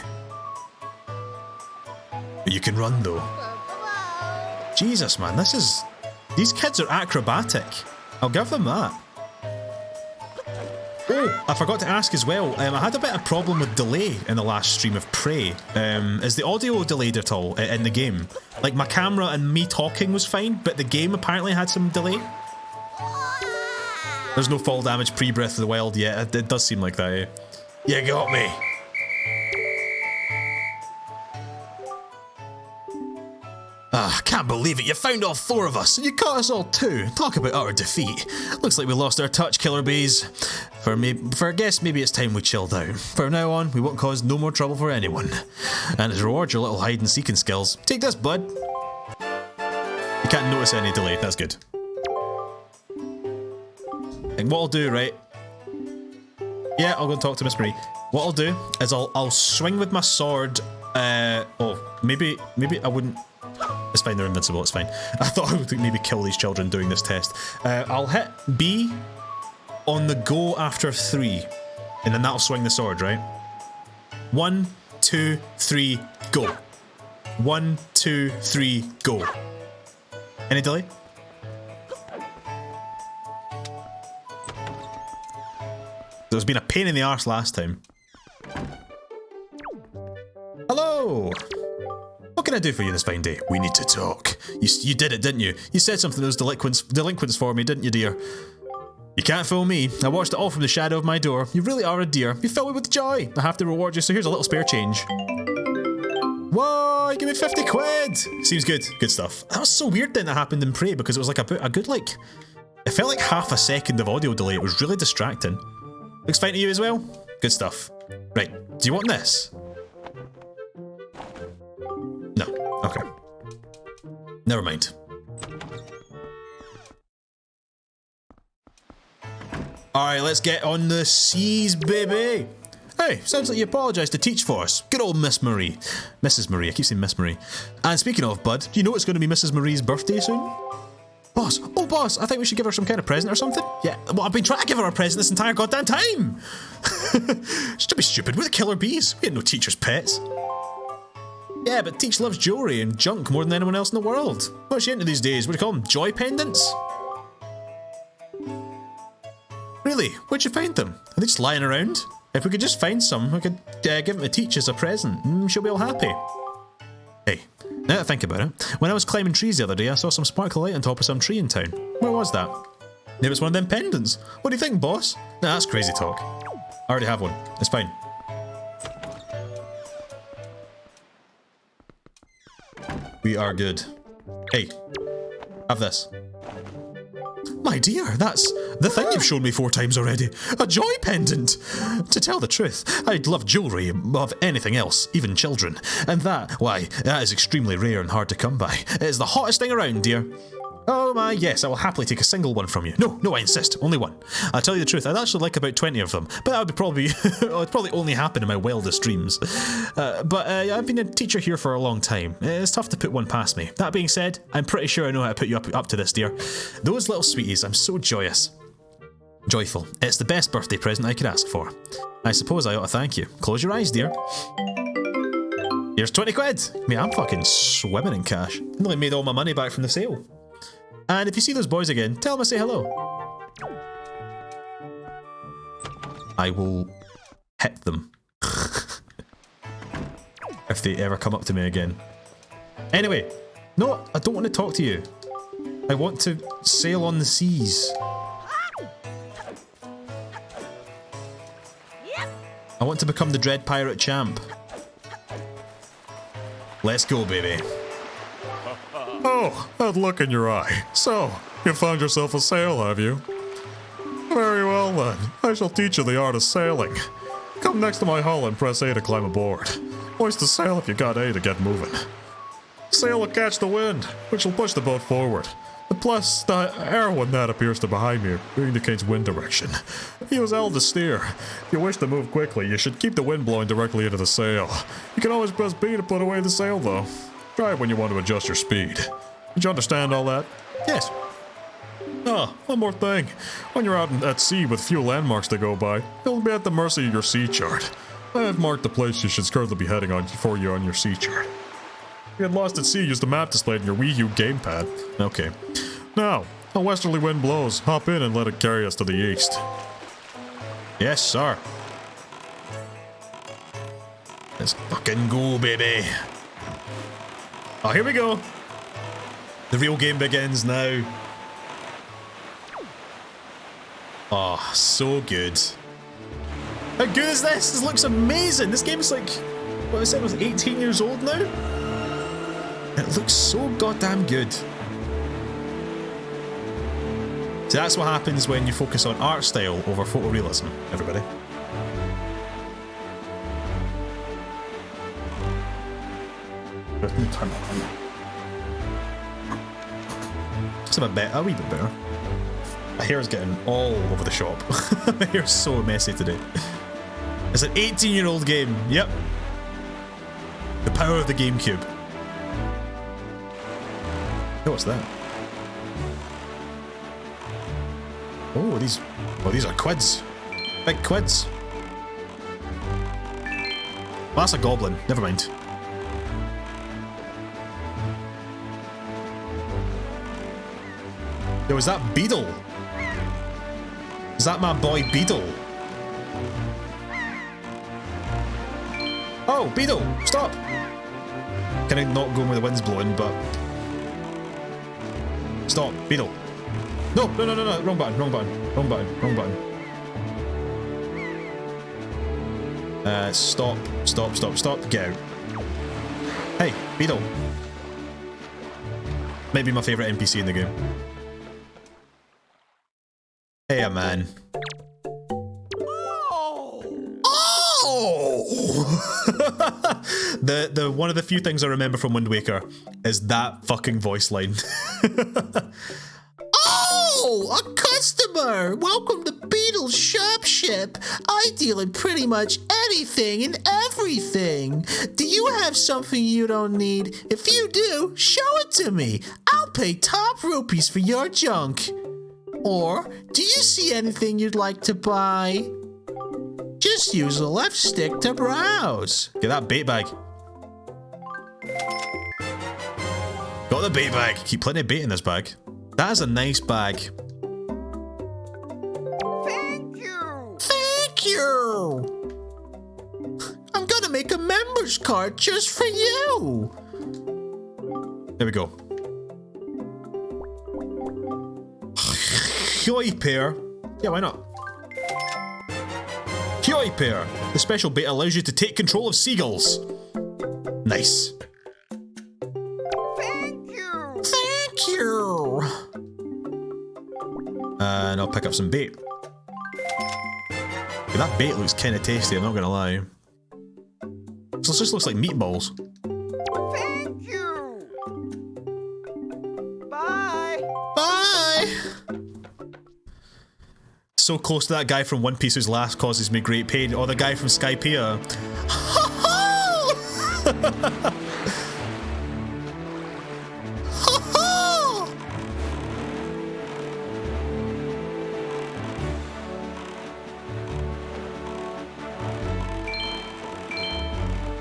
But you can run though. Jesus, man, these kids are acrobatic. I'll give them that. Oh, I forgot to ask as well, I had a bit of problem with delay in the last stream of Prey. Is the audio delayed at all in the game? Like, my camera and me talking was fine, but the game apparently had some delay. There's no fall damage pre-Breath of the Wild yet. It does seem like that, eh? You got me. Ah, I can't believe it. You found all four of us, and you caught us all too. Talk about utter defeat. Looks like we lost our touch, killer bees. For I guess maybe it's time we chilled out. From now on, we won't cause no more trouble for anyone. And to reward your little hide-and-seeking skills, take this, bud. You can't notice any delay. That's good. And what I'll do, right? Yeah, I'll go and talk to Miss Marie. What I'll do is I'll swing with my sword. Maybe I wouldn't. It's fine, they're invincible, it's fine. I thought I would maybe kill these children doing this test. I'll hit B on the go after 3, and then that'll swing the sword, right? 1, 2, 3, go. 1, 2, 3, go. Any delay? There's been a pain in the arse last time. Hello! What can I do for you this fine day? We need to talk. You did it, didn't you? You said something to those delinquents for me, didn't you, dear? You can't fool me. I watched it all from the shadow of my door. You really are a dear. You fill me with joy. I have to reward you, so here's a little spare change. Whoa, you give me 50 quid. Seems good. Good stuff. That was so weird then that happened in Prey, because it was like a good, like... It felt like half a second of audio delay. It was really distracting. Looks fine to you as well? Good stuff. Right, do you want this? No. Okay. Never mind. Alright, let's get on the seas, baby! Hey, sounds like you apologised to teach for us. Good old Miss Marie. Mrs. Marie, I keep saying Miss Marie. And speaking of, bud, do you know it's going to be Mrs. Marie's birthday soon? Boss, oh boss, I think we should give her some kind of present or something. Yeah, well, I've been trying to give her a present this entire goddamn time! Don't be stupid, we're the killer bees. We ain't no teacher's pets. Yeah, but Teach loves jewellery and junk more than anyone else in the world. What's she into these days? What do you call them? Joy pendants? Really? Where'd you find them? Are they just lying around? If we could just find some, we could give them to Teach as a present. She'll be all happy. Hey, now that I think about it, when I was climbing trees the other day, I saw some sparkly light on top of some tree in town. Where was that? Maybe it's one of them pendants. What do you think, boss? Nah, that's crazy talk. I already have one. It's fine. We are good. Hey, have this. My dear, that's the thing you've shown me 4 times already. A joy pendant. To tell the truth, I'd love jewellery above anything else, even children. And that, why, that is extremely rare and hard to come by. It is the hottest thing around, dear. Oh my, yes, I will happily take a single one from you. No, I insist, only one. I'll tell you the truth, I'd actually like about 20 of them, but that would probably it would probably only happen in my wildest dreams. But I've been a teacher here for a long time. It's tough to put one past me. That being said, I'm pretty sure I know how to put you up to this, dear. Those little sweeties, I'm so joyous. Joyful. It's the best birthday present I could ask for. I suppose I ought to thank you. Close your eyes, dear. Here's 20 quid. Mate, I'm fucking swimming in cash. I nearly made all my money back from the sale. And if you see those boys again, tell them I say hello. I will hit them. If they ever come up to me again. Anyway, no, I don't want to talk to you. I want to sail on the seas. I want to become the Dread Pirate Champ. Let's go, baby. Oh, that look in your eye. So, you found yourself a sail, have you? Very well then. I shall teach you the art of sailing. Come next to my hull and press A to climb aboard. Hoist the sail if you got A to get moving. Sail will catch the wind, which will push the boat forward. Plus, the arrow in that appears to behind me indicates wind direction. Use L to steer. If you wish to move quickly, you should keep the wind blowing directly into the sail. You can always press B to put away the sail though. Try it when you want to adjust your speed. Did you understand all that? Yes. Ah, one more thing. When you're out at sea with few landmarks to go by, you'll be at the mercy of your sea chart. I have marked the place you should currently be heading on for you on your sea chart. If you get lost at sea, use the map displayed in your Wii U gamepad. Okay. Now, a westerly wind blows. Hop in and let it carry us to the east. Yes, sir. Let's fucking go, baby. Oh, here we go. The real game begins now. Oh, so good. How good is this? This looks amazing. This game's like, what I said, was 18 years old now? It looks so goddamn good. So that's what happens when you focus on art style over photorealism, everybody. Let me turn that on. It's a wee bit better. My hair's getting all over the shop. My hair's so messy today. It's an 18-year-old game. Yep. The power of the GameCube. Oh, what's that? Oh, these are quids. Big quids. Well, that's a goblin. Never mind. Yo, is that Beetle? Is that my boy Beetle? Oh, Beetle, stop! Can I not go where the wind's blowing, but... Stop, Beetle. No, wrong button. Stop, get out. Hey, Beetle. Maybe my favourite NPC in the game. Hey, man. The one of the few things I remember from Wind Waker is that fucking voice line. Oh, a customer! Welcome to Beetle's Shopship. I deal in pretty much anything and everything. Do you have something you don't need? If you do, show it to me. I'll pay top rupees for your junk. Or, do you see anything you'd like to buy? Just use the left stick to browse. Get that bait bag. Got the bait bag. Keep plenty of bait in this bag. That is a nice bag. Thank you! Thank you! I'm gonna make a member's card just for you! There we go. Hyoi pair. Yeah, why not? Hyoi pair. The special bait allows you to take control of seagulls. Nice. Thank you! Thank you! And I'll pick up some bait. Yeah, that bait looks kind of tasty, I'm not gonna lie. So it just looks like meatballs. Thank you! Bye! Bye! So close to that guy from One Piece whose last causes me great pain, or the guy from Skypiea.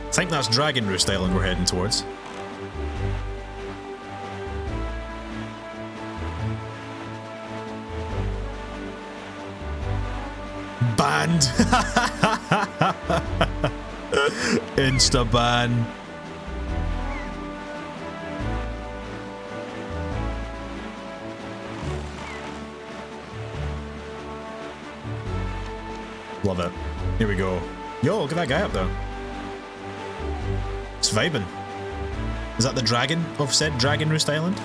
I think that's Dragon Roost Island we're heading towards. Banned! Insta-ban. Love it. Here we go. Yo, look at that guy up there. It's vibing. Is that the dragon of said Dragon Roost Island?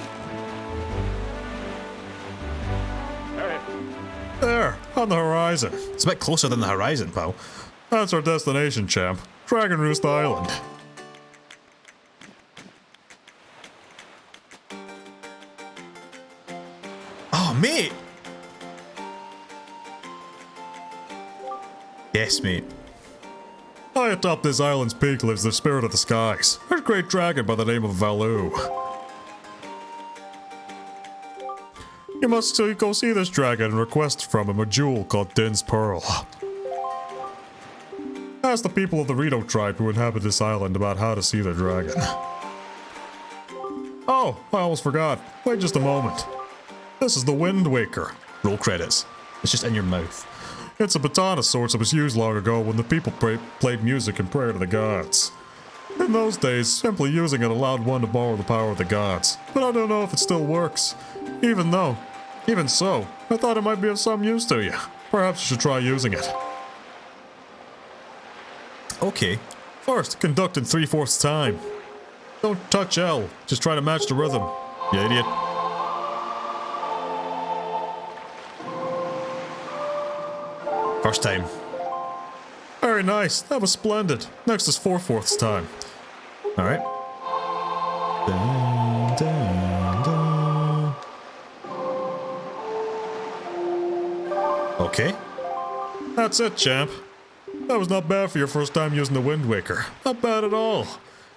There, on the horizon. It's a bit closer than the horizon, pal. That's our destination, champ. Dragon Roost Island. Oh, mate! Yes, mate. High atop this island's peak lives the spirit of the skies, a great dragon by the name of Valu. You must go see this dragon and request from him a jewel called Din's Pearl. Ask the people of the Rito tribe who inhabit this island about how to see the dragon. Oh, I almost forgot. Wait just a moment. This is the Wind Waker. Roll credits. It's just in your mouth. It's a baton of sorts that was used long ago when the people played music in prayer to the gods. In those days, simply using it allowed one to borrow the power of the gods, but I don't know if it still works. Even so, I thought it might be of some use to you. Perhaps you should try using it. Okay. First, conduct in 3/4 time. Don't touch L, just try to match the rhythm. You idiot. First time. Very nice, that was splendid. Next is 4/4 time. Alright. Dun, dun, dun. Okay. That's it, champ. That was not bad for your first time using the Wind Waker. Not bad at all.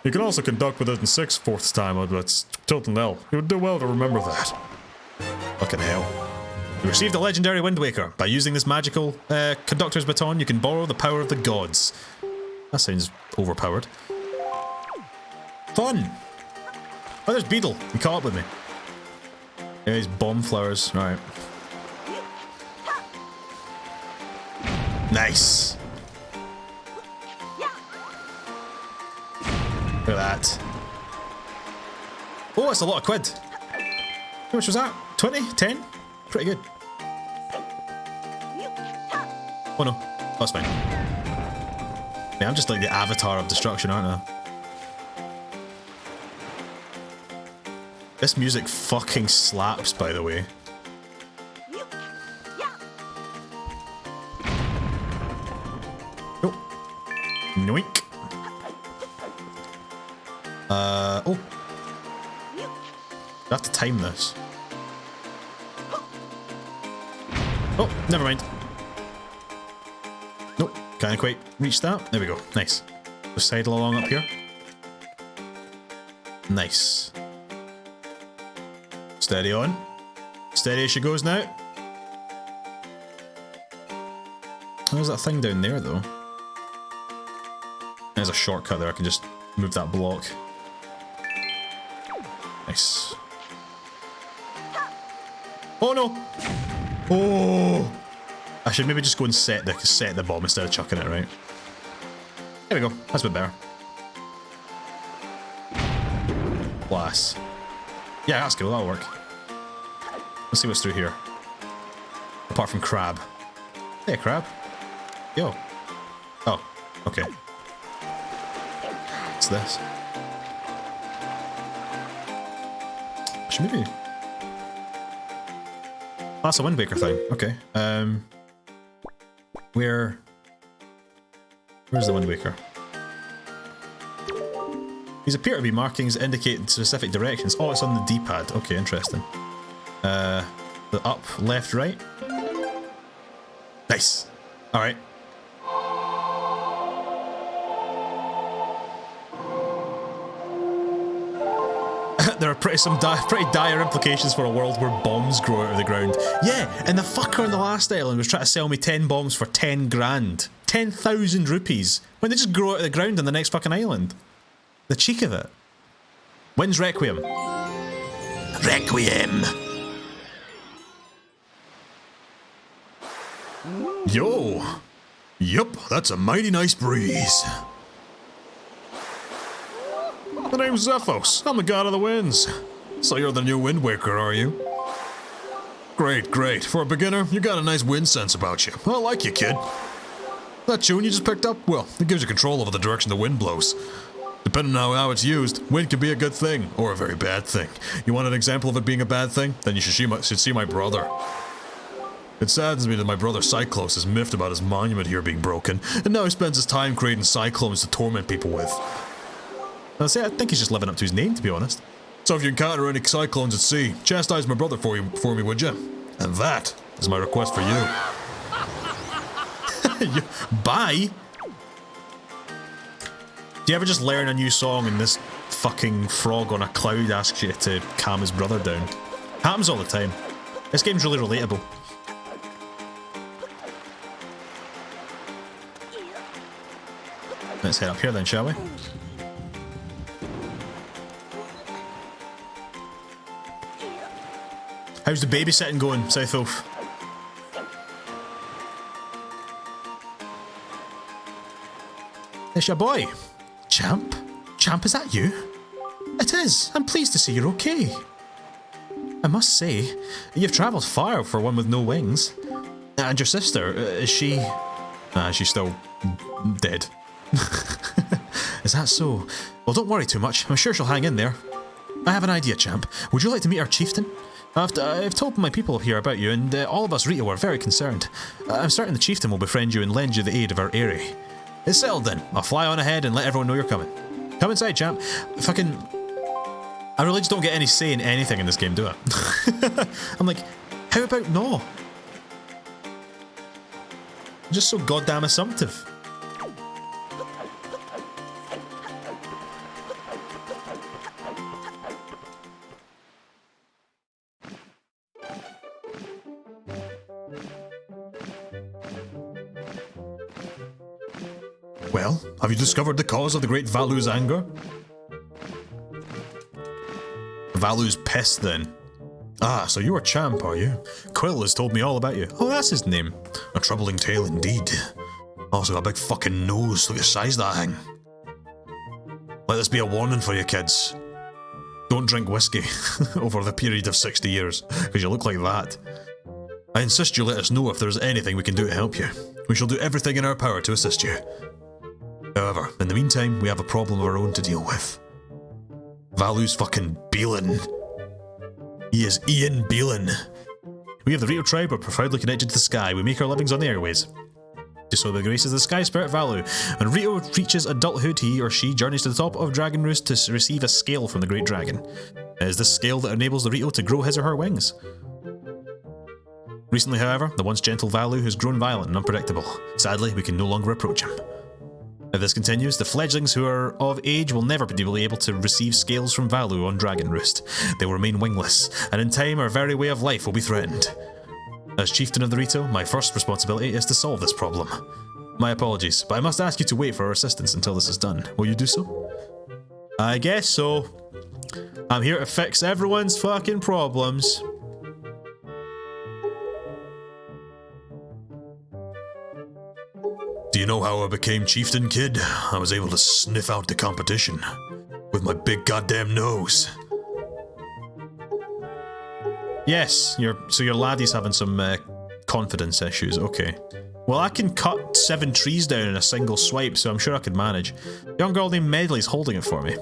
You can also conduct with it in 6/4 time, but it's tilting L. You would do well to remember that. Fucking hell. You received a legendary Wind Waker. By using this magical conductor's baton, you can borrow the power of the gods. That sounds overpowered. Fun! Oh, there's Beetle. He caught up with me. There's bomb flowers. Right. Nice. Look at that. Oh, it's a lot of quid. How much was that? 20? 10? Pretty good. Oh no, that's fine. Man, I'm just like the avatar of destruction, aren't I? This music fucking slaps, by the way. Oh. Noink. Oh. I have to time this. Oh, never mind. Nope, can't quite reach that. There we go. Nice. Just sidle along up here. Nice. Steady on. Steady as she goes now. There's that thing down there, though. There's a shortcut there. I can just move that block. Nice. Oh no! Oh! I should maybe just go and set the bomb instead of chucking it, right? There we go. That's a bit better. Class. Yeah, that's cool. That'll work. Let's see what's through here. Apart from crab. Hey, crab. Yo. Oh, okay. What's this? Should maybe... That's a Wind Waker thing. Okay. Where's the Wind Waker? These appear to be markings indicating specific directions. Oh, it's on the D-pad. Okay, interesting. The up, left, right. Nice. All right. There are pretty dire implications for a world where bombs grow out of the ground. Yeah, and the fucker on the last island was trying to sell me 10 bombs for 10 grand. 10,000 rupees. When they just grow out of the ground on the next fucking island. The cheek of it. When's Requiem? Requiem! Yo! Yup, that's a mighty nice breeze. My name's Zephos. I'm the god of the winds. So you're the new Wind Waker, are you? Great, great. For a beginner, you got a nice wind sense about you. I like you, kid. That tune you just picked up? Well, it gives you control over the direction the wind blows. Depending on how it's used, wind can be a good thing, or a very bad thing. You want an example of it being a bad thing? Then you should see my brother. It saddens me that my brother Cyclos is miffed about his monument here being broken, and now he spends his time creating cyclones to torment people with. I think he's just living up to his name, to be honest. So if you encounter any cyclones at sea, chastise my brother for me, would you? And that is my request for you. Bye? Do you ever just learn a new song and this fucking frog on a cloud asks you to calm his brother down? Happens all the time. This game's really relatable. Let's head up here then, shall we? How's the babysitting going, South Oaf? It's your boy. Champ? Champ, is that you? It is. I'm pleased to see you're okay. I must say, you've travelled far for one with no wings. And your sister, is she... she's still dead. Is that so? Well, don't worry too much. I'm sure she'll hang in there. I have an idea, Champ. Would you like to meet our chieftain? I've told my people here about you, and all of us Rito are very concerned. I'm certain the chieftain will befriend you and lend you the aid of our Eyrie. It's settled then. I'll fly on ahead and let everyone know you're coming. Come inside, champ. Fucking... I really just don't get any say in anything in this game, do I? I'm like, how about no? I'm just so goddamn assumptive. Well, have you discovered the cause of the great Valu's anger? Valu's pissed then. Ah, so you're a champ, are you? Quill has told me all about you. Oh, that's his name. A troubling tale indeed. Also got a big fucking nose. Look at the size of that thing. Let this be a warning for you kids. Don't drink whiskey over the period of 60 years, because you look like that. I insist you let us know if there's anything we can do to help you. We shall do everything in our power to assist you. However, in the meantime, we have a problem of our own to deal with. Valu's fucking Beelin. He is Ian Beelin. We of the Rito tribe are profoundly connected to the sky. We make our livings on the airways. Just so the graces of the sky spirit Valu. When Rito reaches adulthood, he or she journeys to the top of Dragon Roost to receive a scale from the Great Dragon. It is this scale that enables the Rito to grow his or her wings. Recently, however, the once gentle Valu has grown violent and unpredictable. Sadly, we can no longer approach him. If this continues, the fledglings who are of age will never be able to receive scales from Valu on Dragon Roost. They will remain wingless, and in time our very way of life will be threatened. As chieftain of the Rito, my first responsibility is to solve this problem. My apologies, but I must ask you to wait for our assistance until this is done. Will you do so? I guess so. I'm here to fix everyone's fucking problems. Do you know how I became chieftain, kid? I was able to sniff out the competition with my big goddamn nose. Yes, so your laddie's having some confidence issues, okay. Well, I can cut 7 trees down in a single swipe, so I'm sure I could manage. Young girl named Medley's holding it for me.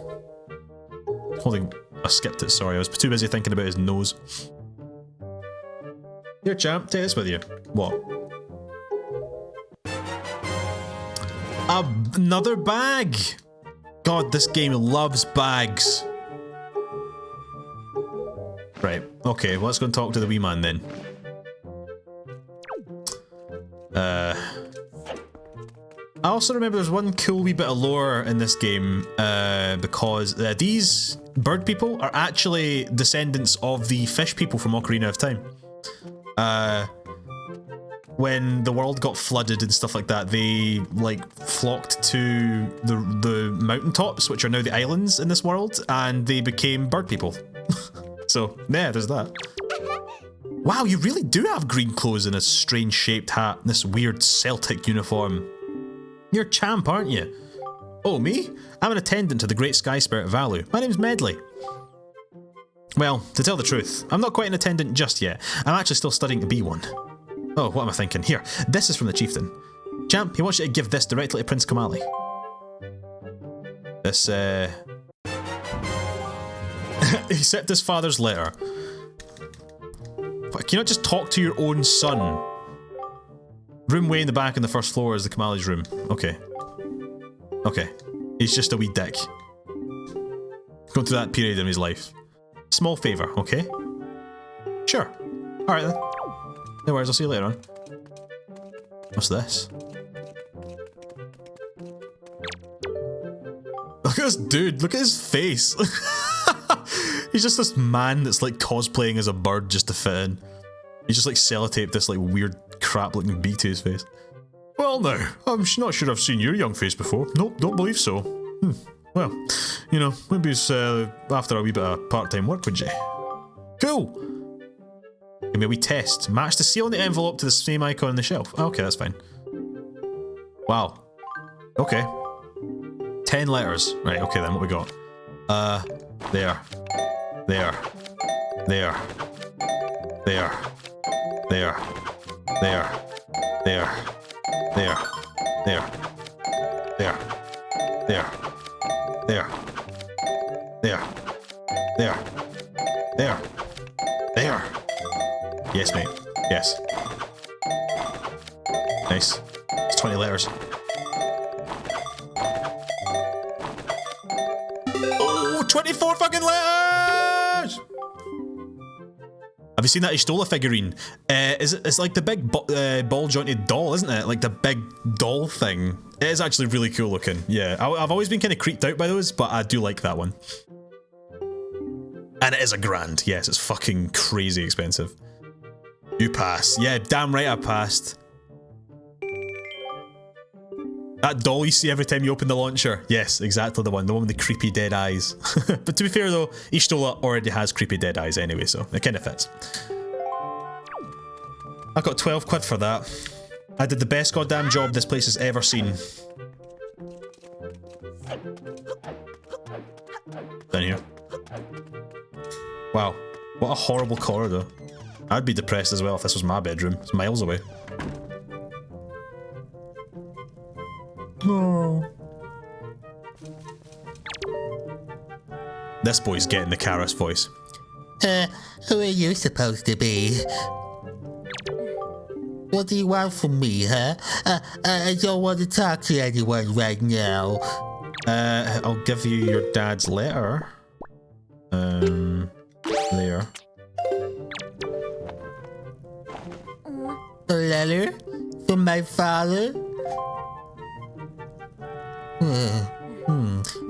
I skipped it, sorry, I was too busy thinking about his nose. Here, champ, take this with you. What? Another bag! God, this game loves bags. Right, okay, well, let's go and talk to the wee man then. I also remember there's one cool wee bit of lore in this game, because these bird people are actually descendants of the fish people from Ocarina of Time. When the world got flooded and stuff like that, they like flocked to the mountaintops, which are now the islands in this world, and they became bird people. So yeah, there's that. Wow, you really do have green clothes and a strange shaped hat and this weird Celtic uniform. You're a champ, aren't you? Oh, me? I'm an attendant to the Great Sky Spirit of Valu. My name's Medley. Well, to tell the truth, I'm not quite an attendant just yet. I'm actually still studying to be one. Oh, what am I thinking? Here, this is from the chieftain. Champ, he wants you to give this directly to Prince Kamali. This, he sent his father's letter. But can you not just talk to your own son? Room way in the back on the first floor is the Kamali's room. Okay. Okay. He's just a wee dick. Going through that period in his life. Small favour, okay? Sure. Alright then. No worries, I'll see you later on. What's this? Look at this dude, look at his face. He's just this man that's like cosplaying as a bird just to fit in. He's just like sellotaped this like weird crap looking bee to his face. Well now, I'm not sure I've seen your young face before. Nope, don't believe so. Well, you know, maybe it's after a wee bit of part-time work, would you? Cool! Give me a wee test. Match the seal on the envelope to the same icon on the shelf. Okay, that's fine. Wow. Okay. 10 letters. Right, okay then, what we got? There. There. There. There. There. There. There. There. There. There. There. There. There. There. There. There. Yes, mate. Yes. Nice. It's 20 letters. Oh, 24 fucking letters! Have you seen that Ishtola figurine? It's like the big ball-jointed doll, isn't it? Like the big doll thing. It is actually really cool looking. Yeah, I've always been kind of creeped out by those, but I do like that one. And it is a grand. Yes, it's fucking crazy expensive. You pass. Yeah, damn right I passed. That doll you see every time you open the launcher. Yes, exactly the one with the creepy dead eyes. But to be fair though, Ishtola already has creepy dead eyes anyway, so it kind of fits. I got 12 quid for that. I did the best goddamn job this place has ever seen. Down here. Wow, what a horrible corridor. I'd be depressed as well if this was my bedroom. It's miles away. Oh. This boy's getting the Karas voice. Who are you supposed to be? What do you want from me, huh? I don't want to talk to anyone right now. I'll give you your dad's letter. There. A letter? From my father?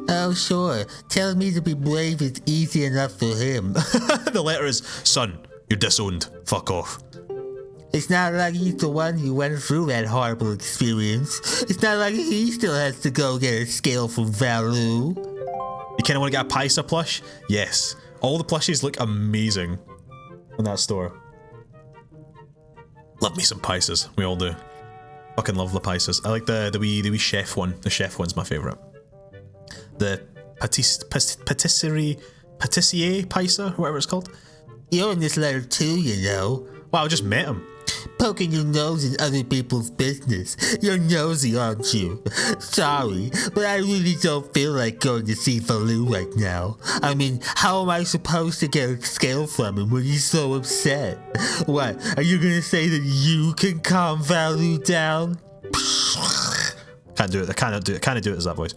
Oh, sure. Telling me to be brave is easy enough for him. The letter is, son, you're disowned. Fuck off. It's not like he's the one who went through that horrible experience. It's not like he still has to go get a scale from Valu. You kinda wanna get a Paisa plush? Yes. All the plushies look amazing in that store. Love me some Paisas. We all do. Fucking love the Paisas. I like the wee chef one. The chef one's my favourite. The patisserie Paisa, whatever it's called. You're in this letter too, you know. Wow, I just met him. poking your nose in other people's business. You're nosy, aren't you? Sorry, but I really don't feel like going to see Baloo right now. I mean, how am I supposed to get a scale from him when he's so upset? What, are you gonna say that you can calm Baloo down? Can't do it. I can't do it as that voice.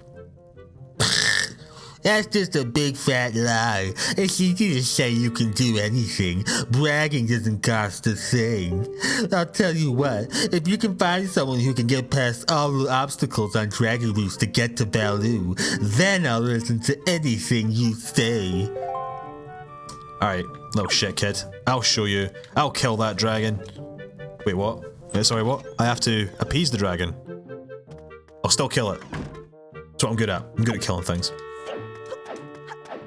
That's just a big fat lie. It's easy to say you can do anything. Bragging doesn't cost a thing. I'll tell you what, if you can find someone who can get past all the obstacles on Dragon Roost to get to Baloo, then I'll listen to anything you say. Alright, little shit kid. I'll show you. I'll kill that dragon. Wait, what? Sorry, what? I have to appease the dragon. I'll still kill it. That's what I'm good at. I'm good at killing things.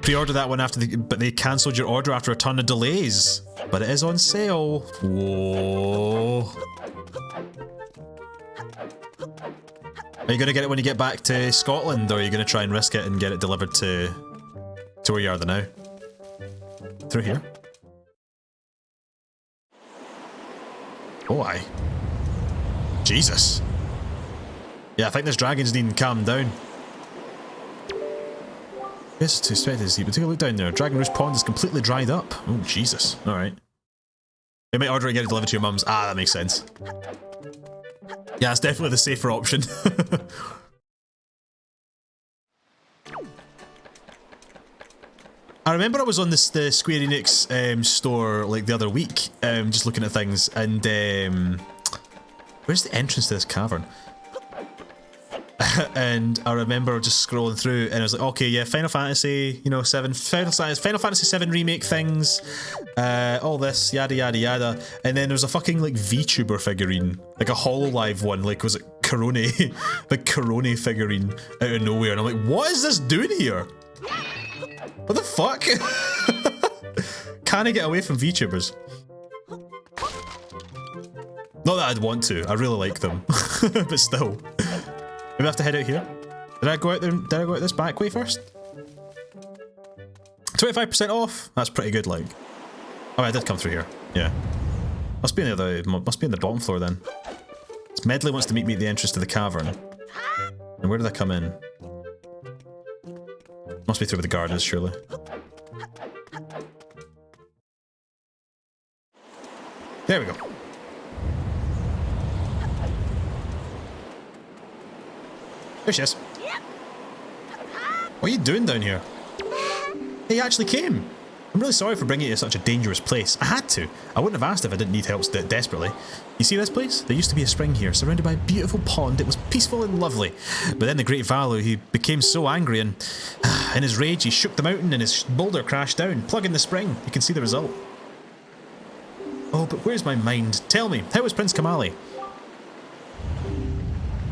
Pre-order that one but they cancelled your order after a ton of delays. But it is on sale. Whoa. Are you gonna get it when you get back to Scotland, or are you gonna try and risk it and get it delivered to where you are now? Through here? Oh, aye. Jesus. Yeah, I think this dragon's needing calmed down. Yes, it's expected to see, but take a look down there. Dragon Roost Pond is completely dried up. Oh, Jesus. Alright. You might order it and get it delivered to your mum's. Ah, that makes sense. Yeah, it's definitely the safer option. I remember I was on the Square Enix store like the other week, just looking at things, and where's the entrance to this cavern? And I remember just scrolling through, and I was like, okay, yeah, Final Fantasy, you know, Final Fantasy 7 remake things, all this, yada yada yada, and then there's a fucking like VTuber figurine, like a HoloLive one, like was it Corone, like Corone figurine out of nowhere, and I'm like, what is this doing here? What the fuck? Can I get away from VTubers? Not that I'd want to. I really like them, but still. Maybe I have to head out here. Did I go out there? Did I go out this back way first? 25% off. That's pretty good. Like, oh, I did come through here. Yeah. Must be in the bottom floor then. Medley wants to meet me at the entrance to the cavern. And where did I come in? Must be through where the guard is, surely. There we go. There she is. What are you doing down here? Hey, you actually came. I'm really sorry for bringing you to such a dangerous place. I had to. I wouldn't have asked if I didn't need help desperately. You see this place? There used to be a spring here, surrounded by a beautiful pond. It was peaceful and lovely. But then the Great Value, he became so angry, and in his rage, he shook the mountain and his boulder crashed down, plugging the spring. You can see the result. Oh, but where's my mind? Tell me, how was Prince Kamali?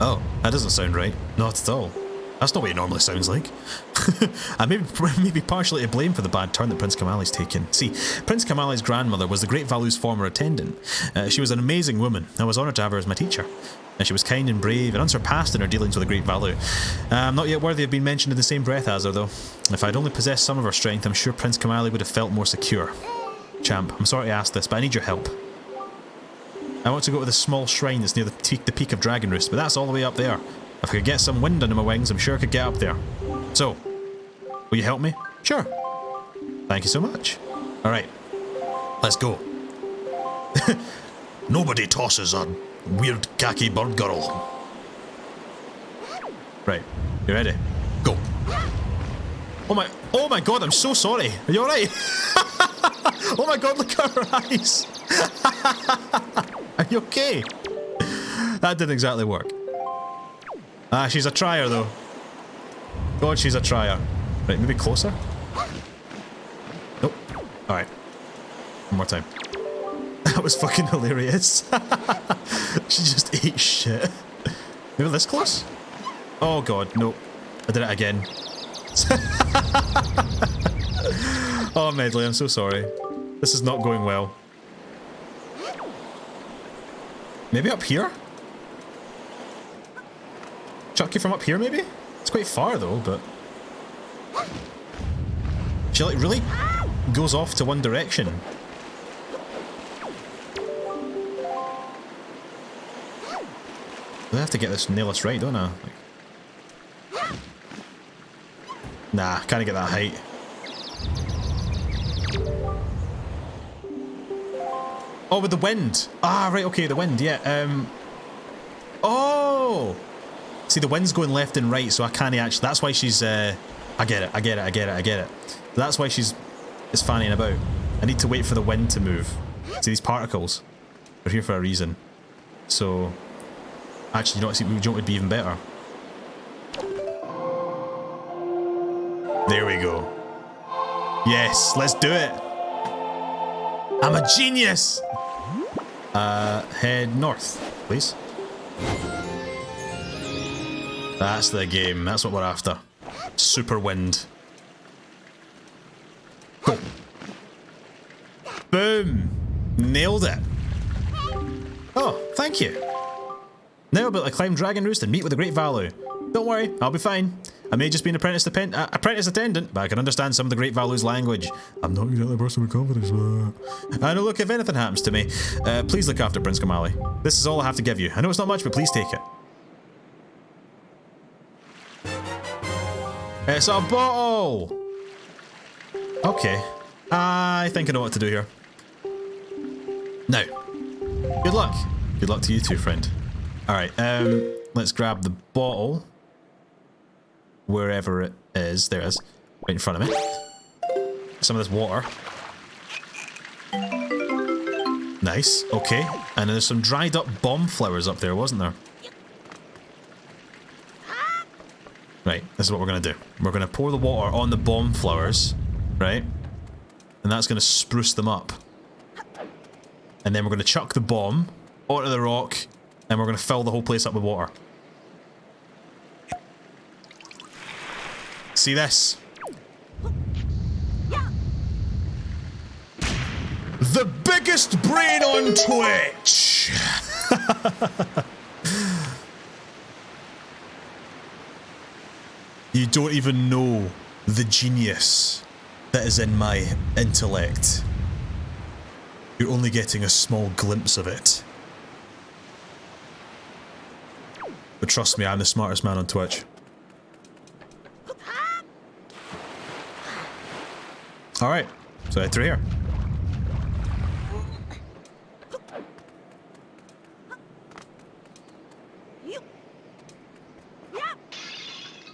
Oh, that doesn't sound right. Not at all. That's not what it normally sounds like. I may be partially to blame for the bad turn that Prince Kamali's taken. See, Prince Kamali's grandmother was the Great Value's former attendant. She was an amazing woman. I was honoured to have her as my teacher. She was kind and brave and unsurpassed in her dealings with the Great Value. Not yet worthy of being mentioned in the same breath as her, though. If I'd only possessed some of her strength, I'm sure Prince Kamali would have felt more secure. Champ, I'm sorry to ask this, but I need your help. I want to go to the small shrine that's near the peak of Dragon Roost, but that's all the way up there. If I could get some wind under my wings, I'm sure I could get up there. So, will you help me? Sure. Thank you so much. Alright, let's go. Nobody tosses a weird khaki bird girl. Right, you ready? Go. Oh my god, I'm so sorry. Are you alright? Oh my god, look at her eyes. Are you okay? That didn't exactly work. Ah, she's a trier though. God, she's a trier. Right, maybe closer? Nope. Alright. One more time. That was fucking hilarious. She just ate shit. Maybe this close? Oh god, nope. I did it again. Oh, Medley, I'm so sorry. This is not going well. Maybe up here? Chuck you from up here, maybe? It's quite far, though, but... She, like, really goes off to one direction. have to get this, nail this right, don't I? Like, nah, can't get that height. Oh, with the wind. Ah, right, okay, the wind, yeah. Oh! See, the wind's going left and right, so I can't actually... That's why she's... I get it. That's why she's fannying about. I need to wait for the wind to move. See, these particles are here for a reason. So... Actually, you know what would be even better? There we go. Yes, let's do it! I'm a genius! Head north, please. That's the game. That's what we're after. Super wind. Go. Boom! Nailed it. Oh, thank you. Now about to climb Dragon Roost and meet with a great Valu. Don't worry, I'll be fine. I may just be an apprentice attendant, but I can understand some of the Great Valu's language. I'm not exactly a person with confidence, but... I know, look, if anything happens to me, please look after Prince Kamali. This is all I have to give you. I know it's not much, but please take it. It's a bottle! Okay. I think I know what to do here. Now, good luck. Good luck to you too, friend. Alright, let's grab the bottle. Wherever it is. There it is. Right in front of me. Some of this water. Nice. Okay. And there's some dried up bomb flowers up there, wasn't there? Right. This is what we're going to do. We're going to pour the water on the bomb flowers. Right? And that's going to spruce them up. And then we're going to chuck the bomb onto the rock. And we're going to fill the whole place up with water. See this? The biggest brain on Twitch! You don't even know the genius that is in my intellect. You're only getting a small glimpse of it. But trust me, I'm the smartest man on Twitch. Alright, so head through here.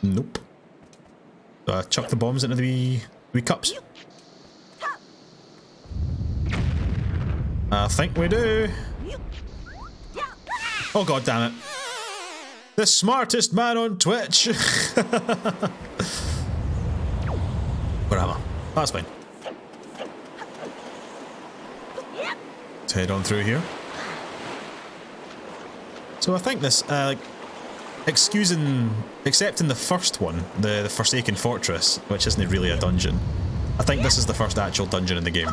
Nope. Chuck the bombs into the wee cups. I think we do. Oh god damn it. The smartest man on Twitch. Where am I? That's fine. Let's head on through here. So I think this, excepting the first one, the Forsaken Fortress, which isn't really a dungeon, I think this is the first actual dungeon in the game.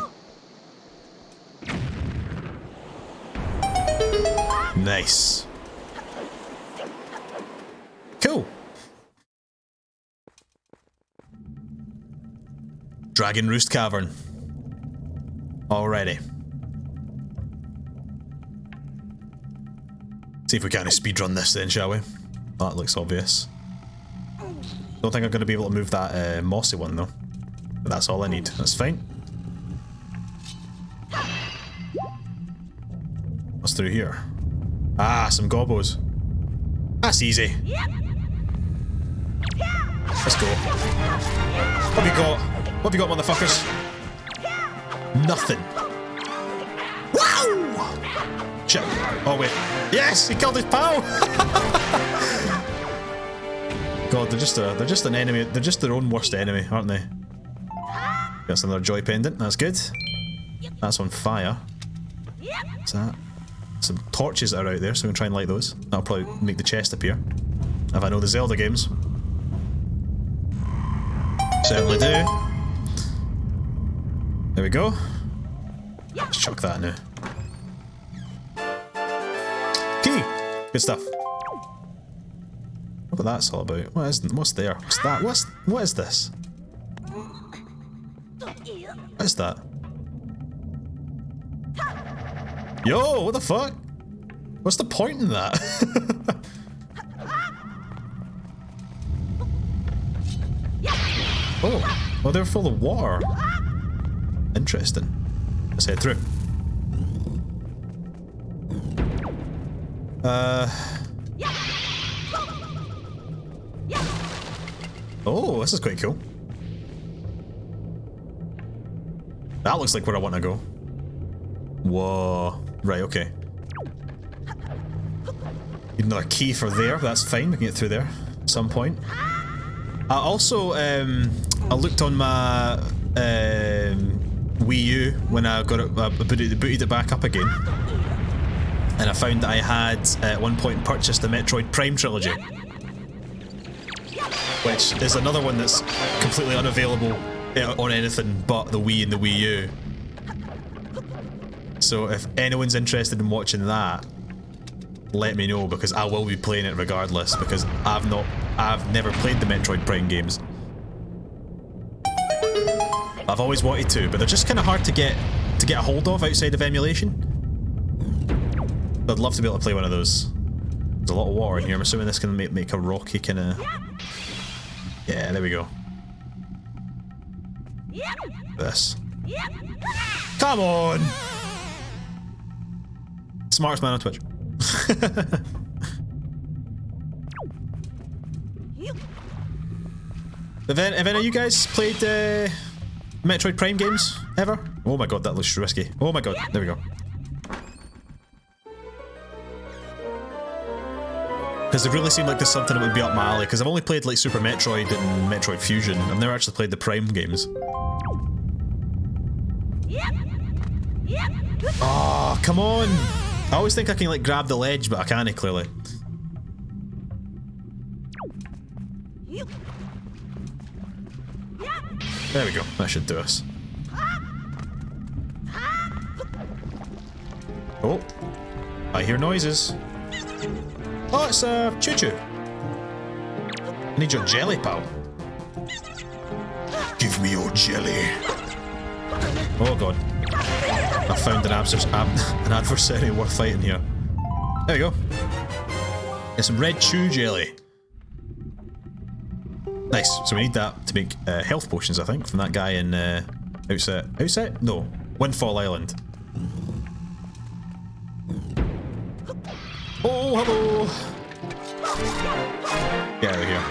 Nice. Cool. Dragon Roost Cavern. Alrighty. See if we can speedrun this then, shall we? Oh, that looks obvious. Don't think I'm going to be able to move that mossy one though. But that's all I need. That's fine. What's through here? Ah, some gobbos. That's easy. Let's go. What have you got? What have you got, motherfuckers? Nothing. Wow! Shit. Oh, wait. Yes! He killed his pal! God, they're just an enemy. They're just their own worst enemy, aren't they? Got another joy pendant. That's good. That's on fire. What's that? Some torches that are out there, so we can try and light those. That'll probably make the chest appear. If I know the Zelda games. Certainly do. There we go. Let's chuck that now. Key! Good stuff. What that's all about? What's there? What's that? What is this? What is that? Yo, what the fuck? What's the point in that? Oh, they're full of water. Interesting. Let's head through. Oh, this is quite cool. That looks like where I want to go. Whoa. Right, okay. Need another key for there, that's fine, we can get through there at some point. I also, I looked on my Wii U when I got it, booted it back up again. And I found that I had, at one point, purchased the Metroid Prime trilogy. Which is another one that's completely unavailable on anything but the Wii and the Wii U. So if anyone's interested in watching that, let me know, because I will be playing it regardless, because I've never played the Metroid Prime games. I've always wanted to, but they're just kind of hard to get a hold of outside of emulation. I'd love to be able to play one of those. There's a lot of water in here. I'm assuming this can make a rocky kind of... Yeah, there we go. This. Come on! Smartest man on Twitch. Have any of you guys played Metroid Prime games ever? Oh my god, that looks risky. Oh my god, there we go. Because it really seemed like there's something that would be up my alley, because I've only played like Super Metroid and Metroid Fusion. I've never actually played the Prime games. Oh, come on! I always think I can like grab the ledge, but I can't clearly. There we go, that should do us. Oh, I hear noises. Oh, it's Choo-Choo. I need your jelly, pal. Give me your jelly. Oh god. I found an adversary worth fighting here. There we go. Get some red chew jelly. Nice. So we need that to make health potions, I think, from that guy in Outset? No. Windfall Island. Oh, hello! Get out of here.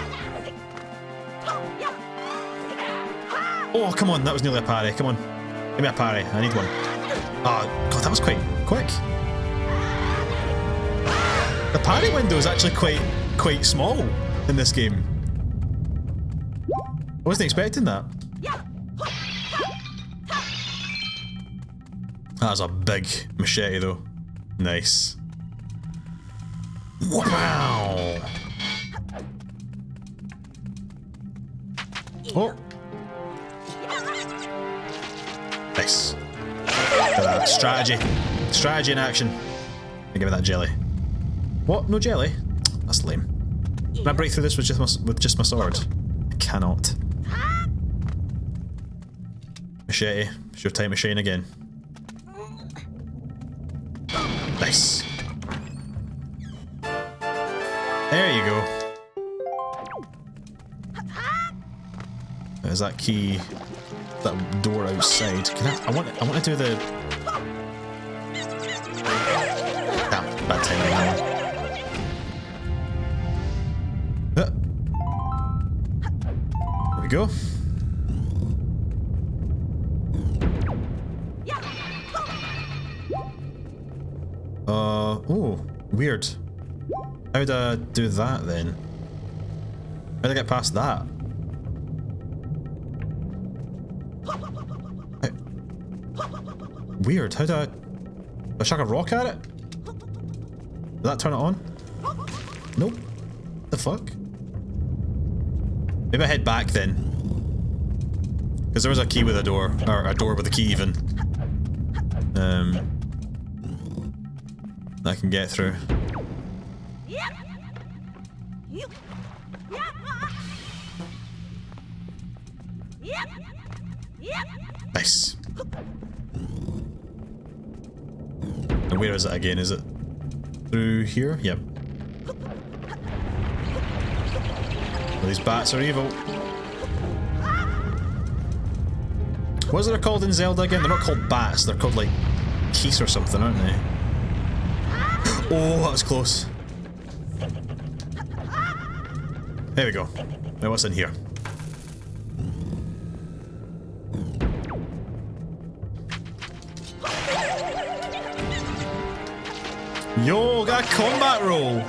Oh, come on, that was nearly a parry. Come on. Give me a parry. I need one. Oh, god, that was quite quick. The parry window is actually quite small in this game. I wasn't expecting that. That was a big machete though. Nice. Wow. Oh. Nice. Strategy. Strategy in action. Give me that jelly. What? No jelly? That's lame. Can I break through this with just my sword? I cannot. Machete. It's your time to shine again. Nice. There you go. There's that key. That door outside. I want to do the... Damn, bad timing on that one. There we go. Oh, weird. How'd I do that then? How'd I get past that? Weird, how do I chuck a rock at it? Did that turn it on? Nope. The fuck? Maybe I head back then. Because there was a key with a door, or a door with a key even. I can get through. Nice. And where is it again? Is it through here? Yep. Well, these bats are evil. What are they called in Zelda again? They're not called bats, they're called like geese or something, aren't they? Oh, that was close. There we go. Now what's in here? Yo, got a combat roll!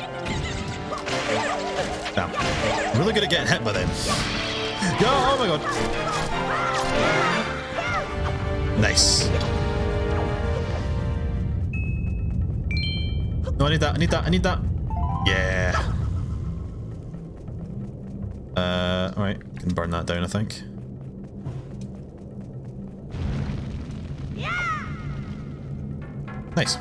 Damn. Really good at getting hit by them. Yo, oh my god. Nice. No, I need that, I need that, I need that. Yeah. Alright, can burn that down, I think. Nice.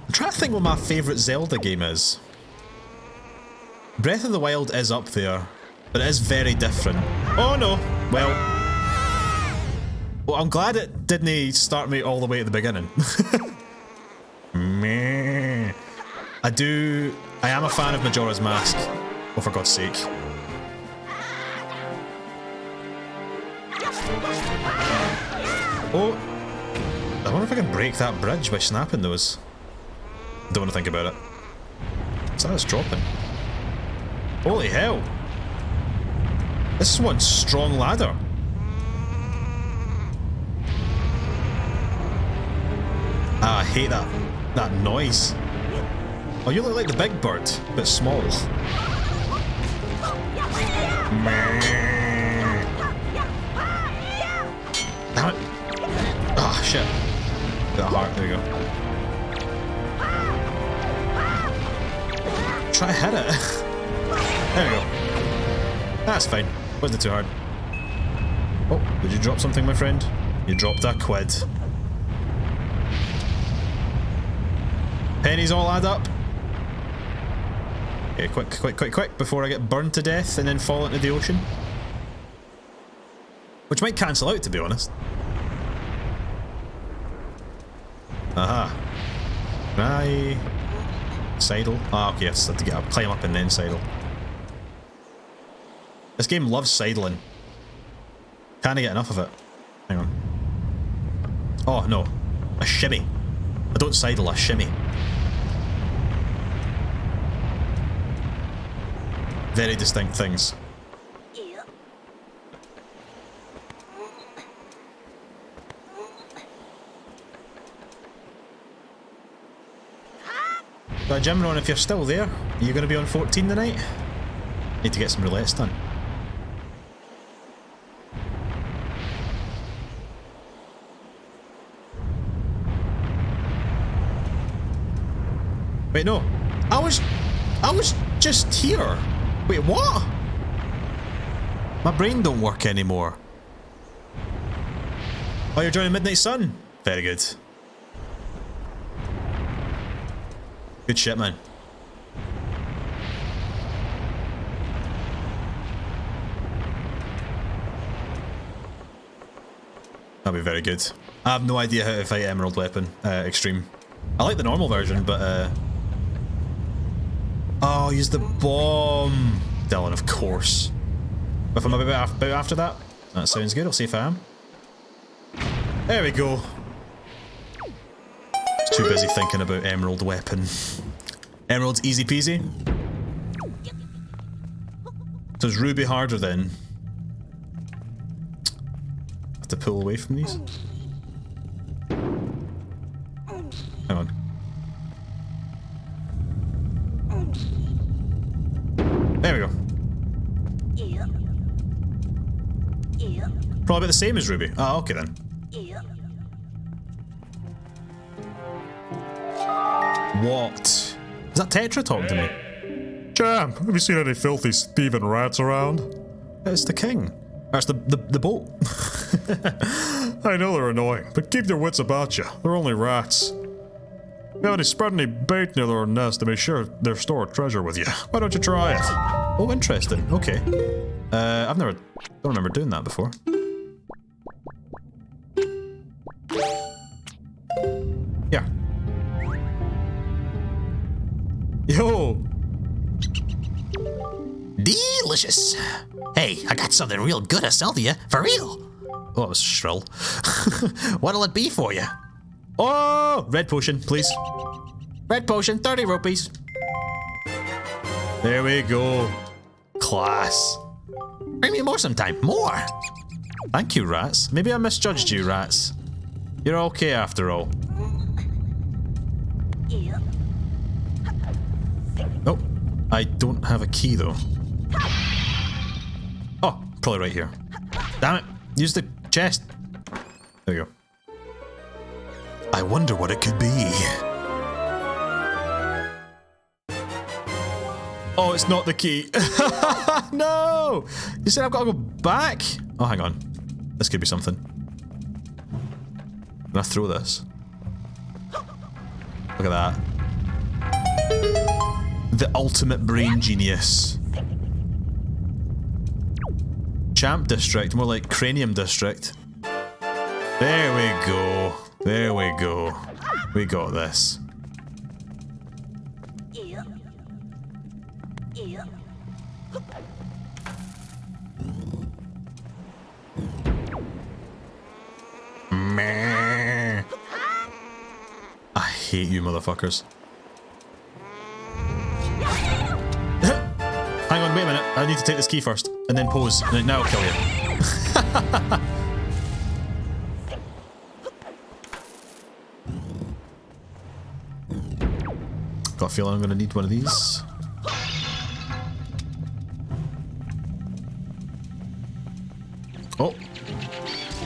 I'm trying to think what my favourite Zelda game is. Breath of the Wild is up there, but it is very different. Oh no! Well, I'm glad it didn't start me all the way at the beginning. Meh. I am a fan of Majora's Mask. Oh, for God's sake. Oh! I wonder if I can break that bridge by snapping those. Don't want to think about it. So that's dropping. Holy hell! This is one strong ladder. Ah, I hate that noise. Oh, you look like the big bird, but small. Damn it. Ah, shit. That heart, there we go. Try to hit it. There we go. That's fine. Wasn't too hard. Oh, did you drop something, my friend? You dropped a quid. Pennies all add up. Okay, quick, before I get burned to death and then fall into the ocean. Which might cancel out, to be honest. Aha. Can I... sidle? Ah, okay, I just have to get up, climb up and then sidle. This game loves sidling. Can't get enough of it. Hang on. Oh, no. A shimmy. I don't sidle, I shimmy. Very distinct things. Jim Ron, if you're still there, are you going to be on 14 tonight? Need to get some roulettes done. Wait, no. I was just here. Wait, what? My brain don't work anymore. Oh, you're joining Midnight Sun? Very good. Good shit, man. That'll be very good. I have no idea how to fight Emerald Weapon, Extreme. I like the normal version, but oh, use the bomb! Dylan, of course. If I'm about after that? That sounds good, I'll see if I am. There we go. Too busy thinking about Emerald Weapon. Emerald's easy peasy. So is Ruby harder then? Have to pull away from these? Hang on. There we go. Probably about the same as Ruby. Oh, okay then. What? Is that Tetra talking to me? Jam, have you seen any filthy thieving rats around? It's the king. That's the boat. I know they're annoying, but keep their wits about you. They're only rats. If you have spread any bait near their nest to make sure they're stored treasure with you, why don't you try it? Oh, interesting. Okay. Don't remember doing that before. Yeah. Yo! Delicious. Hey, I got something real good to sell to you. For real. Oh, that was shrill. What'll it be for you? Oh, red potion, please. Red potion, 30 rupees. There we go. Class. Bring me more sometime. More. Thank you, rats. Maybe I misjudged you, rats. You're okay after all. Oh, I don't have a key though. Oh, probably right here. Damn it. Use the chest. There you go. I wonder what it could be. Oh, it's not the key. No! You said I've got to go back? Oh, hang on. This could be something. Can I throw this? Look at that. The ultimate brain genius. Champ District, more like Cranium District. There we go. There we go. We got this. Meh. I hate you motherfuckers. Hang on, wait a minute. I need to take this key first, and then pose, and now I'll kill you. Got a feeling I'm gonna need one of these. Oh.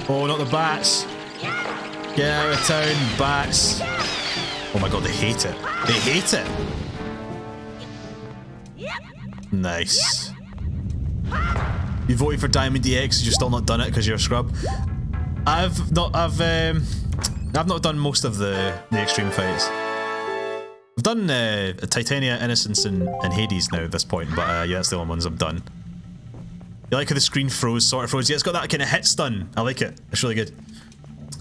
Oh, not the bats. Get out of town, bats. Oh my god, they hate it. They hate it. Nice. You voted for Diamond DX, you're still not done it because you're a scrub. I've not done most of the extreme fights. I've done Titania, Innocence, and Hades now at this point, but yeah, that's the only ones I've done. You like how the screen froze, sort of froze? Yeah, it's got that kind of hit stun. I like it. It's really good.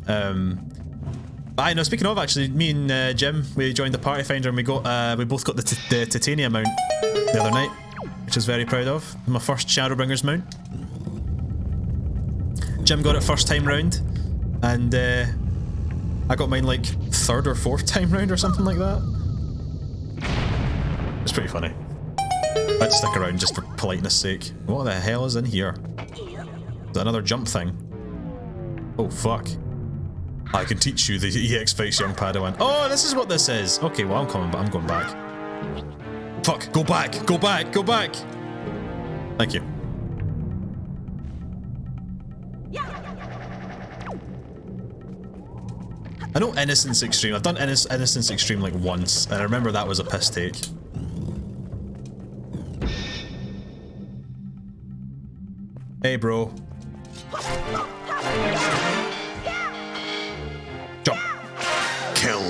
I know. Speaking of, actually, me and Jim, we joined the Party Finder, and we both got the Titania mount the other night, which I was very proud of. My first Shadowbringers mount. Jim got it first time round, and I got mine like third or fourth time round or something like that. It's pretty funny. I'd stick around just for politeness sake. What the hell is in here? Is that another jump thing? Oh fuck. I can teach you the EX fights, young Padawan. Oh, this is what this is. Okay, well I'm going back. Fuck, go back, go back, go back! Thank you. I know Innocence Extreme. I've done Innocence Extreme like once, and I remember that was a piss take. Hey, bro. Jump. Kill.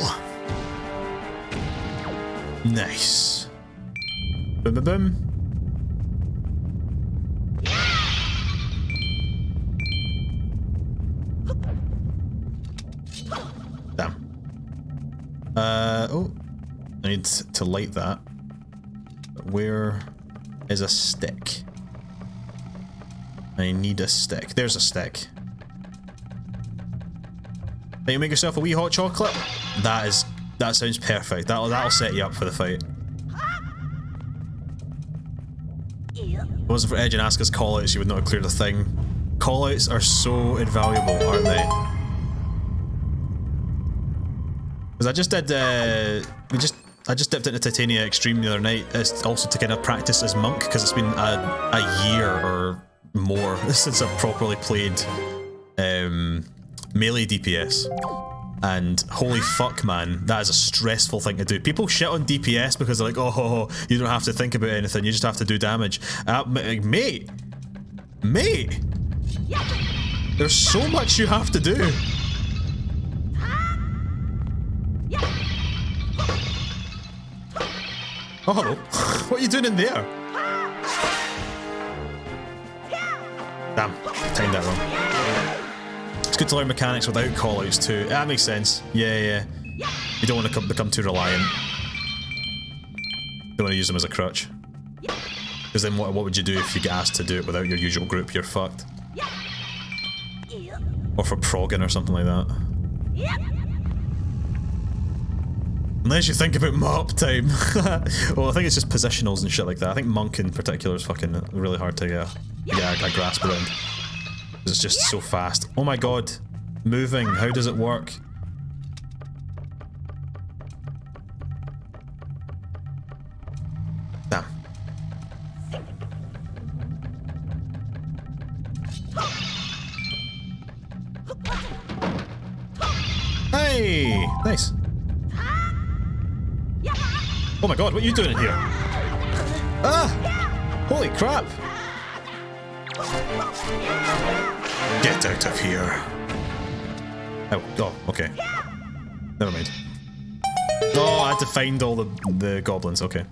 Nice. Boom, boom, boom. Damn. Oh. I need to light that. Where is a stick? I need a stick. There's a stick. Can you make yourself a wee hot chocolate? That sounds perfect. That'll set you up for the fight. If it wasn't for Edge and Asuka's callouts, you would not have cleared the thing. Callouts are so invaluable, aren't they? Because I just did, I just dipped into Titania Extreme the other night, also to kind of practice as Monk, because it's been a year or more since I've properly played melee DPS. And holy fuck, man, that is a stressful thing to do. People shit on DPS because they're like, oh, you don't have to think about anything, you just have to do damage. Mate! There's so much you have to do. Oh, hello. What are you doing in there? Damn, timed that wrong. It's good to learn mechanics without callouts too. That makes sense. Yeah. You don't want to become too reliant. Don't want to use them as a crutch. Because then what would you do if you get asked to do it without your usual group? You're fucked. Or for progging or something like that. Unless you think about mop time. Well, I think it's just positionals and shit like that. I think monk in particular is fucking really hard to get a grasp around. It's just so fast. Oh my god. Moving. How does it work? Damn. Hey! Nice. Oh my god, what are you doing in here? Ah! Holy crap! Get out of here. Oh, okay. Never mind. Oh, I had to find all the goblins, okay.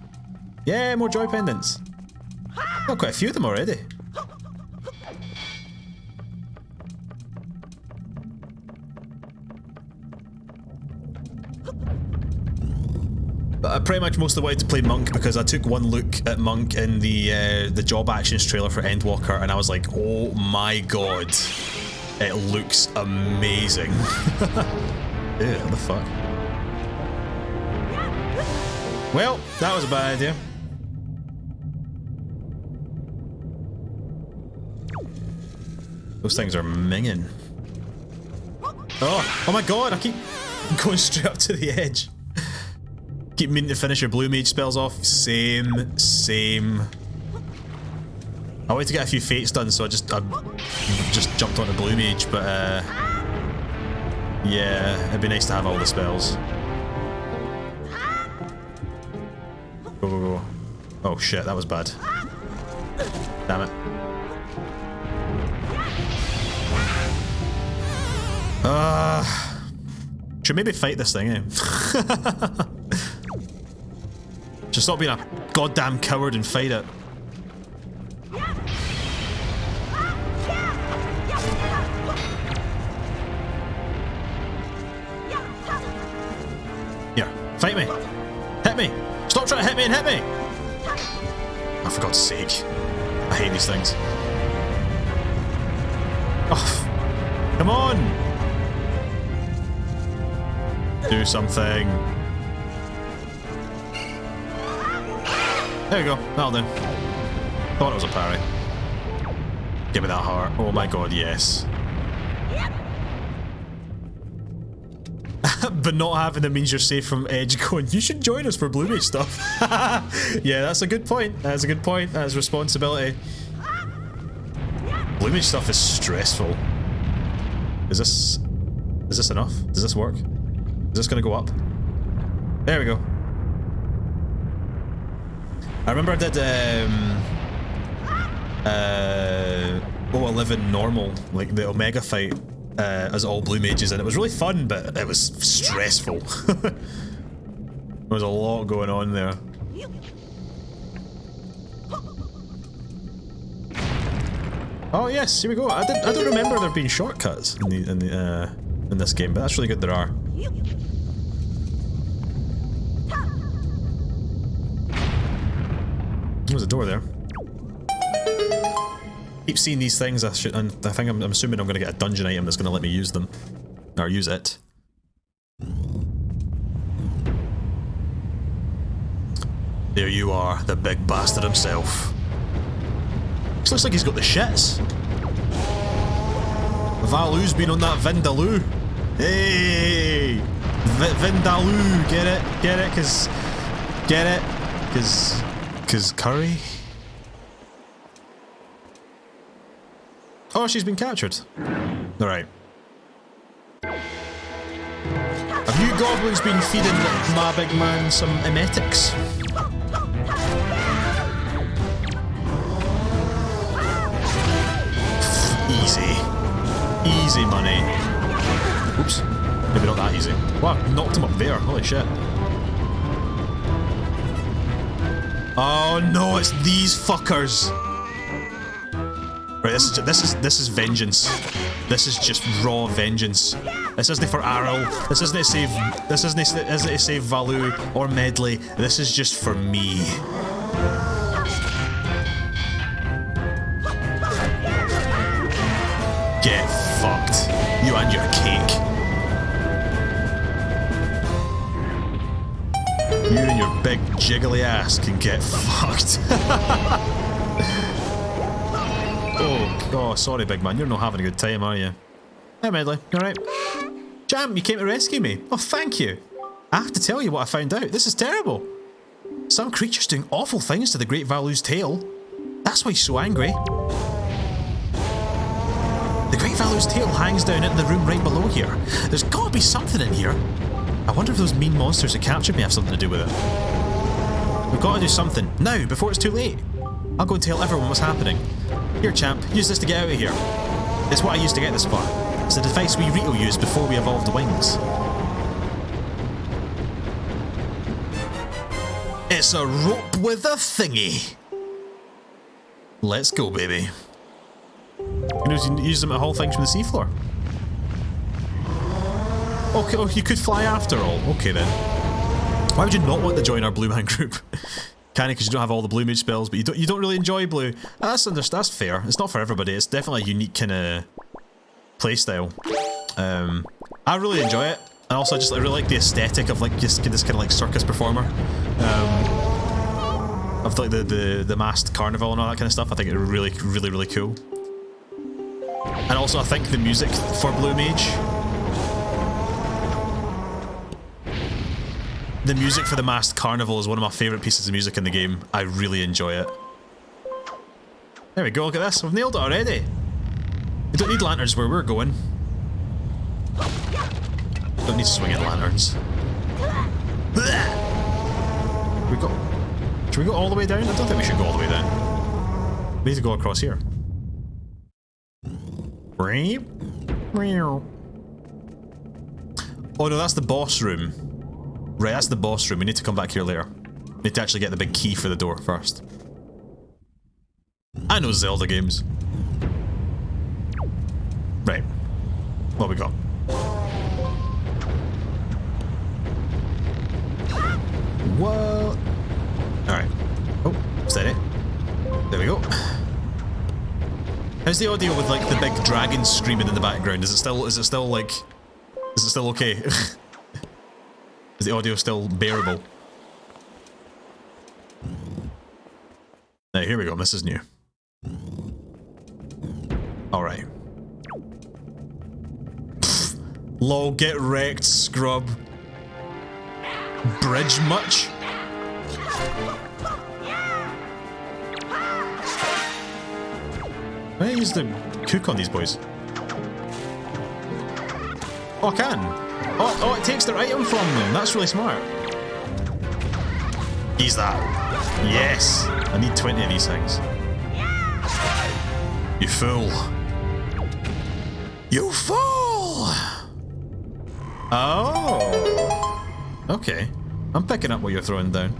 Yeah, more joy pendants. Got quite a few of them already. Pretty much most of the way to play Monk because I took one look at Monk in the Job Actions trailer for Endwalker and I was like, oh my god, it looks amazing. Ew, what the fuck? Well, that was a bad idea. Those things are minging. Oh my god, I keep going straight up to the edge. Keep meaning to finish your blue mage spells off. Same. I wanted to get a few fates done, so I just jumped onto blue mage, but yeah, it'd be nice to have all the spells. Go. Oh shit, that was bad. Damn it. Should maybe fight this thing, eh? Just stop being a goddamn coward and fight it. Here, fight me. Hit me. Stop trying to hit me and hit me. Oh, for God's sake. I hate these things. Oh, come on. Do something. There you go, that'll do. Thought it was a parry. Give me that heart. Oh my god, yes. But not having it means you're safe from Edge going, you should join us for Blue Mage stuff. Yeah, that's a good point. That's a good point. That's responsibility. Blue Mage stuff is stressful. Is this enough? Does this work? Is this gonna go up? There we go. I remember I did 011 normal, like the Omega fight as all blue mages, and it was really fun, but it was stressful. There was a lot going on there. Oh yes, here we go. I don't remember there being shortcuts in this game, but that's really good there are. There's a door there. Keep seeing these things. I think I'm assuming I'm going to get a dungeon item that's going to let me use them, or use it. There you are, the big bastard himself. This looks like he's got the shits. Valu's been on that Vindaloo. Hey, Vindaloo, get it, cause curry. Oh, she's been captured. Alright. Have you goblins been feeding my big man some emetics? Easy money. Oops. Maybe not that easy. Wow, I knocked him up there. Holy shit. Oh no, it's these fuckers. Right, this is vengeance. This is just raw vengeance. This isn't for Arrow. This isn't to save Valu or Medley. This is just for me. jiggly ass can get fucked. Oh, sorry, big man. You're not having a good time, are you? Hey, Medley. You alright? Jam, you came to rescue me. Oh, thank you. I have to tell you what I found out. This is terrible. Some creature's doing awful things to the Great Valu's tail. That's why he's so angry. The Great Valu's tail hangs down into the room right below here. There's gotta be something in here. I wonder if those mean monsters that captured me have something to do with it. We've got to do something, now, before it's too late. I'll go and tell everyone what's happening. Here, champ, use this to get out of here. It's what I used to get this far. It's the device we Rito used before we evolved wings. It's a rope with a thingy. Let's go, baby. You can use them to haul things from the seafloor. Okay, oh, you could fly after all. Okay then. Why would you not want to join our Blue Man group? Kinda because you don't have all the Blue Mage spells, but you don't really enjoy Blue. That's fair. It's not for everybody. It's definitely a unique kind of playstyle. I really enjoy it, and also I really like the aesthetic of like this kind of like circus performer. Of like the masked carnival and all that kind of stuff. I think it's really cool. And also I think the music for Blue Mage, the music for the masked carnival is one of my favourite pieces of music in the game. I really enjoy it. There we go, look at this, we've nailed it already. We don't need lanterns where we're going. Don't need swinging lanterns. Should we go all the way down? I don't think we should go all the way down. We need to go across here. Oh no, that's the boss room. Right, that's the boss room. We need to come back here later. We need to actually get the big key for the door first. I know Zelda games. Right. What we got? What? Alright. Oh, steady. There we go. How's the audio with like the big dragon screaming in the background? Is it still okay? Is the audio still bearable? Now here we go, this is new. Alright. Lol, get wrecked, scrub. Bridge much? Can I use the cook on these boys? Oh, I can! Oh, it takes their item from them. That's really smart. Use that. Yes! I need 20 of these things. You fool. You fool! Oh! Okay. I'm picking up what you're throwing down.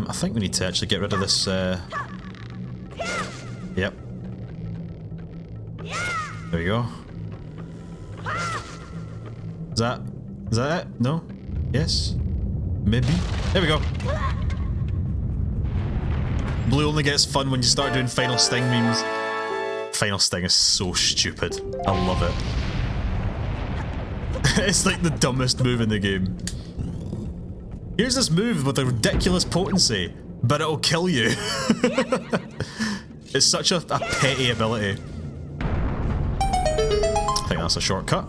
I think we need to actually get rid of this, Yep. There we go. Is that it? No? Yes? Maybe? There we go. Blue only gets fun when you start doing Final Sting memes. Final Sting is so stupid. I love it. It's like the dumbest move in the game. Here's this move with a ridiculous potency, but it'll kill you. It's such a petty ability. I think that's a shortcut.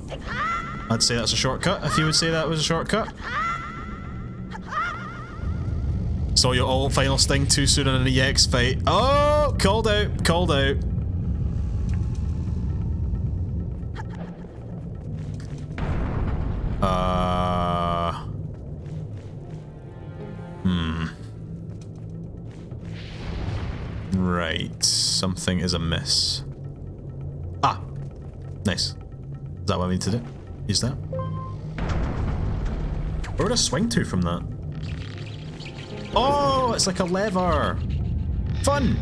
I'd say that's a shortcut if you would say that was a shortcut. Saw you all Final Sting too soon in an EX fight. Oh! Called out! Called out! Right. Something is amiss. Ah! Nice. Is that what I need to do? Use that? Where would I swing to from that? Oh! It's like a lever! Fun!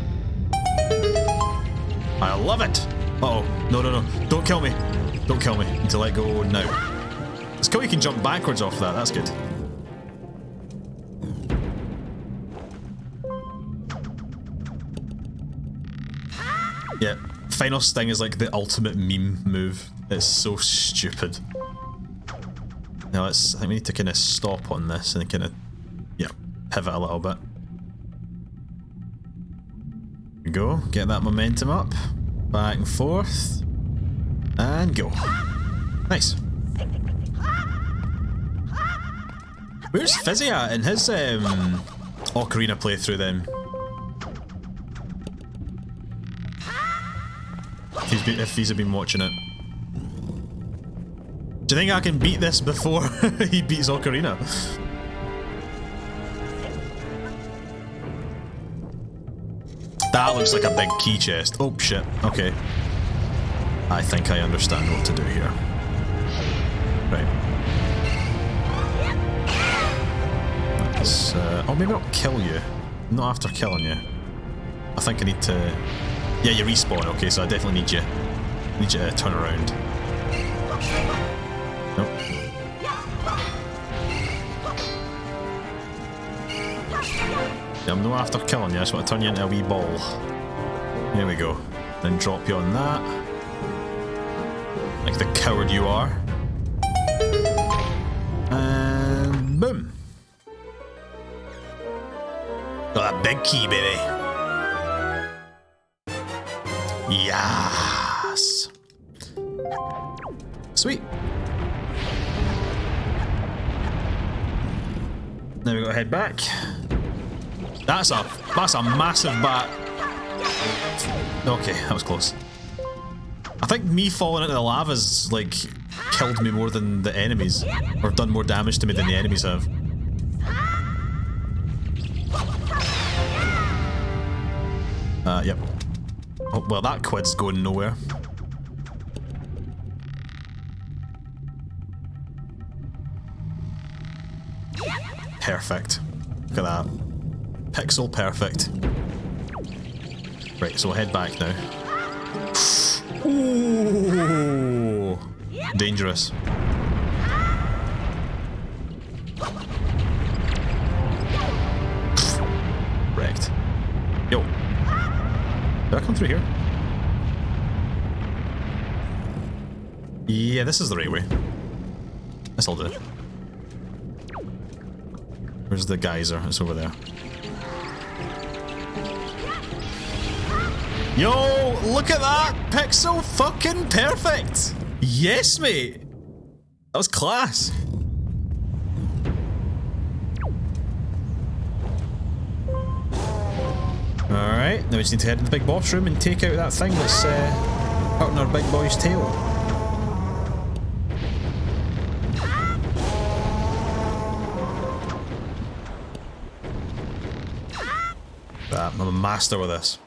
I love it! Uh oh. No, no, no. Don't kill me. Don't kill me until I go now. It's cool you can jump backwards off that. That's good. Yeah. Final Sting is like the ultimate meme move. It's so stupid. Now I think we need to kind of stop on this and kind of, yeah, pivot a little bit. Go, get that momentum up, back and forth, and go. Nice. Where's Fizzy at in his Ocarina playthrough then? If he's been watching it. Do you think I can beat this before he beats Ocarina? That looks like a big key chest. Oh shit, okay. I think I understand what to do here. Right. Let's, oh, maybe not kill you. Not after killing you. I think I need to... Yeah, you respawn, okay, so I definitely need you to turn around. Nope. Yeah, I'm not after killing you, I just want to turn you into a wee ball. There we go. Then drop you on that. Like the coward you are. And boom. Got that big key, baby. Yes. Sweet. Now we gotta head back. That's a massive bat. Okay, that was close. I think me falling into the lava's like killed me more than the enemies, or done more damage to me than the enemies have. Yep. Oh, well, that quid's going nowhere. Perfect. Look at that. Pixel perfect. Right, so we'll head back now. Ooh, dangerous. Wrecked. Yo. Did I come through here? Yeah, this is the right way. This'll do. Where's the geyser? It's over there. Yo, look at that! Pixel fucking perfect! Yes, mate! That was class. Alright, now we just need to head to the big boss room and take out that thing that's hurting our big boy's tail. I'm a master with this.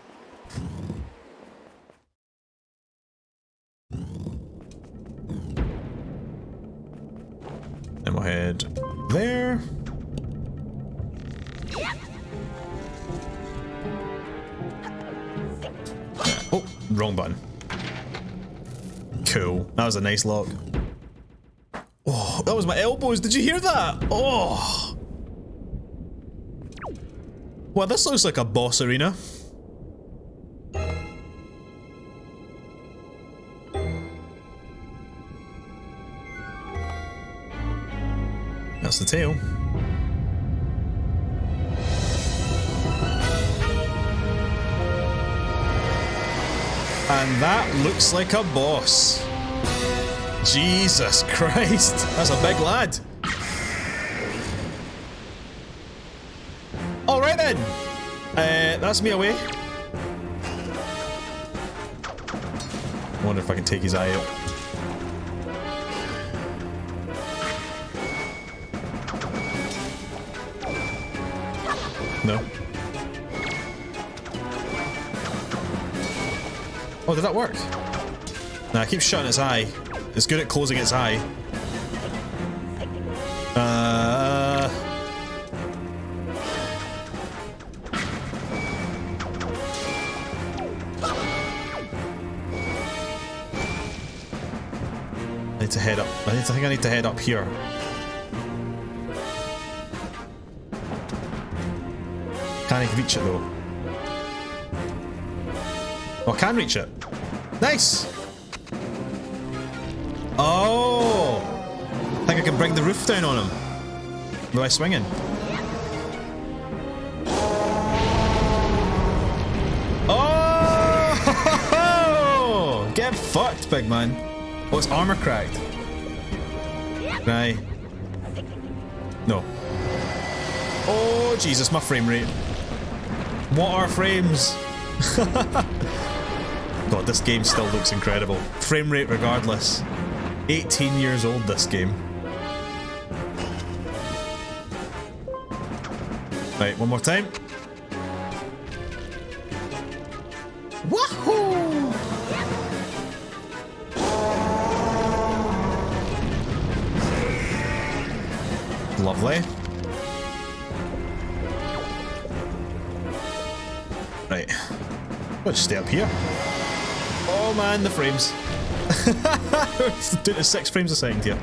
Then we'll head there. Oh, wrong button. Cool. That was a nice lock. Oh, that was my elbows. Did you hear that? Oh. Well, this looks like a boss arena. That's the tail. And that looks like a boss. Jesus Christ, that's a big lad. Alright then. That's me away. I wonder if I can take his eye out. No. Oh, did that work? Nah, I keep shutting its eye. It's good at closing its eye. I need to head up. I think I need to head up here. Can I reach it though? Oh, I can reach it. Nice! Oh! I think think I can bring the roof down on him. By swinging. Oh! Get fucked, big man. Oh, it's armor cracked. Right. No. Oh, Jesus, my frame rate. What are frames? God, this game still looks incredible. Frame rate regardless. 18 years old, this game. Right, one more time. Wahoo! Lovely. Right. Let's stay up here. Oh man, the frames. It's doing it 6 frames a second here.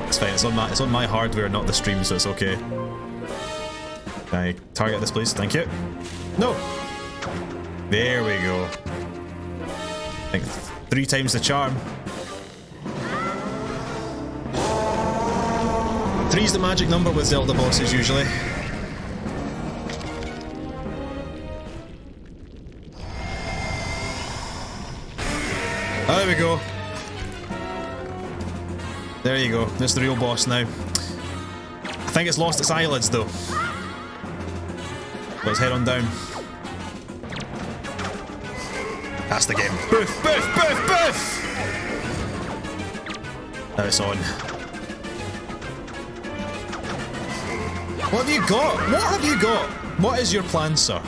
It's fine, it's on my hardware, not the stream, so it's okay. Can I target this please? Thank you. No! There we go. I think 3 times the charm. 3's the magic number with Zelda bosses usually. Oh, there we go. There you go. That's the real boss now. I think it's lost its eyelids though. Let's head on down. That's the game. Boof, boof, boof, boof! Now it's on. What have you got? What have you got? What is your plan, sir?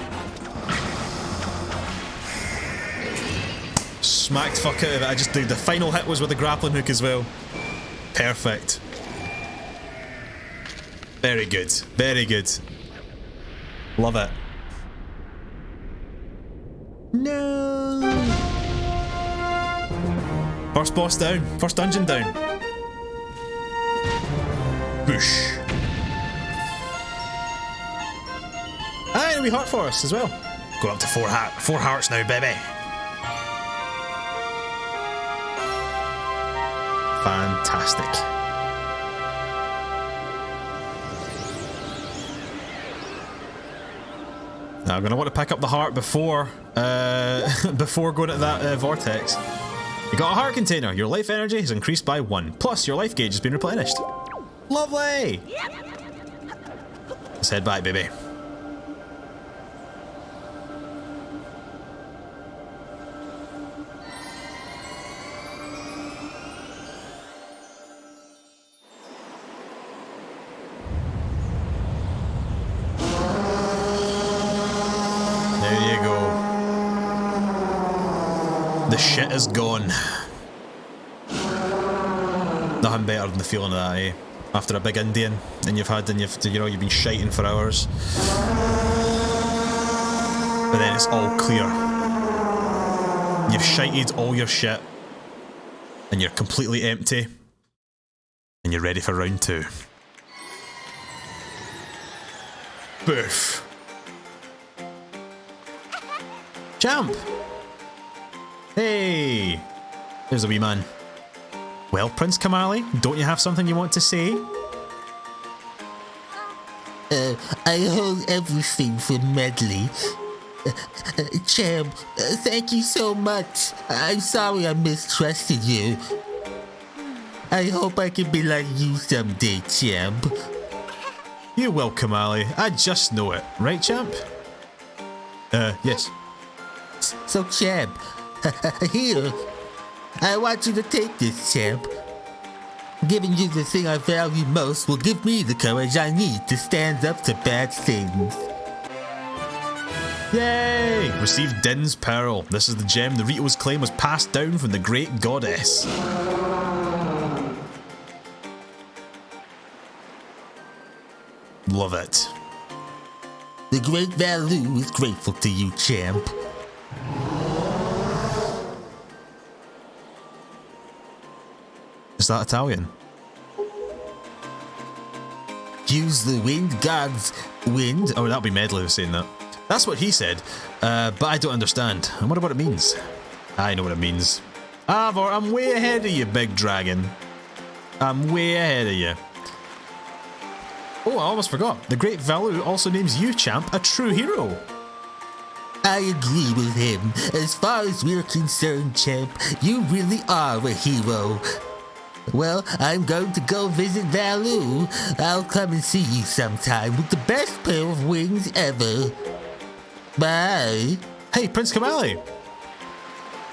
Smacked fuck out of it. I just did the final hit was with the grappling hook as well. Perfect. Very good. Very good. Love it. No. First boss down. First dungeon down. Boosh. Ah, and we heart for us as well. Go up to 4 hearts now, baby. Fantastic. Now I'm going to want to pick up the heart before before going at that vortex. You got a heart container. Your life energy has increased by 1. Plus, your life gauge has been replenished. Lovely! Let's head back, baby. The shit is gone. Nothing better than the feeling of that, eh? After a big Indian, and you've been shiting for hours, but then it's all clear. You've shited all your shit, and you're completely empty, and you're ready for round 2. Boof. Champ. Hey! There's a wee man. Well, Prince Kamali, don't you have something you want to say? I hold everything for Medley. Champ, thank you so much. I'm sorry I mistrusted you. I hope I can be like you someday, Champ. You will, Kamali. I just know it. Right, Champ? Yes. So, Champ, here, I want you to take this, Champ. Giving you the thing I value most will give me the courage I need to stand up to bad things. Yay! Receive Din's Pearl. This is the gem the Ritos claim was passed down from the great goddess. Love it. The great Valu is grateful to you, Champ. Is that Italian? Use the wind god's wind. Oh, that'll be Medley who's saying that. That's what he said, but I don't understand. I wonder what it means. I know what it means. Ivor, I'm way ahead of you, big dragon. I'm way ahead of you. Oh, I almost forgot. The great Valu also names you, champ, a true hero. I agree with him. As far as we're concerned, champ, you really are a hero. Well, I'm going to go visit Valu. I'll come and see you sometime with the best pair of wings ever. Bye. Hey, Prince Kamali.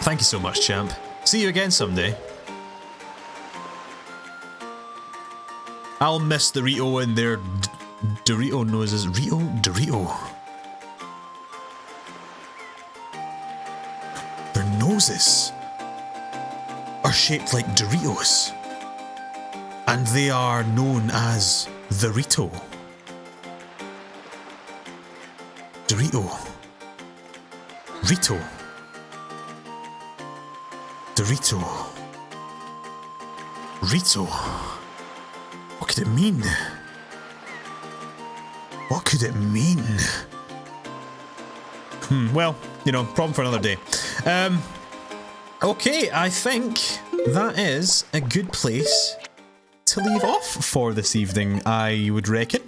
Thank you so much, champ. See you again someday. I'll miss Dorito and their Dorito noses. Dorito. Their noses are shaped like Doritos. And they are known as the Rito. Dorito. Rito. Dorito. Rito. What could it mean? What could it mean? Well, you know, problem for another day. Okay, I think that is a good place to leave off for this evening, I would reckon.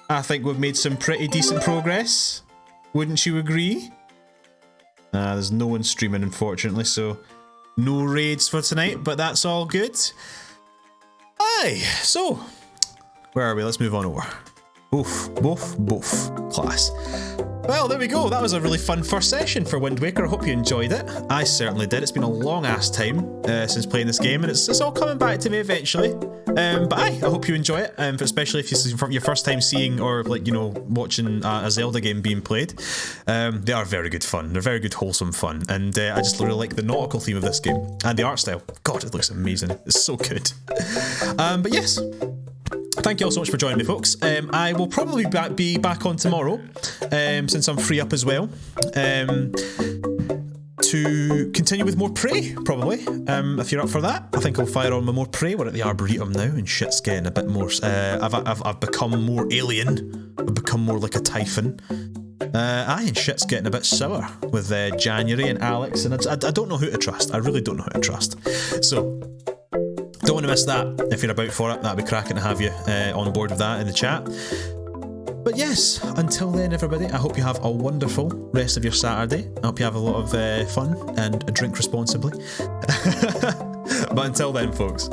I think we've made some pretty decent progress. Wouldn't you agree? There's no one streaming, unfortunately, so no raids for tonight, but that's all good. Aye, so where are we? Let's move on over. Boof. Class. Well, there we go. That was a really fun first session for Wind Waker. I hope you enjoyed it. I certainly did. It's been a long ass time since playing this game, and it's all coming back to me eventually. But I hope you enjoy it, especially if this is your first time seeing or watching a Zelda game being played. They are very good fun. They're very good wholesome fun, and I just really like the nautical theme of this game and the art style. God, it looks amazing. It's so good. But yes. Thank you all so much for joining me, folks. I will probably be back on tomorrow, since I'm free up as well, to continue with more Prey, probably. If you're up for that, I think I'll fire on my more Prey. We're at the Arboretum now, and shit's getting a bit more... I've become more alien. I've become more like a Typhon. And shit's getting a bit sour with January and Alex, and I don't know who to trust. I really don't know who to trust. So... don't want to miss that. If you're about for it, that'd be cracking to have you on board with that in the chat. But yes, until then, everybody, I hope you have a wonderful rest of your Saturday. I hope you have a lot of fun and drink responsibly. But until then, folks,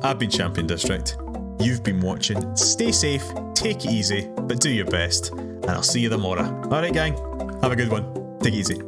I've been Champion District. You've been watching. Stay safe, take it easy, but do your best. And I'll see you tomorrow. Alright, gang. Have a good one. Take it easy.